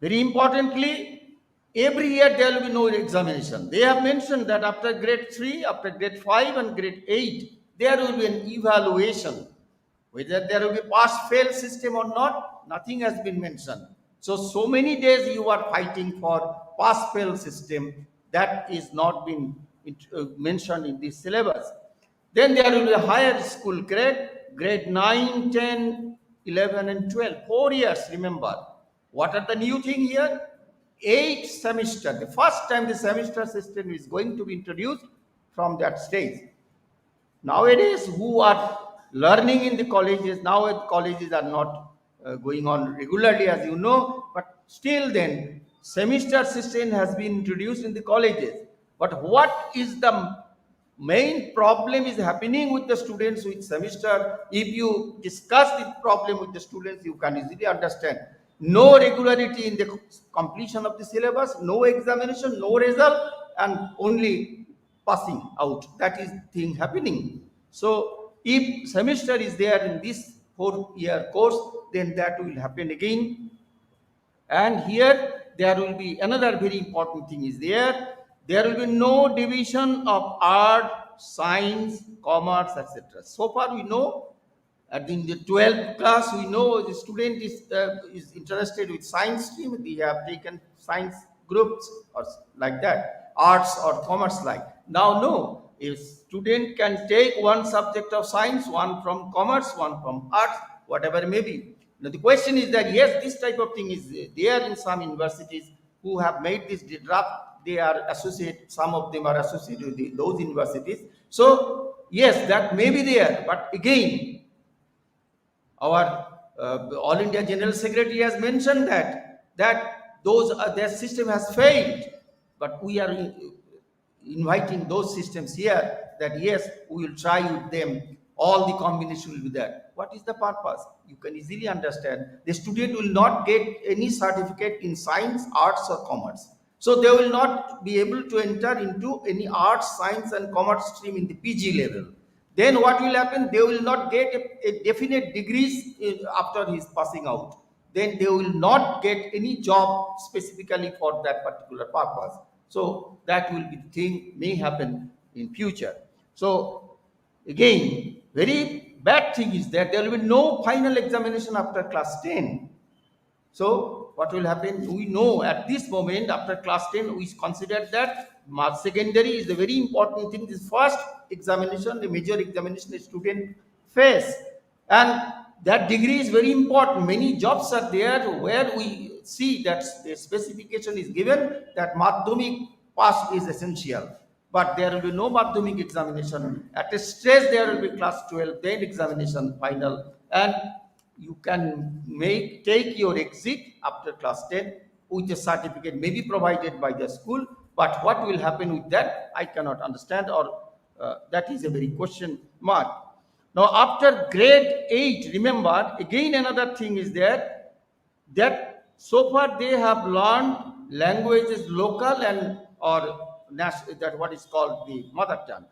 very importantly, every year there will be no examination. They have mentioned that after grade 3, after grade 5 and grade 8, there will be an evaluation. Whether there will be pass-fail system or not, nothing has been mentioned. So many days you are fighting for pass-fail system that is not been mentioned in this syllabus. Then there will be a higher school grade 9, 10, 11 and 12. 4 years, remember. What are the new thing here? 8 semester. The first time the semester system is going to be introduced from that stage. Nowadays, who are learning in the colleges, now the colleges are not going on regularly, as you know, but still then, semester system has been introduced in the colleges. But what is the main problem is happening with the students with semester? If you discuss the problem with the students, you can easily understand. No regularity in the completion of the syllabus, no examination, no result, and only passing out. That is thing happening. So if semester is there in this 4-year course, then that will happen again. And here there will be another very important thing is there. There will be no division of art, science, commerce, etc. So far we know, in the 12th class, we know the student is interested with science stream. They have taken science groups or like that, arts or commerce like. Now, no, a student can take one subject of science, one from commerce, one from arts, whatever it may be. Now, the question is that, yes, this type of thing is there in some universities who have made this draft. They are associated, some of them are associated with those universities. So, yes, that may be there, but again, our All India General Secretary has mentioned that their system has failed, but we are inviting those systems here that yes, we will try with them. All the combination will be there. What is the purpose? You can easily understand. The student will not get any certificate in science, arts, or commerce. So they will not be able to enter into any arts, science, and commerce stream in the PG level. then what will happen? They will not get a definite degrees after his passing out. Then they will not get any job specifically for that particular purpose. So that will be the thing may happen in future. So again, very bad thing is that there will be no final examination after class 10. So what will happen? We know at this moment after class 10, we consider that secondary is a very important thing. This first examination, the major examination the student face. And that degree is very important. Many jobs are there where we see that the specification is given that Madhyamik pass is essential. But there will be no Madhyamik examination. At a stage, there will be class 12, then examination final. And you can take your exit after class 10 with a certificate may be provided by the school, but what will happen with that I cannot understand, or that is a very question mark. Now after grade 8, remember again another thing is there, that so far they have learned languages local and or national, that what is called the mother tongue.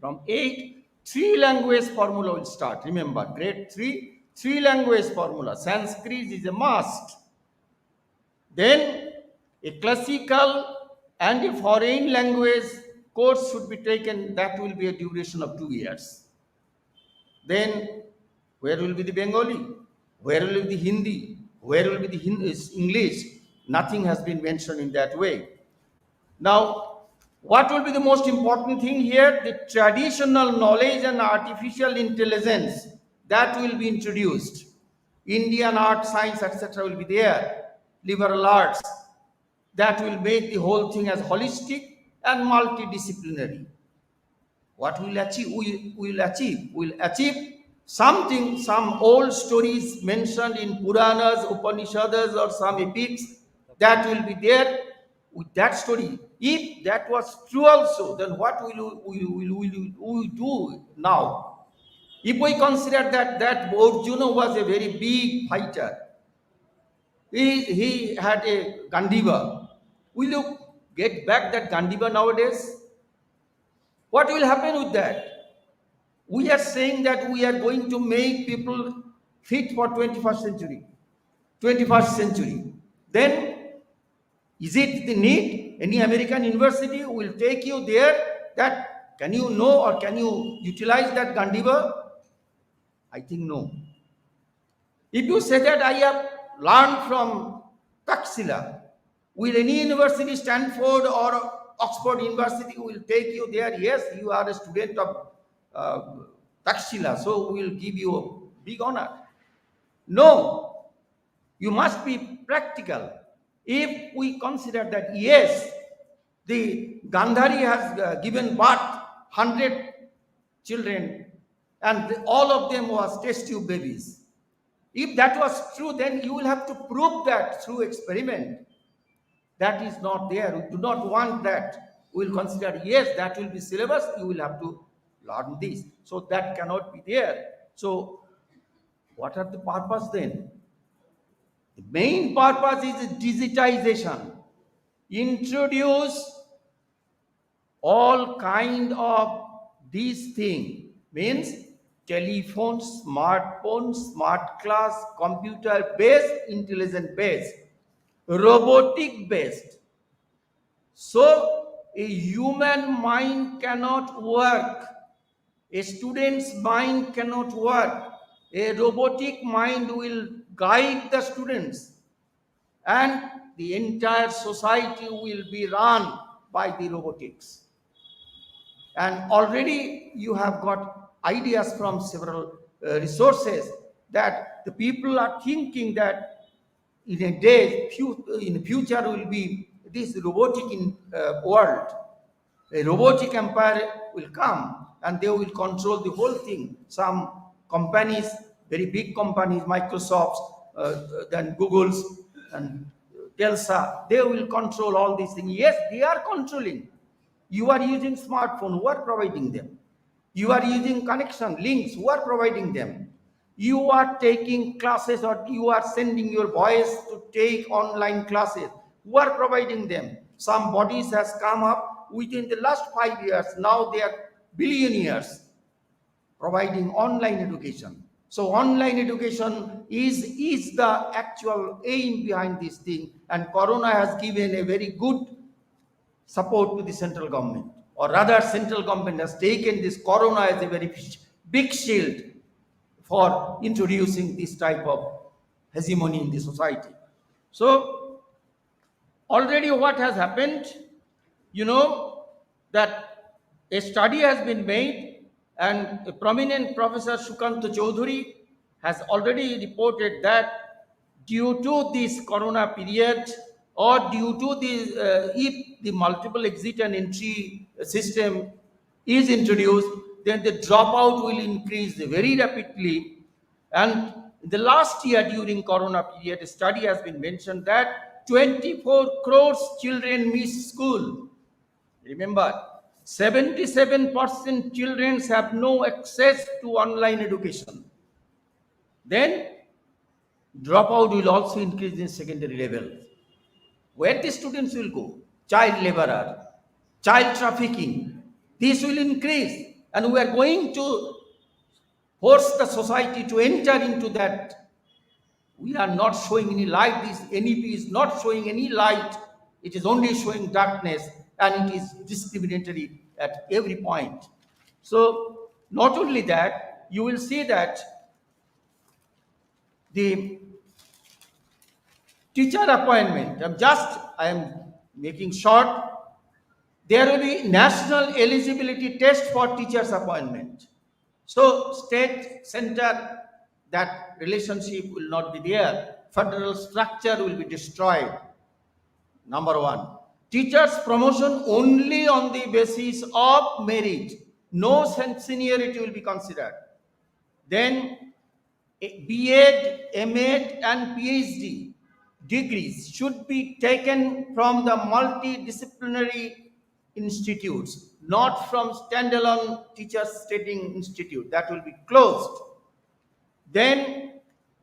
From 8, 3 language formula will start. Remember, grade 3, 3 language formula. Sanskrit is a must. Then a classical and a foreign language course should be taken. That will be a duration of 2 years. Then where will be the Bengali? Where will be the Hindi? Where will be the English? Nothing has been mentioned in that way. Now, what will be the most important thing here? The traditional knowledge and artificial intelligence that will be introduced. Indian art, science, etc. will be there. Liberal arts. That will make the whole thing as holistic and multidisciplinary. What will achieve? We will achieve. We will achieve something, some old stories mentioned in Puranas, Upanishads, or some epics that will be there with that story. If that was true also, then what will we do now? If we consider that Arjuna was a very big fighter, he had a Gandiva. Will you get back that Gandiva nowadays? What will happen with that? We are saying that we are going to make people fit for 21st century. 21st century. Then, is it the need? Any American university will take you there, that can you know or can you utilize that Gandiva? I think no. If you say that I have learned from Taxila, will any university, Stanford or Oxford University will take you there? Yes, you are a student of Taxila, so we will give you a big honor. No, you must be practical. If we consider that, yes, the Gandhari has given birth 100 children and all of them was test tube babies. If that was true, then you will have to prove that through experiment. That is not there. We do not want that. We will consider, yes, that will be syllabus. You will have to learn this. So that cannot be there. So what are the purpose then? The main purpose is digitization. Introduce all kind of these things. Means telephone, smartphone, smart class, computer based, intelligent based, robotic based. So a human mind cannot work. A student's mind cannot work. A robotic mind will guide the students, and the entire society will be run by the robotics. And already you have got ideas from several resources that the people are thinking that in a day, in the future will be this robotic world. A robotic empire will come and they will control the whole thing. Some companies, very big companies, Microsoft, then Google's and Telsa, they will control all these things. Yes, they are controlling. You are using smartphone, who are providing them? You are using connection, links, who are providing them? You are taking classes or you are sending your boys to take online classes, who are providing them? Some bodies has come up within the last 5 years. Now they are billionaires. providing online education. So online education is the actual aim behind this thing, and Corona has given a very good support to the central government, or rather central government has taken this Corona as a very big shield for introducing this type of hegemony in the society. So already what has happened, you know, that a study has been made, and a prominent Professor Sukanta Chaudhuri has already reported that due to this Corona period, or due to the if the multiple exit and entry system is introduced, then the dropout will increase very rapidly. And in the last year during Corona period, a study has been mentioned that 24 crores children miss school. Remember, 77% children have no access to online education. Then dropout will also increase in secondary level. Where the students will go? Child laborer, child trafficking. This will increase, and we are going to force the society to enter into that. We are not showing any light. This NEP is not showing any light. It is only showing darkness, and it is discriminatory at every point. So not only that, you will see that the teacher appointment, I am making short, there will be national eligibility test for teachers appointment. So state center, that relationship will not be there. Federal structure will be destroyed. Number one. Teachers promotion only on the basis of merit. No seniority will be considered. Then B.Ed, M.Ed and PhD degrees should be taken from the multidisciplinary institutes, not from standalone teachers training institute. That will be closed. Then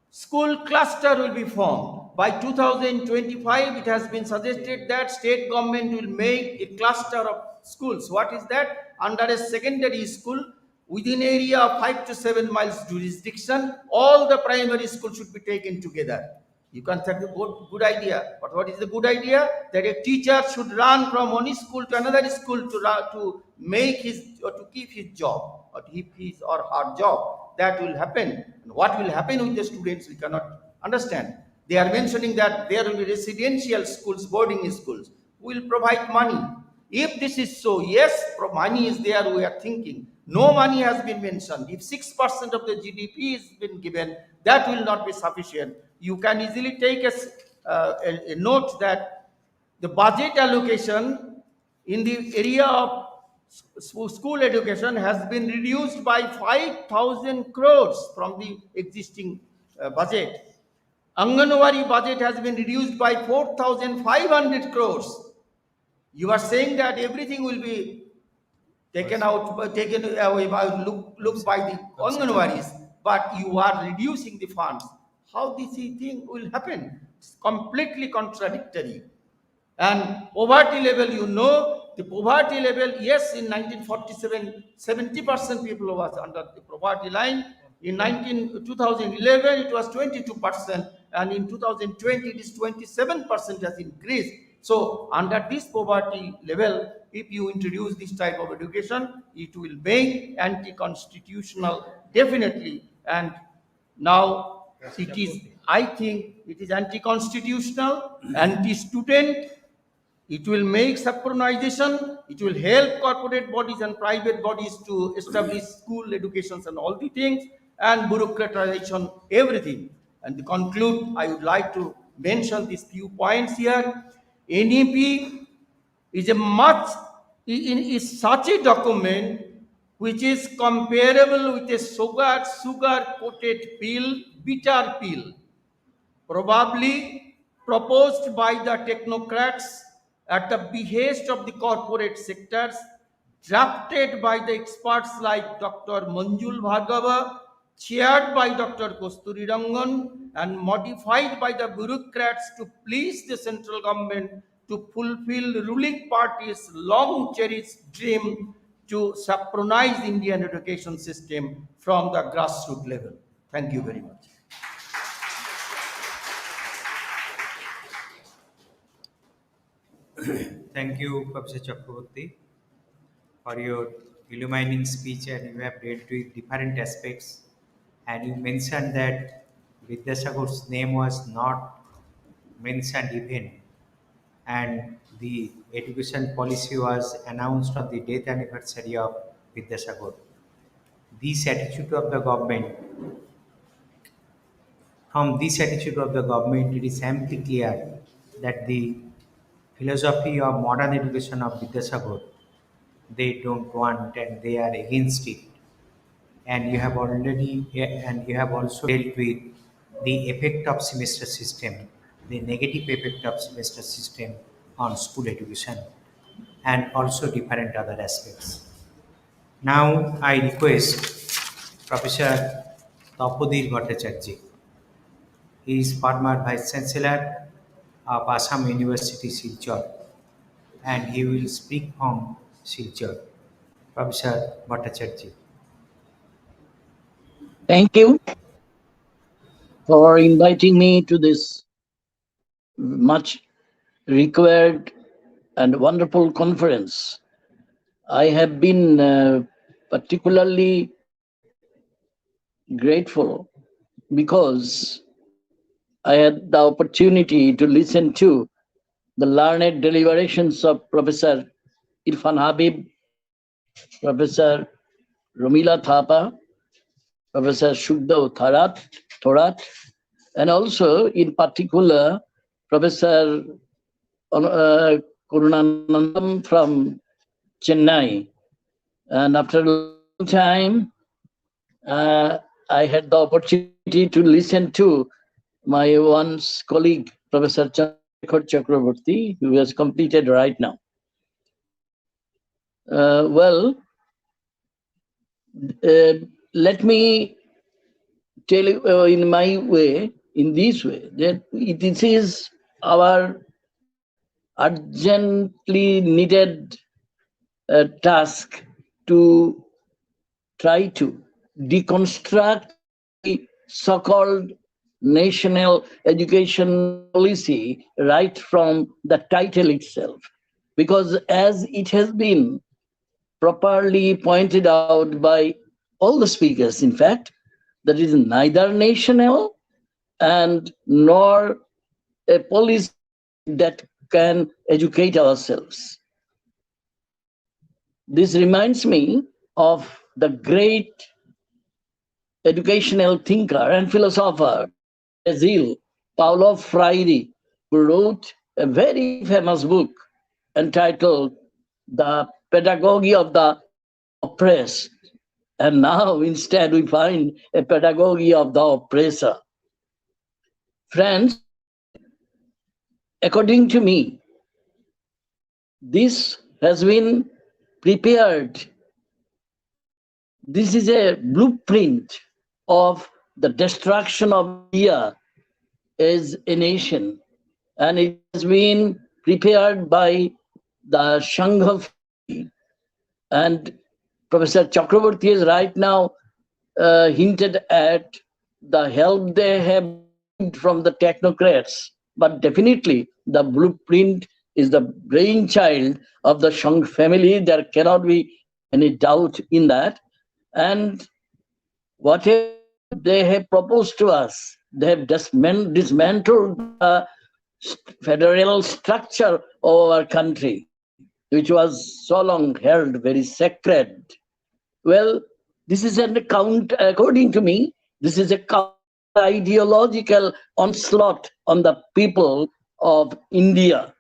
school cluster will be formed. By 2025, it has been suggested that state government will make a cluster of schools. What is that? Under a secondary school, within area of 5 to 7 miles jurisdiction, all the primary schools should be taken together. You can think a good idea, but what is the good idea? That a teacher should run from one school to another school to make his or to keep his job, or to keep his or her job. That will happen. And what will happen with the students, we cannot understand. They are mentioning that there will be residential schools, boarding schools. We will provide money. If this is so, yes, money is there, we are thinking. No money has been mentioned. If 6% of the GDP has been given, that will not be sufficient. You can easily take a note that the budget allocation in the area of school education has been reduced by 5,000 crores from the existing budget. Anganwadi budget has been reduced by 4,500 crores. You are saying that everything will be taken away by look by the Anganwadis, but you are reducing the funds. How this thing will happen? It's completely contradictory. And poverty level, you know, the poverty level, yes, in 1947, 70% people was under the poverty line. In 2011, it was 22%, and in 2020, it is 27% has increased. So under this poverty level, if you introduce this type of education, it will make anti-constitutional, definitely. And now it is, I think, it is anti-constitutional, anti-student. It will make synchronization. It will help corporate bodies and private bodies to establish school educations and all the things, and bureaucratization, everything. And to conclude, I would like to mention these few points here. NEP is such a document which is comparable with a sugar-coated pill, bitter pill, probably proposed by the technocrats at the behest of the corporate sectors, drafted by the experts like Dr. Manjul Bhargava, chaired by Dr. Kosturi Rangan, and modified by the bureaucrats to please the central government to fulfill the ruling party's long cherished dream to synchronize Indian education system from the grassroots level. Thank you very much. Thank you, Professor Chakraborty, for your illuminating speech, and you have dealt with different aspects. And you mentioned that Vidyasagar's name was not mentioned even, and the education policy was announced on the death anniversary of Vidyasagar. This attitude of the government, from this attitude of the government, it is amply clear that the philosophy of modern education of Vidyasagar, they don't want and they are against it. And you have also dealt with the effect of semester system, the negative effect of semester system on school education, and also different other aspects. Now I request Professor Tapodir Bhattacharya. He is former Vice Chancellor of Assam University, Silchar, and he will speak from Silchar. Professor Bhattacharya. Thank you for inviting me to this much required and wonderful conference. I have been particularly grateful because I had the opportunity to listen to the learned deliberations of Professor Irfan Habib, Professor Romila Thapa, Professor Shukdev Thorat, and also in particular Professor Karunanandam from Chennai. And after a long time, I had the opportunity to listen to my once colleague, Professor Chandrasekhar Chakraborty, who has completed right now. Well, let me tell you in my way, in this way, that this is our urgently needed task to try to deconstruct the so-called national education policy right from the title itself. Because as it has been properly pointed out by all the speakers, in fact, that is neither national and nor a policy that can educate ourselves. This reminds me of the great educational thinker and philosopher Brazil, Paulo Freire, who wrote a very famous book entitled The Pedagogy of the Oppressed. And now instead we find a pedagogy of the oppressor. Friends, according to me, this has been prepared. This is a blueprint of the destruction of India as a nation. And it has been prepared by the Sangha family. And Professor Chakraborty has right now hinted at the help they have from the technocrats. But definitely the blueprint is the brainchild of the Sangha family. There cannot be any doubt in that. And whatever they have proposed to us, they have dismantled the federal structure of our country, which was so long held very sacred. Well, this is an account, according to me, this is a ideological onslaught on the people of India.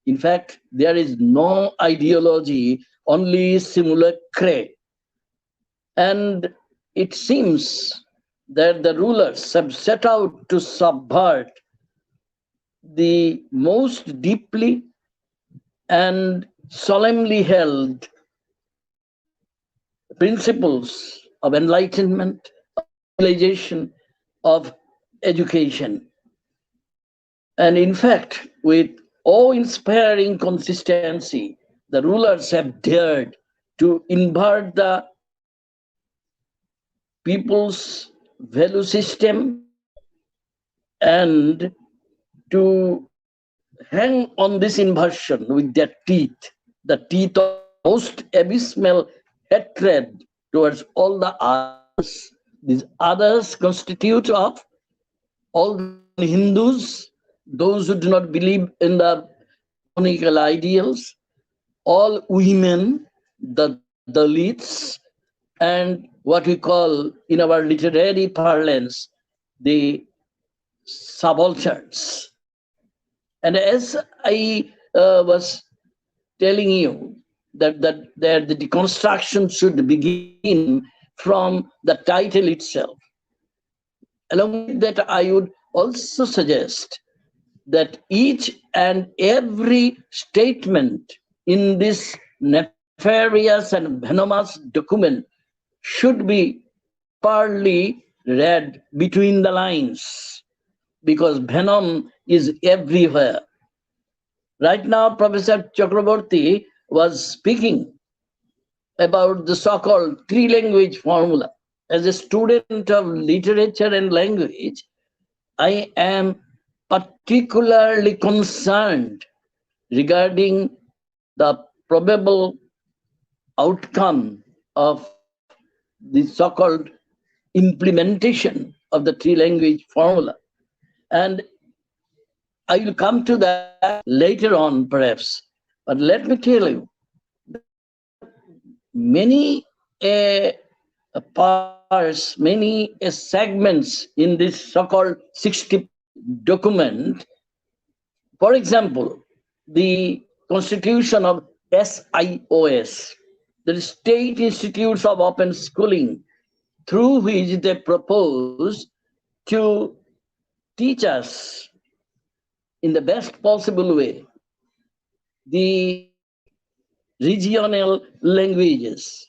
In fact, there is no ideology, only simulacra. And it seems that the rulers have set out to subvert the most deeply and solemnly held principles of enlightenment, of civilization, of education. And in fact, with awe-inspiring consistency, the rulers have dared to invert the people's value system and to hang on this inversion with their teeth, the teeth of most abysmal hatred towards all the others. These others constitute of all the Hindus, those who do not believe in the Brahmanical ideals, all women, the Dalits, and what we call in our literary parlance, the subalterns. And as I was telling you that the deconstruction should begin from the title itself. Along with that, I would also suggest that each and every statement in this nefarious and venomous document should be properly read between the lines, because venom is everywhere. Right now, Professor Chakraborty was speaking about the so-called three-language formula. As a student of literature and language, I am particularly concerned regarding the probable outcome of the so-called implementation of the three-language formula. And I will come to that later on, perhaps. But let me tell you, many parts, many segments in this so-called 60 document. For example, the constitution of SIOS, the State Institutes of Open Schooling, through which they propose to teach us in the best possible way the regional languages.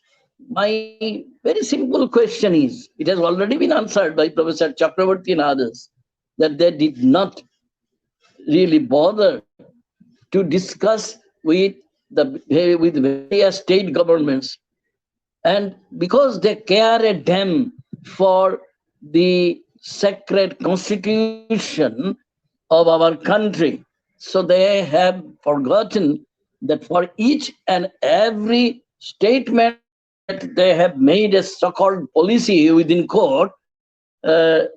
My very simple question is, it has already been answered by Professor Chakraborty and others, that they did not really bother to discuss with various state governments. And because they care a damn for the sacred constitution of our country, so they have forgotten that for each and every statement that they have made a so-called policy within court, the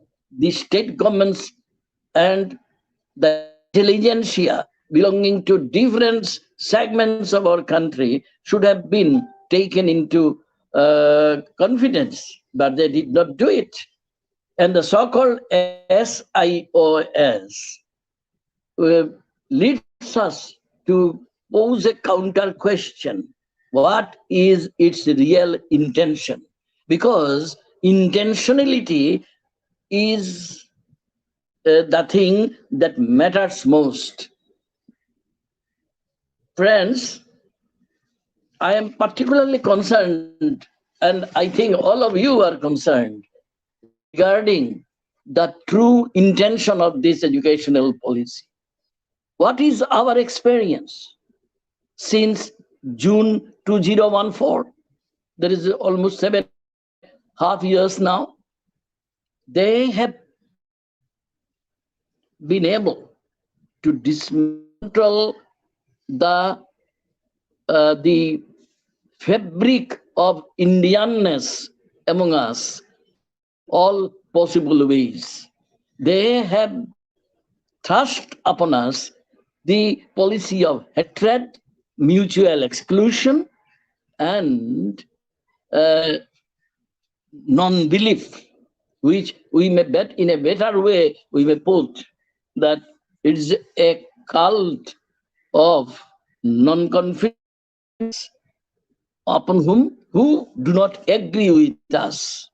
state governments and the intelligentsia belonging to different segments of our country should have been taken into confidence, but they did not do it. And the so-called SIOS leads us to pose a counter question. What is its real intention? Because intentionality is the thing that matters most. Friends, I am particularly concerned, and I think all of you are concerned, regarding the true intention of this educational policy. What is our experience since June 2014? There is almost 7.5 years now. They have been able to dismantle the fabric of Indianness among us in all possible ways. They have thrust upon us the policy of hatred, mutual exclusion, and non-belief, which we may bet in a better way, we may put that it is a cult of non-confidence upon who do not agree with us.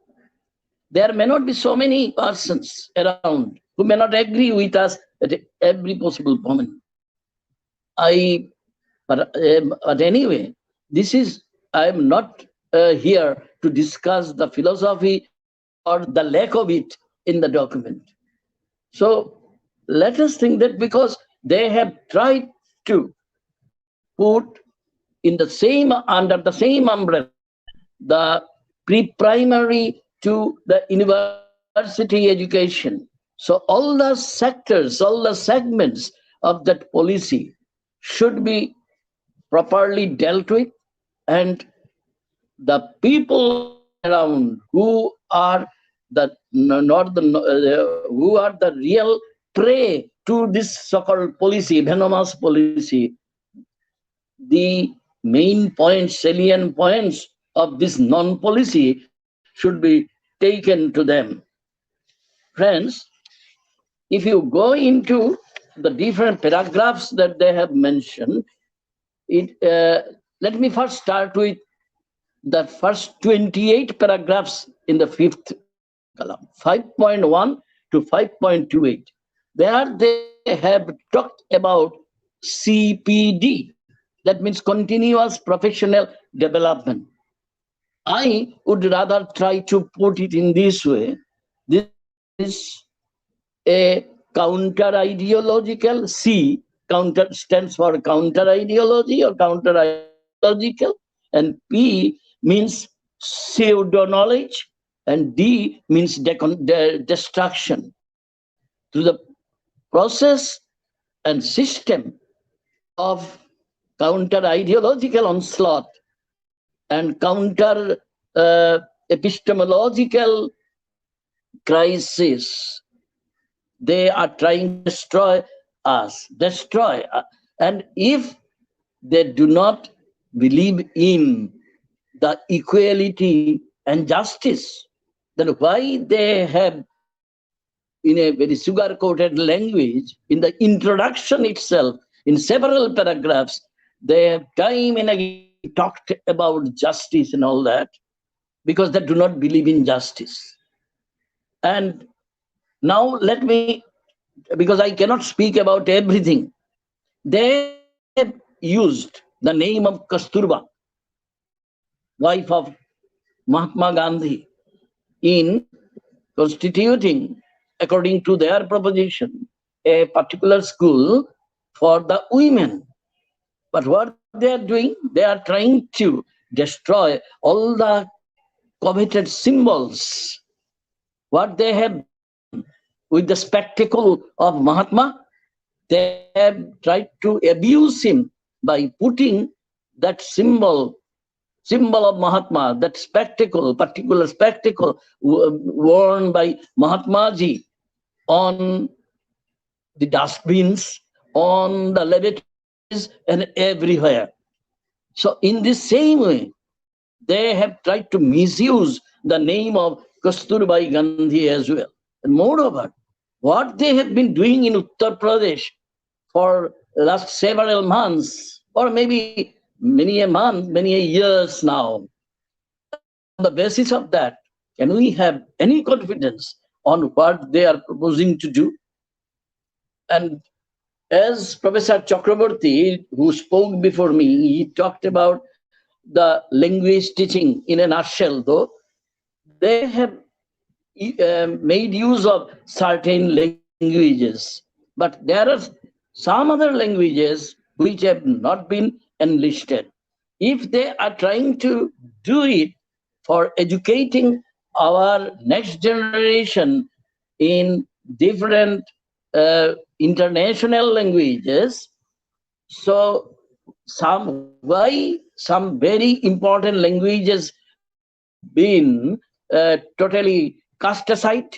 There may not be so many persons around who may not agree with us at every possible moment. But anyway, I am not here to discuss the philosophy or the lack of it in the document. So let us think that because they have tried to put in the same, under the same umbrella, the pre-primary to the university education. So all the sectors, all the segments of that policy should be properly dealt with, and the people around who are the not the who are the real prey to this so-called policy, venomous policy, the main points, salient points of this non-policy should be taken to them. Friends, if you go into the different paragraphs that they have mentioned, let me first start with the first 28 paragraphs in the fifth column, 5.1 to 5.28, where they have talked about CPD, that means continuous professional development. I would rather try to put it in this way. This is a counter ideological. C, counter, stands for counter ideology or counter ideological, and P means pseudo knowledge, and D means destruction. To the process and system of counter ideological onslaught and counter epistemological crisis, they are trying to destroy us, and if they do not believe in the equality and justice, then why they have, in a very sugar-coated language, in the introduction itself, in several paragraphs, they have time and again talked about justice and all that, because they do not believe in justice. And now let me, because I cannot speak about everything, they have used the name of Kasturba, wife of Mahatma Gandhi, in constituting, according to their proposition, a particular school for the women. But what they are doing, they are trying to destroy all the coveted symbols. What they have done with the spectacle of Mahatma, they have tried to abuse him by putting that symbol of Mahatma, that spectacle, particular spectacle worn by Mahatma Ji, on the dustbins, on the lavatories, and everywhere. So in the same way, they have tried to misuse the name of Kasturbai Gandhi as well. And moreover, what they have been doing in Uttar Pradesh for the last several months, or maybe many a month, many a years now, on the basis of that, can we have any confidence on what they are proposing to do? And as Professor Chakraborty, who spoke before me, he talked about the language teaching in a nutshell, though they have made use of certain languages, but there are some other languages which have not been enlisted. If they are trying to do it for educating our next generation in different international languages, so why some very important languages have been totally cast aside?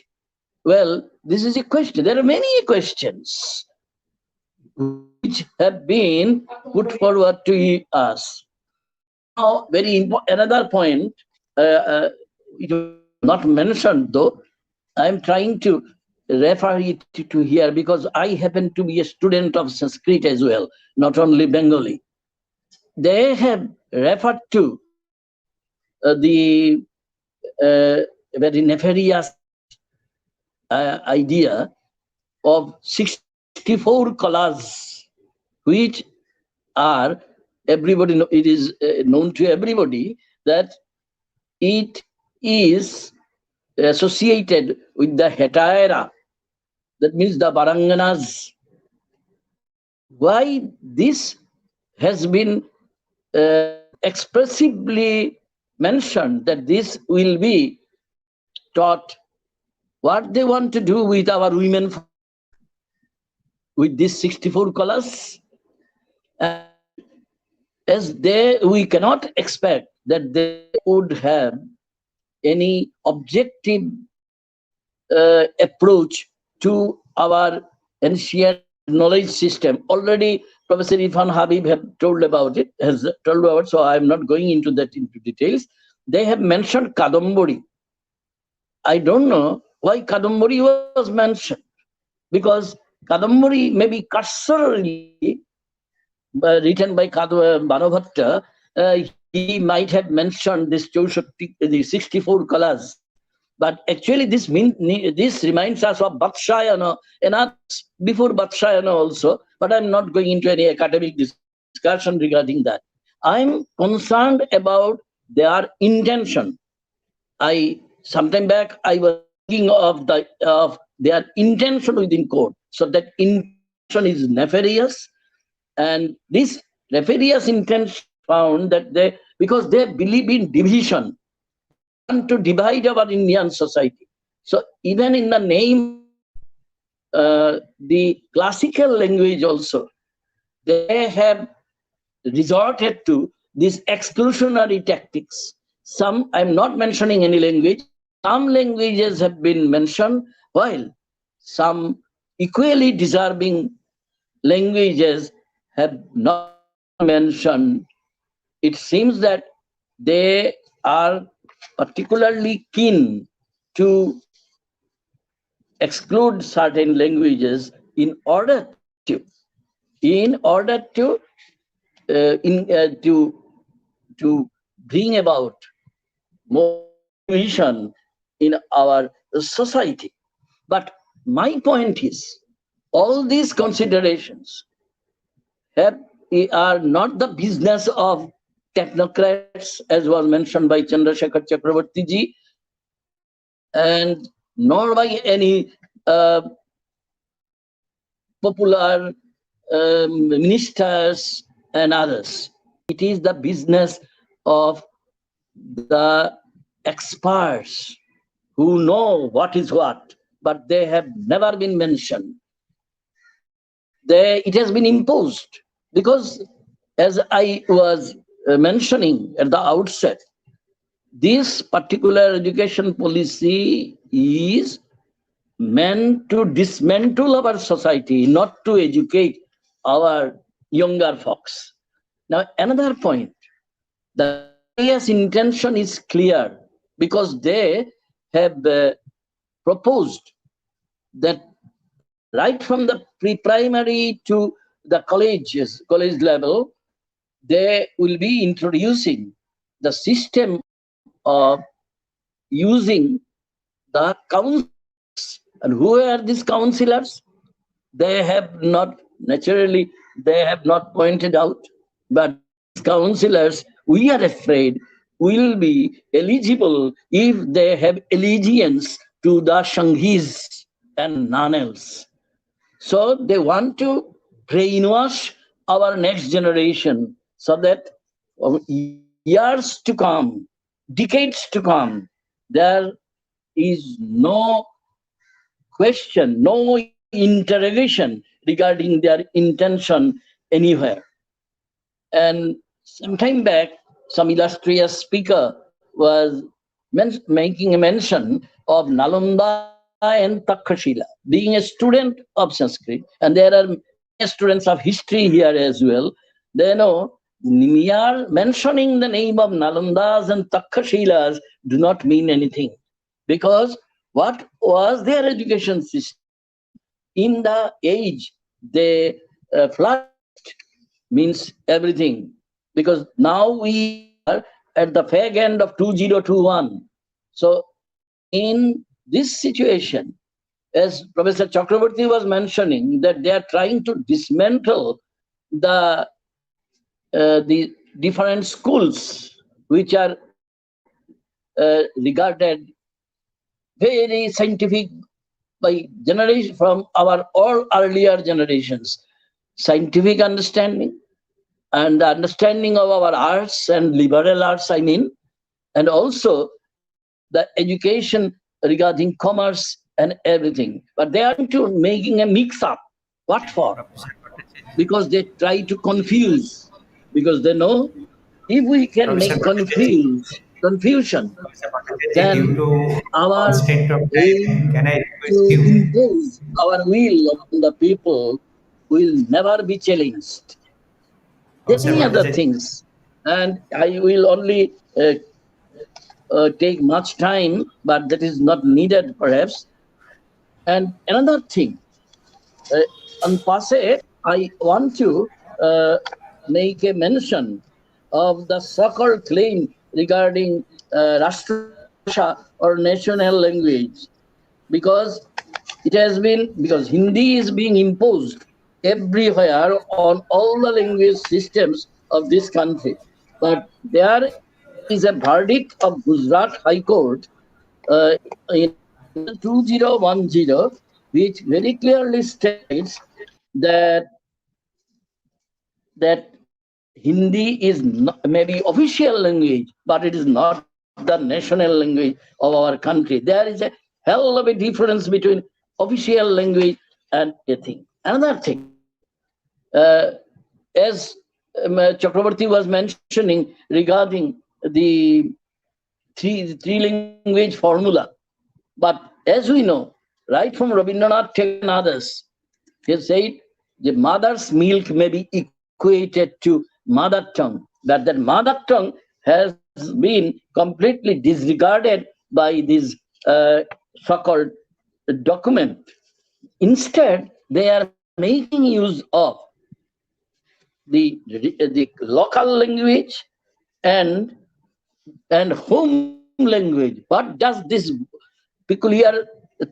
Well, this is a question. There are many questions which have been put forward to us. Now, another point, it was not mentioned though. I'm trying to refer it to here because I happen to be a student of Sanskrit as well, not only Bengali. They have referred to the very nefarious idea of 64 colors, which are everybody. It is known to everybody that it is associated with the Hetaira, that means the Varanganas. Why this has been expressively mentioned that this will be taught what they want to do with our women with these 64 colors. And as we cannot expect that they would have any objective approach to our ancient knowledge system. Already Professor Irfan Habib have told about it, so I'm not going into details. They have mentioned Kadambari. I don't know why Kadambari was mentioned, because Kadambari may be cursorily written by Bhanubhatta. He might have mentioned this the 64 colors, but actually this reminds us of Batshayana and others before Batshayana also. But I'm not going into any academic discussion regarding that. I'm concerned about their intention. Sometime back I was thinking of their intention within code. So that intention is nefarious, and this nefarious intention found that because they believe in division, want to divide our Indian society. So even in the name the classical language also, they have resorted to these exclusionary tactics. Some, I'm not mentioning any language, some languages have been mentioned, while some equally deserving languages have not mentioned. It seems that they are particularly keen to exclude certain languages in order to bring about more division in our society. But my point is, all these considerations are not the business of technocrats, as was mentioned by Chandrasekhar Chakraborty ji, and nor by any popular ministers and others. It is the business of the experts who know what is what, but they have never been mentioned. It has been imposed because, as I was mentioning at the outset, this particular education policy is meant to dismantle our society, not to educate our younger folks. Now, another point, the various intention is clear because they have proposed that right from the pre-primary to the college level, they will be introducing the system of using the councils. And who are these councillors? They have not pointed out, but councillors, we are afraid, will be eligible if they have allegiance to the Sanghis and none else. So they want to brainwash our next generation so that years to come, decades to come, there is no question, no interrogation regarding their intention anywhere. And some time back, some illustrious speaker was making a mention of Nalanda and Takshashila, being a student of Sanskrit, and there are students of history here as well. They know mere mentioning the name of Nalandas and Takshashilas do not mean anything, because what was their education system in the age they flourished means everything, because now we are at the fag end of 2021. So in this situation, as Professor Chakraborty was mentioning, that they are trying to dismantle the different schools which are regarded very scientific by generation from our all earlier generations. Scientific understanding, and the understanding of our arts and liberal arts, I mean, and also the education regarding commerce and everything. But they are into making a mix-up. What for? Because they try to confuse. Because they know if we can Professor make Bhattacharya, confusion, Professor Bhattacharya, due then to our constraint of time, aim can I request to you? impose our will upon the people will never be challenged. Professor Many other Bhattacharya, things. And I will only take much time, but that is not needed perhaps. And another thing, uh, on passe, I want to uh, make a mention of the so-called claim regarding Rashtrabhasha or national language, because it has been, because Hindi is being imposed everywhere on all the language systems of this country. But there is a verdict of Gujarat High Court in 2010, which very clearly states that that Hindi is not, maybe official language, but it is not the national language of our country. There is a hell of a difference between official language and a thing. Another thing, uh, as Chakrabarti was mentioning regarding the three language formula, but as we know, right from Rabindranath Tagore and others, he said the mother's milk may be equated to mother tongue, but that mother tongue has been completely disregarded by this so-called document. Instead, they are making use of the local language and home language. What does this peculiar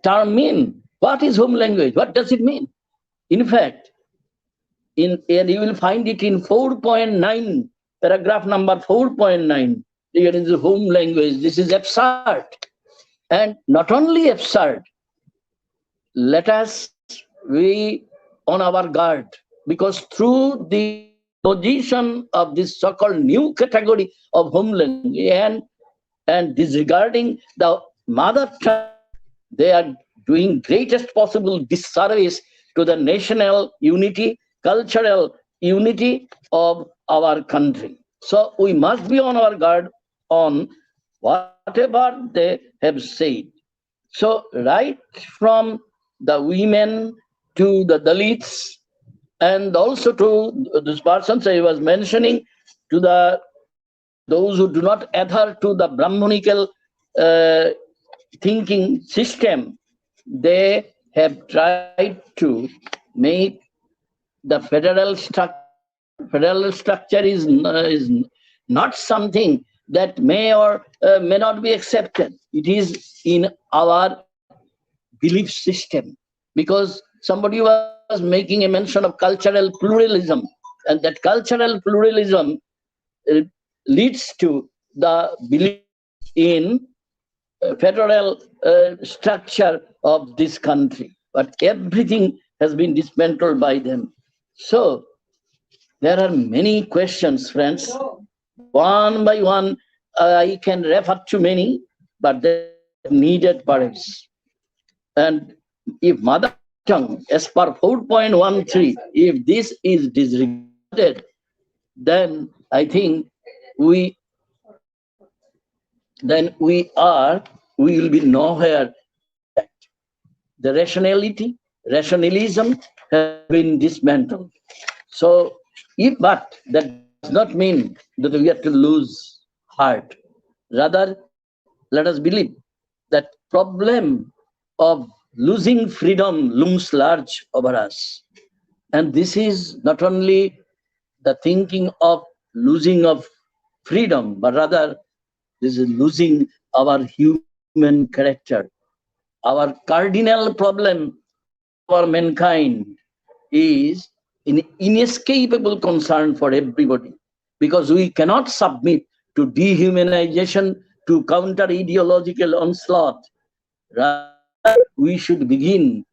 term mean? What is home language? What does it mean? In fact, and you will find it in 4.9, paragraph number 4.9, regarding the home language. This is absurd. And not only absurd, let us be on our guard, because through the position of this so-called new category of home language and disregarding the mother tongue, they are doing greatest possible disservice to the national unity, cultural unity of our country. So we must be on our guard on whatever they have said. So right from the women to the Dalits, and also to this persons I was mentioning, to the those who do not adhere to the Brahmanical thinking system, they have tried to make the federal structure. Federal structure is not something that may or may not be accepted. It is in our belief system, because somebody was making a mention of cultural pluralism, and that cultural pluralism uh, leads to the belief in federal structure of this country. But everything has been dismantled by them. So there are many questions, friends. One by one, I can refer to many, but they are needed perhaps. And if mother tongue, as per 4.13, if this is disregarded, then I think we we will be nowhere near. The rationalism has been dismantled. So, but that does not mean that we have to lose heart. Rather, let us believe that problem of losing freedom looms large over us. And this is not only the thinking of losing of freedom, but rather this is losing our human character. Our cardinal problem of our mankind is an inescapable concern for everybody, because we cannot submit to dehumanization, to counter ideological onslaught. Rather, we should begin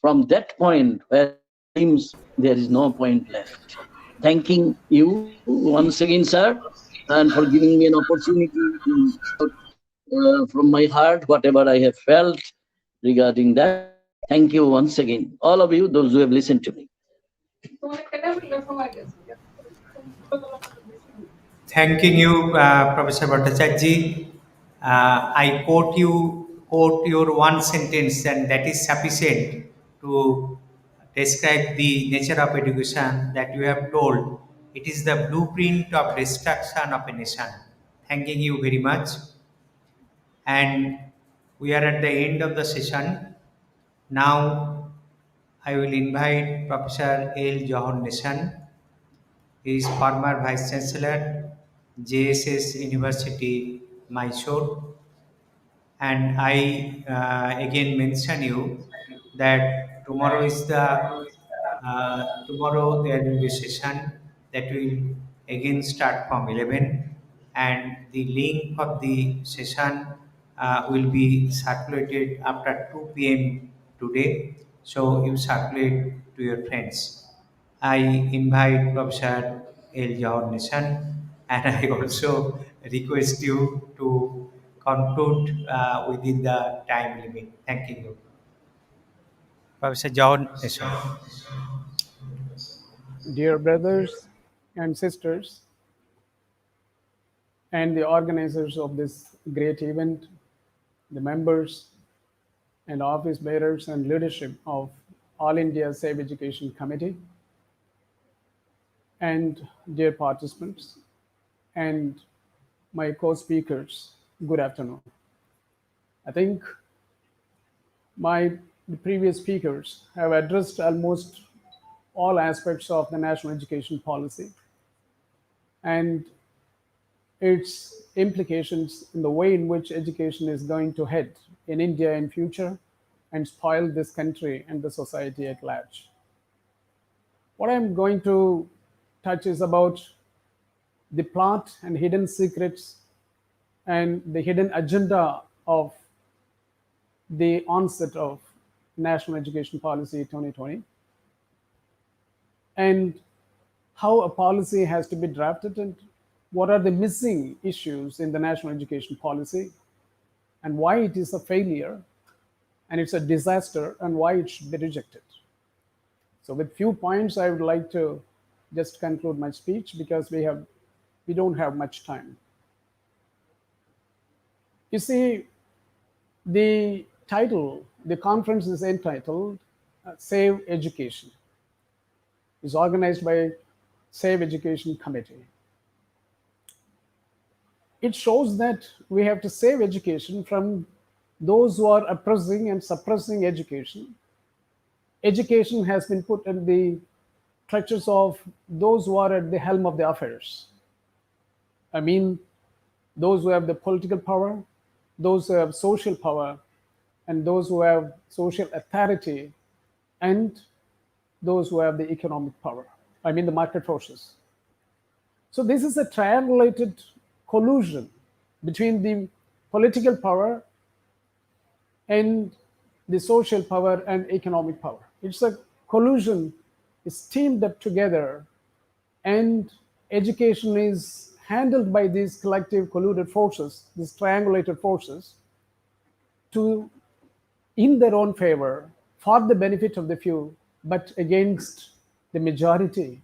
from that point where it seems there is no point left. thanking you once again, sir, and for giving me an opportunity to from my heart whatever I have felt regarding that. Thank you once again, all of you, those who have listened to me. Thanking you, Professor Bhattacharya. I quote your one sentence, and that is sufficient to describe the nature of education that you have told. It is the blueprint of destruction of a nation. Thanking you very much. And we are at the end of the session. Now I will invite Professor L. John Nishan. He is former Vice Chancellor, JSS University, Mysore. And I again mention you that tomorrow there will be a session that will again start from 11, and the link of the session will be circulated after 2 p.m. today. So you circulate to your friends. I invite Professor El Jawad Nishan, and I also request you to conclude within the time limit. Thank you. Professor Jawad Nishan. Dear brothers and sisters, and the organizers of this great event, the members and office bearers and leadership of All India Save Education Committee, and dear participants, and my co-speakers, good afternoon. I think the previous speakers have addressed almost all aspects of the national education policy and its implications in the way in which education is going to head in India in future and spoil this country and the society at large. What I'm going to touch is about the plot and hidden secrets and the hidden agenda of the onset of National Education Policy 2020, and how a policy has to be drafted and what are the missing issues in the national education policy and why it is a failure and it's a disaster and why it should be rejected. So with few points, I would like to just conclude my speech because we don't have much time. You see, the title, the conference is entitled Save Education. It's organized by Save Education Committee. It shows that we have to save education from those who are oppressing and suppressing education. Education has been put in the clutches of those who are at the helm of the affairs. I mean, those who have the political power, those who have social power, and those who have social authority, and those who have the economic power. I mean, the market forces. So this is a triangulated collusion between the political power and the social power and economic power. It's a collusion, is teamed up together, and education is handled by these collective colluded forces, these triangulated forces, to in their own favor, for the benefit of the few, but against the majority.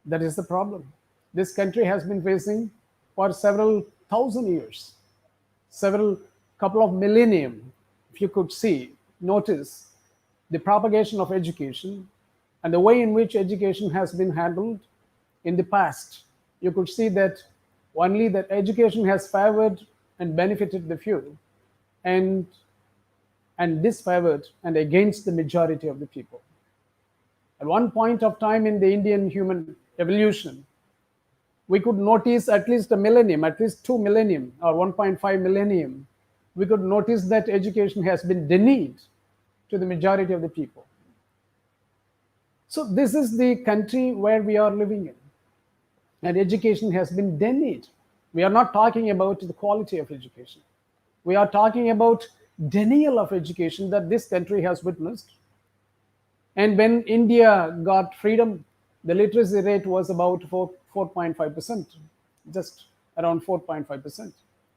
That is the problem. This country has been facing for several thousand years, couple of millennium, if you could notice the propagation of education and the way in which education has been handled in the past. You could see that only that education has favored and benefited the few and disfavored and against the majority of the people. At one point of time in the Indian human evolution, we could notice at least a millennium, at least 2 millennium or 1.5 millennium, we could notice that education has been denied to the majority of the people. So this is the country where we are living in. And education has been denied. We are not talking about the quality of education. We are talking about denial of education that this country has witnessed. And when India got freedom the literacy rate was about 4.5%, just around 4.5%.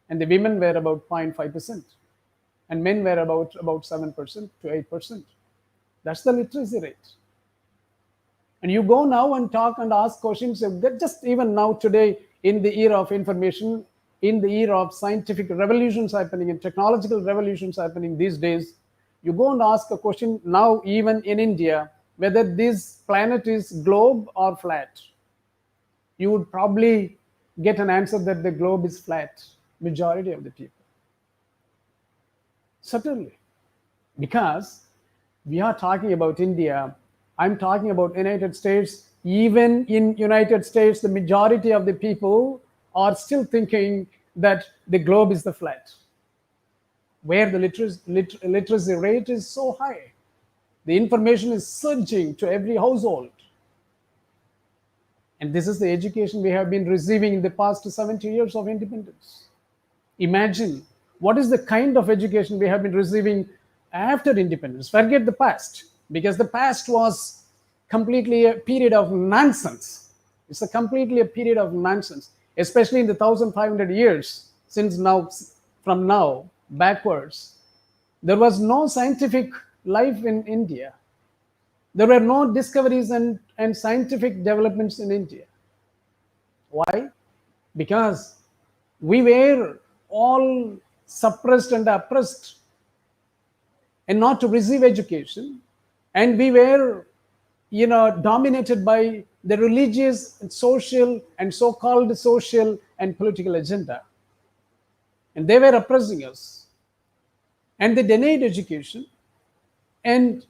And the women were about 0.5%. And men were about 7% to 8%. That's the literacy rate. And you go now and talk and ask questions, just even now today, in the era of information, in the era of scientific revolutions happening and technological revolutions happening these days, you go and ask a question now, even in India, whether this planet is globe or flat. You would probably get an answer that the globe is flat, majority of the people. Certainly, because we are talking about India, I'm talking about United States. Even in United States, the majority of the people are still thinking that the globe is the flat, where the literacy rate is so high. The information is surging to every household. And this is the education we have been receiving in the past 70 years of independence. Imagine what is the kind of education we have been receiving after independence. Forget the past, because the past was completely a period of nonsense. It's completely a period of nonsense, especially in the 1,500 years since now, from now backwards. There was no scientific life in India. There were no discoveries and scientific developments in India. Why? Because we were all suppressed and oppressed and not to receive education, and we were dominated by the religious and social and so-called social and political agenda, and they were oppressing us, and they denied education. And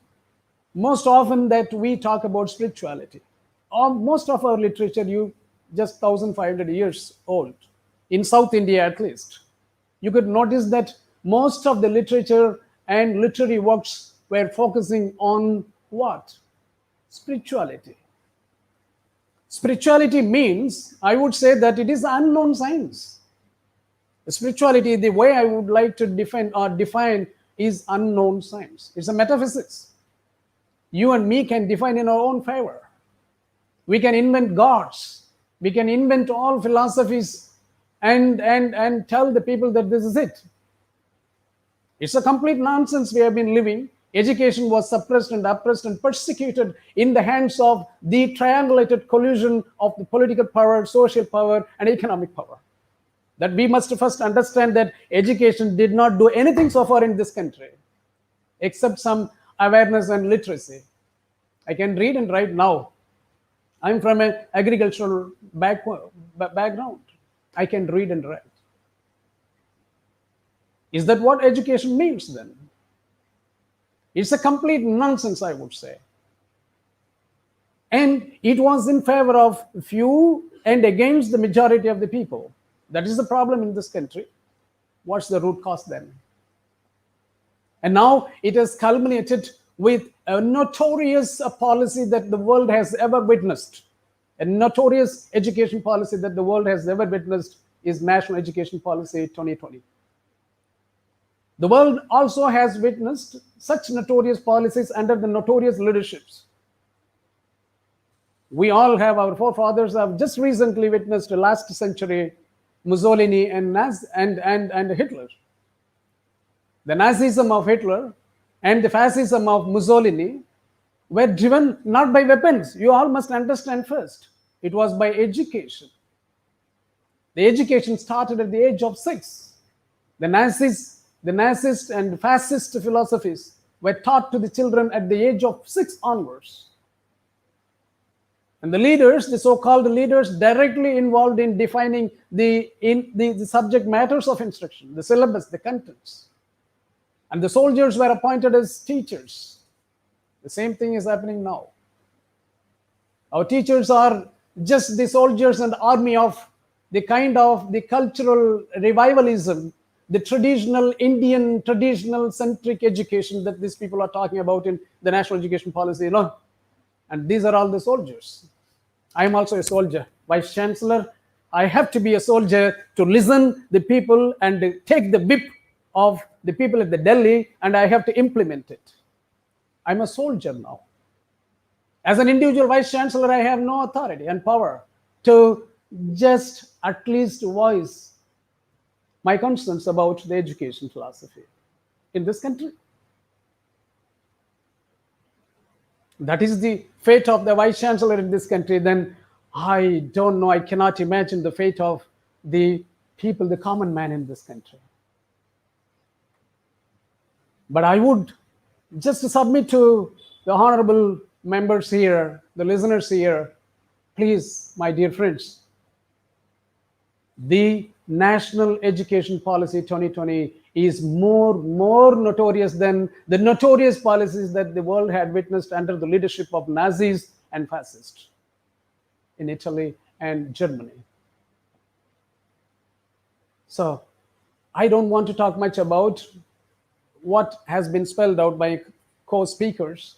most often that we talk about spirituality, or most of our literature, just 1,500 years old, in South India at least, you could notice that most of the literature and literary works were focusing on what? Spirituality. Spirituality means, I would say that it is unknown science. Spirituality, the way I would like to define is unknown science. It's a metaphysics. You and me can define in our own favor. We can invent gods. We can invent all philosophies and tell the people that this is it. It's a complete nonsense we have been living. Education was suppressed and oppressed and persecuted in the hands of the triangulated collusion of the political power, social power, and economic power. That we must first understand that education did not do anything so far in this country, except some awareness and literacy. I can read and write now. I'm from an agricultural background. I can read and write. Is that what education means then? It's a complete nonsense, I would say. And it was in favor of few and against the majority of the people. That is the problem in this country. What's the root cause then? And now it has culminated with a notorious policy that the world has ever witnessed. A notorious education policy that the world has ever witnessed is National Education Policy 2020. The world also has witnessed such notorious policies under the notorious leaderships. We all have, our forefathers have just recently witnessed last century Mussolini and Hitler. The Nazism of Hitler and the fascism of Mussolini were driven not by weapons. You all must understand first. It was by education. The education started at the age of 6. The Nazist and fascist philosophies were taught to the children at the age of 6 onwards. And the leaders, the so-called leaders, directly involved in defining the subject matters of instruction, the syllabus, the contents. And the soldiers were appointed as teachers. The same thing is happening now. Our teachers are just the soldiers and army of the kind of the cultural revivalism, the traditional Indian, traditional centric education that these people are talking about in the National Education Policy alone. And these are all the soldiers. I am also a soldier. Vice Chancellor, I have to be a soldier to listen the people and take the whip of the people at the Delhi, and I have to implement it. I'm a soldier now. As an individual vice chancellor, I have no authority and power to just at least voice my concerns about the education philosophy in this country. That is the fate of the vice chancellor in this country. Then I don't know, I cannot imagine the fate of the people, the common man in this country. But I would just submit to the honorable members here, the listeners here, please, my dear friends, the National Education Policy 2020 is more notorious than the notorious policies that the world had witnessed under the leadership of Nazis and fascists in Italy and Germany. So I don't want to talk much about what has been spelled out by co-speakers,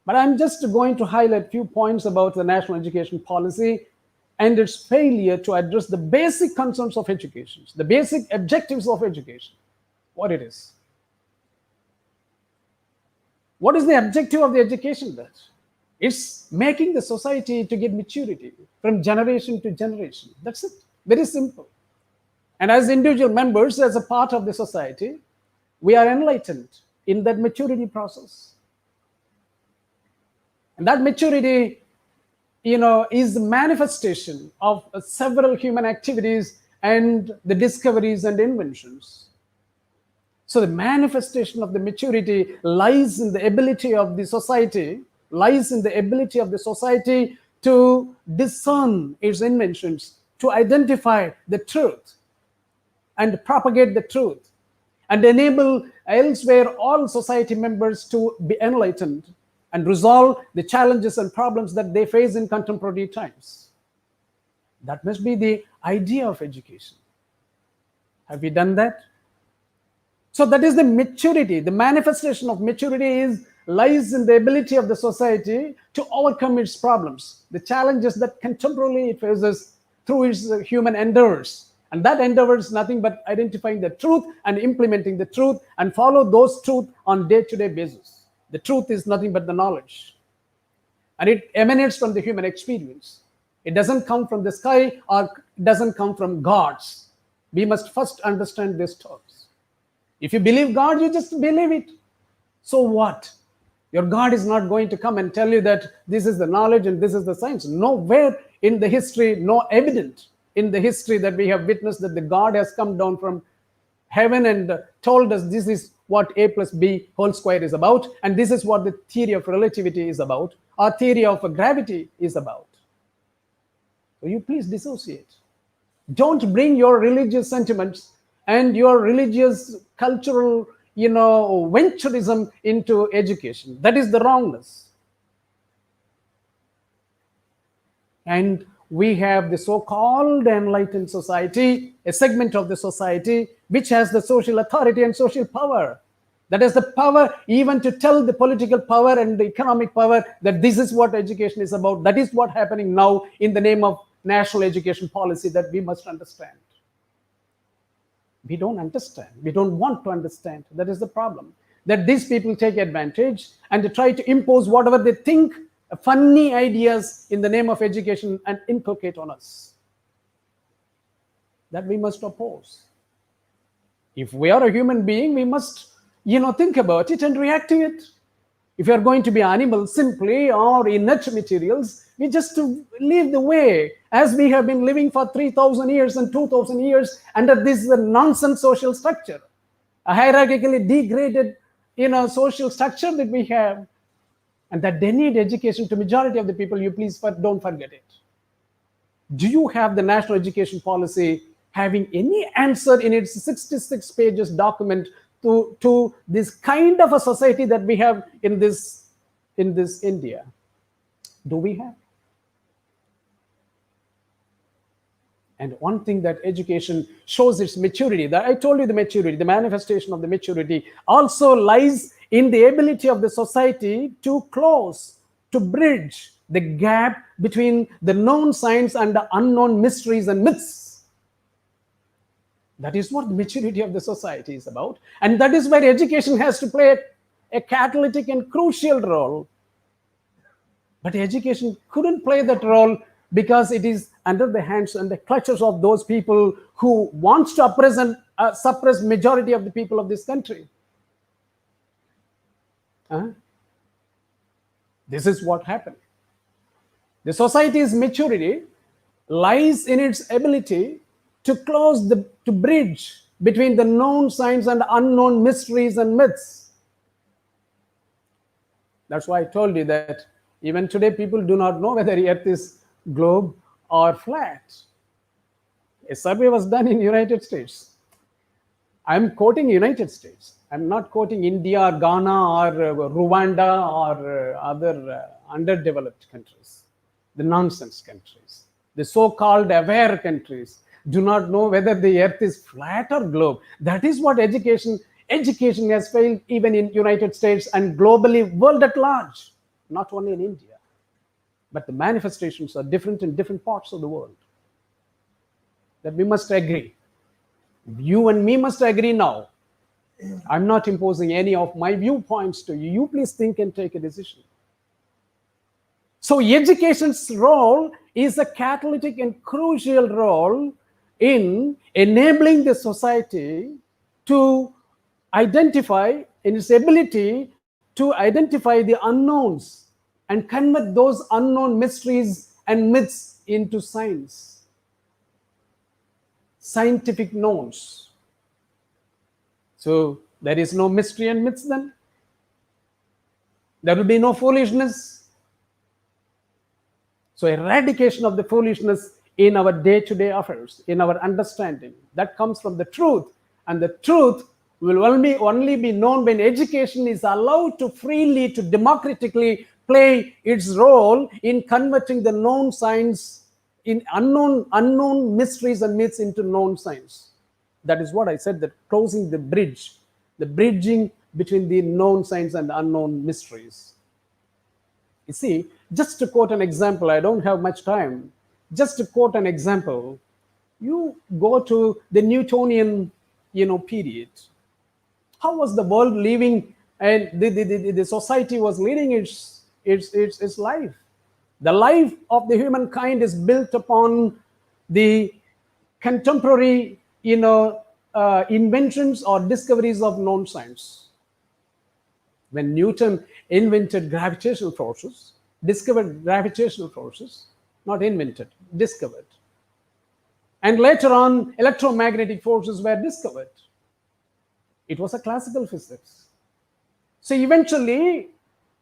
but I'm just going to highlight a few points about the national education policy and its failure to address the basic concerns of education, the basic objectives of education, what it is. What is the objective of the education that? It's making the society to get maturity from generation to generation. That's it. Very simple. And as individual members, as a part of the society, we are enlightened in that maturity process. And that maturity, is the manifestation of several human activities and the discoveries and inventions. So the manifestation of the maturity lies in the ability of the society, to discern its inventions, to identify the truth and propagate the truth, and enable elsewhere all society members to be enlightened and resolve the challenges and problems that they face in contemporary times. That must be the idea of education. Have we done that? So that is the maturity. The manifestation of maturity lies in the ability of the society to overcome its problems, the challenges that contemporarily it faces through its human endeavors. And that endeavor is nothing but identifying the truth and implementing the truth and follow those truths on day-to-day basis. The truth is nothing but the knowledge. And it emanates from the human experience. It doesn't come from the sky or it doesn't come from gods. We must first understand these terms. If you believe God, you just believe it. So what? Your God is not going to come and tell you that this is the knowledge and this is the science. Nowhere in the history, no evidence in the history that we have witnessed that the God has come down from heaven and told us this is what A plus B whole square is about, and this is what the theory of relativity is about, or theory of gravity is about. So you please dissociate. Don't bring your religious sentiments and your religious cultural, venturism into education. That is the wrongness. And we have the so-called enlightened society, a segment of the society which has the social authority and social power. That is the power even to tell the political power and the economic power that this is what education is about. That is what happening now in the name of national education policy that we must understand. We don't understand. We don't want to understand. That is the problem. That these people take advantage and to try to impose whatever they think funny ideas in the name of education and inculcate on us. That we must oppose. If we are a human being, we must, think about it and react to it. If you are going to be animals simply or inert materials, we just to live the way as we have been living for 3,000 years and 2,000 years under this nonsense social structure, a hierarchically degraded, social structure that we have. And that they need education to majority of the people, you please don't forget it. Do you have the national education policy having any answer in its 66 pages document to this kind of a society that we have in this India? Do we have? And one thing that education shows its maturity, that I told you the maturity, the manifestation of the maturity also lies in the ability of the society to close, to bridge the gap between the known science and the unknown mysteries and myths. That is what the maturity of the society is about. And that is where education has to play a catalytic and crucial role But education couldn't play that role because it is under the hands and the clutches of those people who wants to oppress and suppress majority of the people of this country. This is what happened. The society's maturity lies in its ability to to bridge between the known science and unknown mysteries and myths. That's why I told you that even today people do not know whether the earth is globe or flat. A survey was done in United States. I'm quoting United States. I'm not quoting India or Ghana or Rwanda or other underdeveloped countries, the nonsense countries. The so-called aware countries do not know whether the earth is flat or globe. That is what education has failed even in United States and globally, world at large, not only in India. But the manifestations are different in different parts of the world. That we must agree. You and me must agree now. I'm not imposing any of my viewpoints to you. You please think and take a decision. So education's role is a catalytic and crucial role in enabling the society to identify, in its ability to identify the unknowns and convert those unknown mysteries and myths into science, scientific knowns. So there is no mystery and myths then. There will be no foolishness. So eradication of the foolishness in our day-to-day affairs, in our understanding, that comes from the truth. And the truth will only be known when education is allowed to freely, to democratically play its role in converting the known science, in unknown mysteries and myths into known science. That is what I said, that closing the bridge, the bridging between the known science and unknown mysteries. You see, just to quote an example, I don't have much time. Just to quote an example, you go to the Newtonian, period. How was the world living, and the society was leading its life? The life of the humankind is built upon the contemporary, inventions or discoveries of known science. When Newton invented gravitational forces, discovered gravitational forces, not invented, discovered. And later on, electromagnetic forces were discovered. It was a classical physics. So eventually,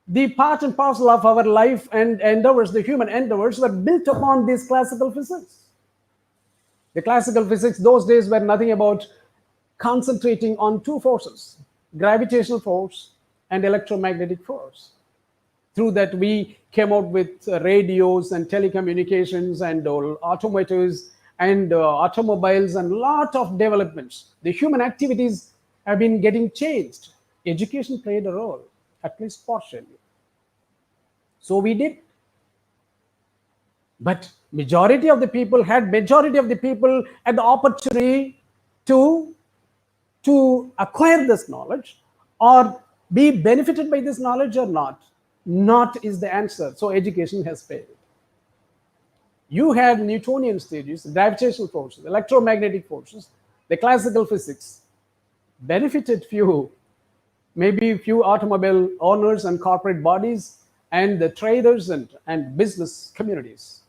the part and parcel of our life and endeavors, the human endeavors, were built upon this classical physics. The classical physics those days were nothing about concentrating on two forces, gravitational force and electromagnetic force. Through that, we came out with radios and telecommunications and automotives and automobiles and a lot of developments. The human activities have been getting changed. Education played a role, at least partially. So we did. But majority of the people had the opportunity to acquire this knowledge or be benefited by this knowledge or not. Not is the answer. So education has failed. You had Newtonian stages, gravitational forces, electromagnetic forces, the classical physics benefited few, maybe few automobile owners and corporate bodies and the traders and business communities.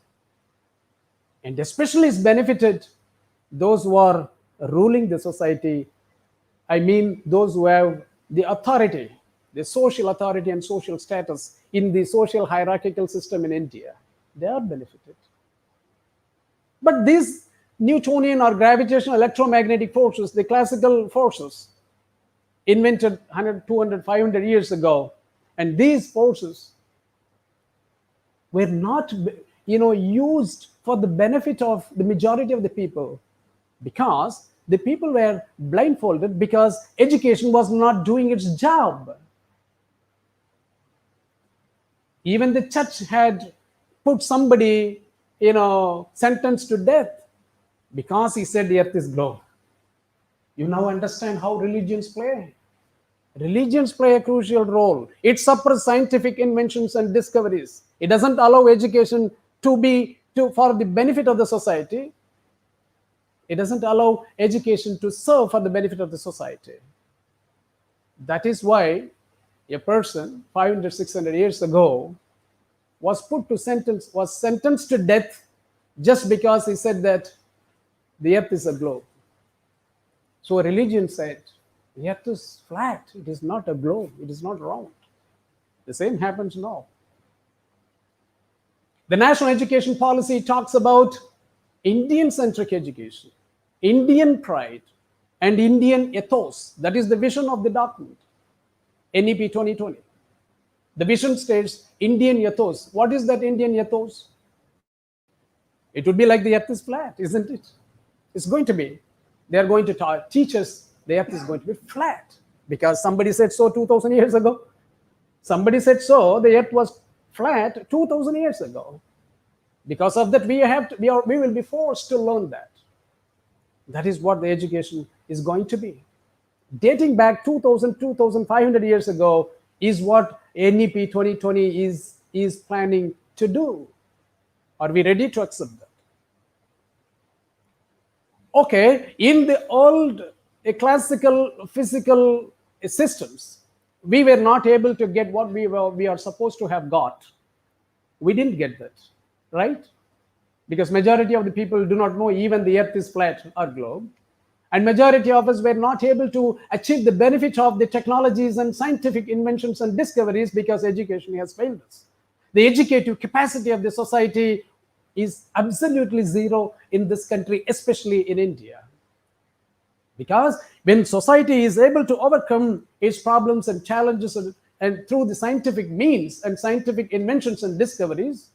And especially it's benefited those who are ruling the society. I mean, those who have the authority, the social authority and social status in the social hierarchical system in India. They are benefited. But these Newtonian or gravitational electromagnetic forces, the classical forces, invented 100, 200, 500 years ago, and these forces were not, used for the benefit of the majority of the people, because the people were blindfolded, because education was not doing its job. Even the church had put somebody, sentenced to death because he said the earth is globe. You now understand how religions play. Religions play a crucial role. It suppresses scientific inventions and discoveries. It doesn't allow education for the benefit of the society. It doesn't allow education to serve for the benefit of the society. That is why a person 500, 600 years ago was sentenced to death just because he said that the earth is a globe. So a religion said, the earth is flat, it is not a globe, it is not round. The same happens now. The national education policy talks about Indian-centric education, Indian pride, and Indian ethos. That is the vision of the document, NEP 2020. The vision states Indian ethos. What is that Indian ethos? It would be like the earth is flat, isn't it? It's going to be. They are going to teach us the earth is going to be flat because somebody said so 2000 years ago. Somebody said so, the earth was flat 2000 years ago. Because of that, we will be forced to learn that. That is what the education is going to be. Dating back 2000, 2500 years ago is what NEP 2020 is planning to do. Are we ready to accept that? Okay, in the old classical physical systems, we were not able to get what we are supposed to have got. We didn't get that, right? Because majority of the people do not know even the earth is flat or globe. And majority of us were not able to achieve the benefit of the technologies and scientific inventions and discoveries because education has failed us. The educative capacity of the society is absolutely zero in this country, especially in India. Because when society is able to overcome its problems and challenges and through the scientific means and scientific inventions and discoveries,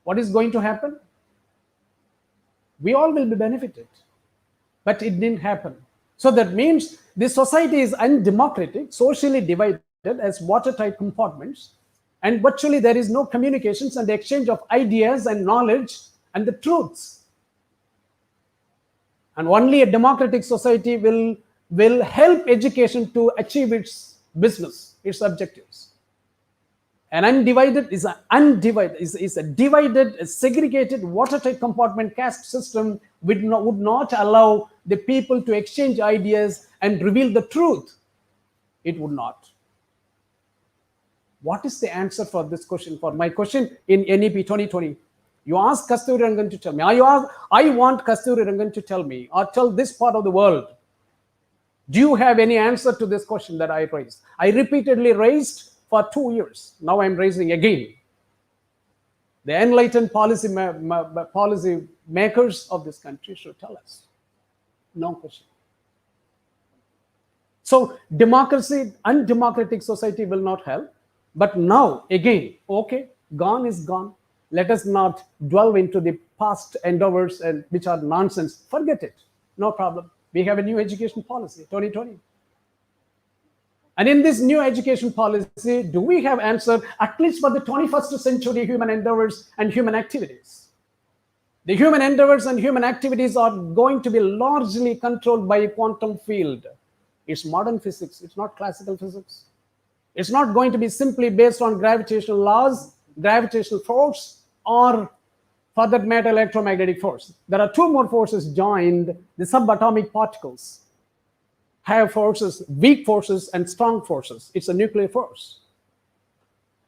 what is going to happen? We all will be benefited. But it didn't happen. So that means this society is undemocratic, socially divided as watertight compartments, and virtually there is no communications and exchange of ideas and knowledge and the truths. And only a democratic society will help education to achieve its business, its objectives. An undivided is a divided, a segregated, watertight compartment caste system would not allow the people to exchange ideas and reveal the truth. It would not. What is the answer for this question? For my question in NEP 2020, you ask Kasturi Rangan to tell me. I want Kasturi Rangan to tell me or tell this part of the world. Do you have any answer to this question that I raised? I repeatedly raised for 2 years. Now I'm raising again. The enlightened policy makers of this country should tell us. No question. So democracy, undemocratic society will not help. But now, again, okay, gone is gone. Let us not dwell into the past endeavors and which are nonsense. Forget it. No problem. We have a new education policy, 2020. And in this new education policy, do we have answer at least for the 21st century human endeavors and human activities? The human endeavors and human activities are going to be largely controlled by a quantum field. It's modern physics. It's not classical physics. It's not going to be simply based on gravitational laws, gravitational force, or for that matter, electromagnetic force. There are two more forces joined. The subatomic particles have forces, weak forces and strong forces. It's a nuclear force.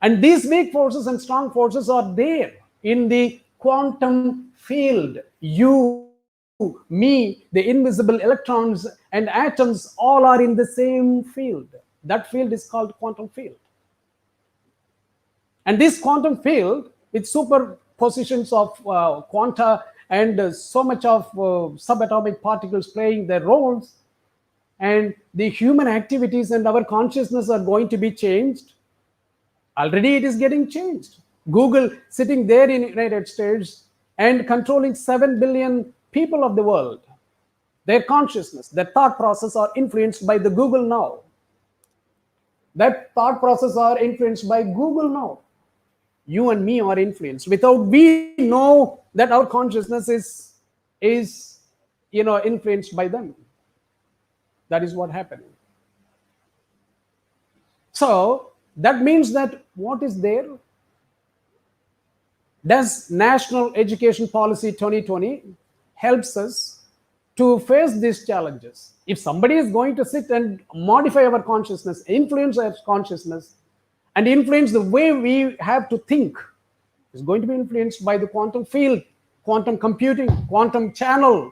And these weak forces and strong forces are there in the quantum field. You, me, the invisible electrons and atoms all are in the same field. That field is called quantum field. And this quantum field, with superpositions of quanta and so much of subatomic particles playing their roles, and the human activities and our consciousness are going to be changed. Already it is getting changed. Google sitting there in the United States and controlling 7 billion people of the world. Their consciousness, their thought process are influenced by the Google now. That thought process are influenced by Google now. You and me are influenced without we know that our consciousness is influenced by them. That is what happened. So that means that what is there? Does National Education Policy 2020 helps us to face these challenges? If somebody is going to sit and modify our consciousness, influence our consciousness, and influence the way we have to think, is going to be influenced by the quantum field, quantum computing, quantum channel,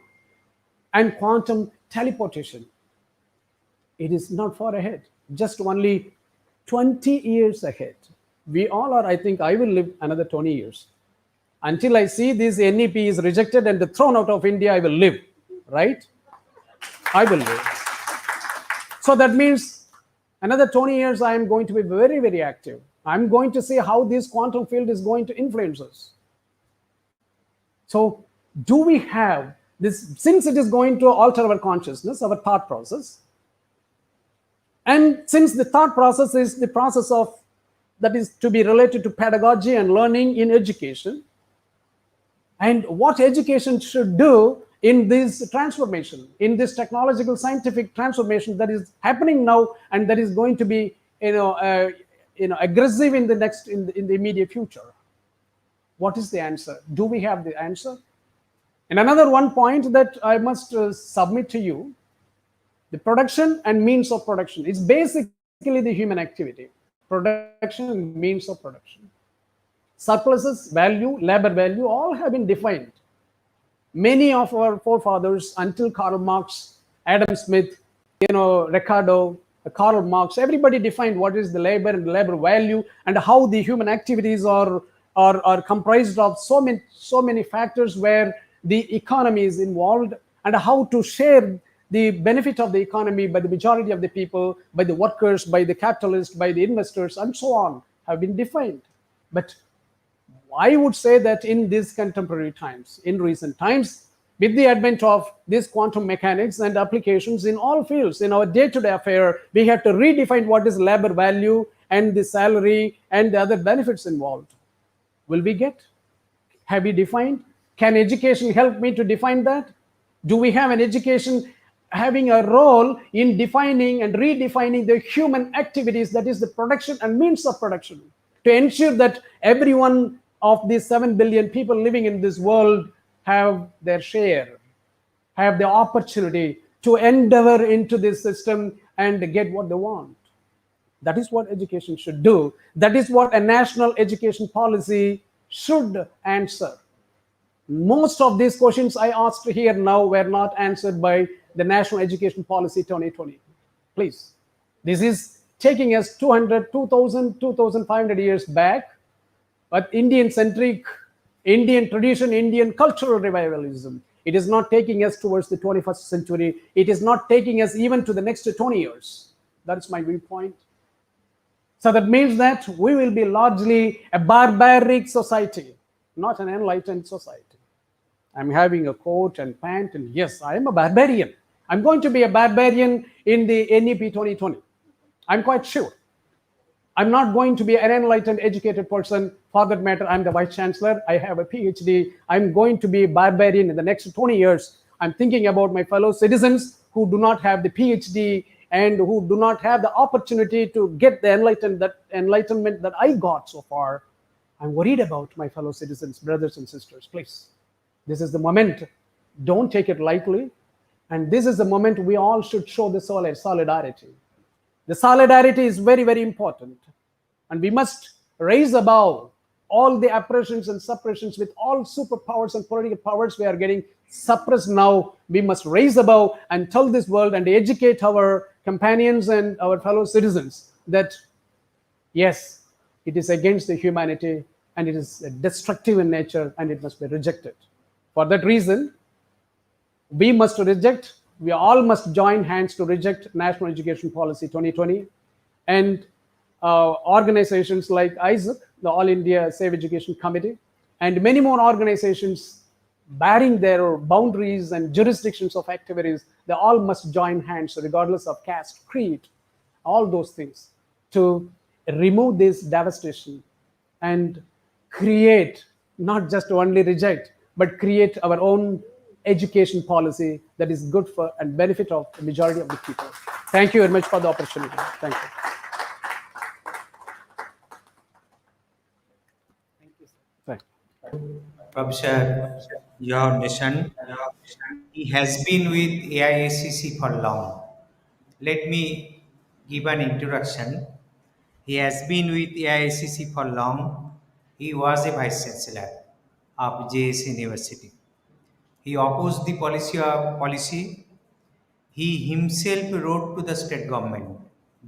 and quantum teleportation. It is not far ahead, just only 20 years ahead. We all are, I think I will live another 20 years. Until I see this NEP is rejected and thrown out of India, I will live, right? I will live. So that means another 20 years, I am going to be very, very active. I'm going to see how this quantum field is going to influence us. So do we have this, since it is going to alter our consciousness, our thought process, and since the thought process is the process of that is to be related to pedagogy and learning in education, and what education should do in this transformation, in this technological scientific transformation that is happening now and that is going to be aggressive in the immediate future. What is the answer? Do we have the answer? And another one point that I must submit to you, the production and means of production is basically the human activity. Production and means of production. Surpluses, value, labor value, all have been defined. Many of our forefathers, until Karl Marx, Adam Smith, Ricardo, Karl Marx, everybody defined what is the labor and the labor value and how the human activities are comprised of so many factors where the economy is involved, and how to share the benefit of the economy by the majority of the people, by the workers, by the capitalists, by the investors, and so on, have been defined. But I would say that in these contemporary times, in recent times, with the advent of these quantum mechanics and applications in all fields, in our day-to-day affair, we have to redefine what is labor value and the salary and the other benefits involved. Will we get? Have we defined? Can education help me to define that? Do we have an education having a role in defining and redefining the human activities, that is the production and means of production, to ensure that everyone of these 7 billion people living in this world have their share, have the opportunity to endeavor into this system and get what they want? That is what education should do. That is what a national education policy should answer. Most of these questions I asked here now were not answered by the National Education Policy 2020. Please. This is taking us 2,000, 2,500 years back, but Indian-centric, Indian tradition, Indian cultural revivalism. It is not taking us towards the 21st century. It is not taking us even to the next 20 years. That is my viewpoint. So that means that we will be largely a barbaric society, not an enlightened society. I'm having a coat and pant, and yes, I am a barbarian. I'm going to be a barbarian in the NEP 2020. I'm quite sure. I'm not going to be an enlightened, educated person. For that matter, I'm the Vice Chancellor. I have a PhD. I'm going to be a barbarian in the next 20 years. I'm thinking about my fellow citizens who do not have the PhD and who do not have the opportunity to get the enlightenment that I got so far. I'm worried about my fellow citizens, brothers and sisters. Please, this is the moment. Don't take it lightly. And this is the moment we all should show the solidarity. The solidarity is very, very important. And we must raise above all the oppressions and suppressions with all superpowers and political powers we are getting suppressed now. We must raise above and tell this world and educate our companions and our fellow citizens that, yes, it is against the humanity and it is destructive in nature and it must be rejected. For that reason, we must reject, we all must join hands to reject National Education Policy 2020, and organizations like ISEC, the All India Safe Education Committee, and many more organizations bearing their boundaries and jurisdictions of activities, they all must join hands regardless of caste, creed, all those things, to remove this devastation and create, not just only reject, but create our own education policy that is good for and benefit of the majority of the people. Thank you very much for the opportunity. Thank you. Thank you. Professor Your Nation. He has been with AIACC for long. Let me give an introduction. He has been with AICC for long. He was a vice chancellor of JS University. He opposed the policy. He himself wrote to the state government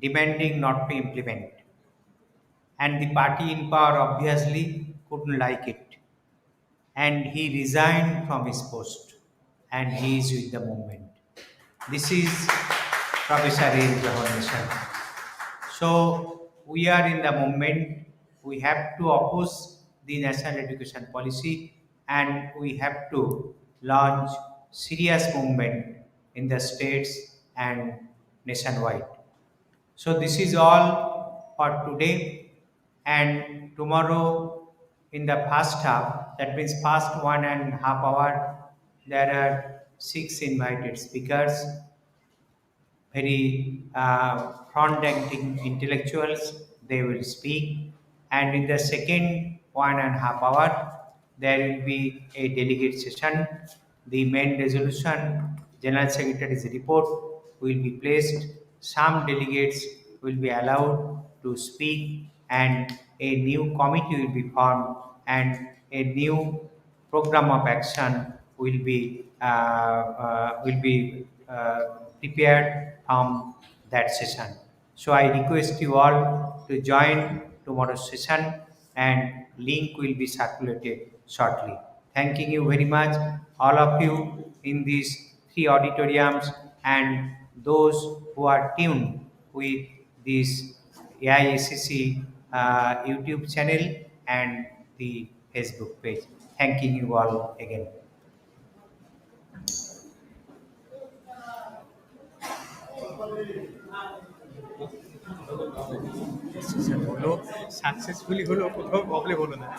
demanding not to implement. And the party in power obviously couldn't like it. And he resigned from his post. And he is with the movement. This is Professor A. Jahan. So we are in the movement. We have to oppose the national education policy and we have to launch serious movement in the states and nationwide. So this is all for today and tomorrow in the first half, that means past 1.5 hours, there are 6 invited speakers very front-ending intellectuals, they will speak. And in the second 1.5 hours, there will be a delegate session. The main resolution, General Secretary's report will be placed. Some delegates will be allowed to speak and a new committee will be formed and a new program of action will be prepared from that session. So I request you all to join tomorrow's session and link will be circulated shortly. Thanking you very much, all of you in these 3 auditoriums and those who are tuned with this AISCC YouTube channel and the Facebook page. Thanking you all again. Successfully হলো, কোথাও problem হলো না।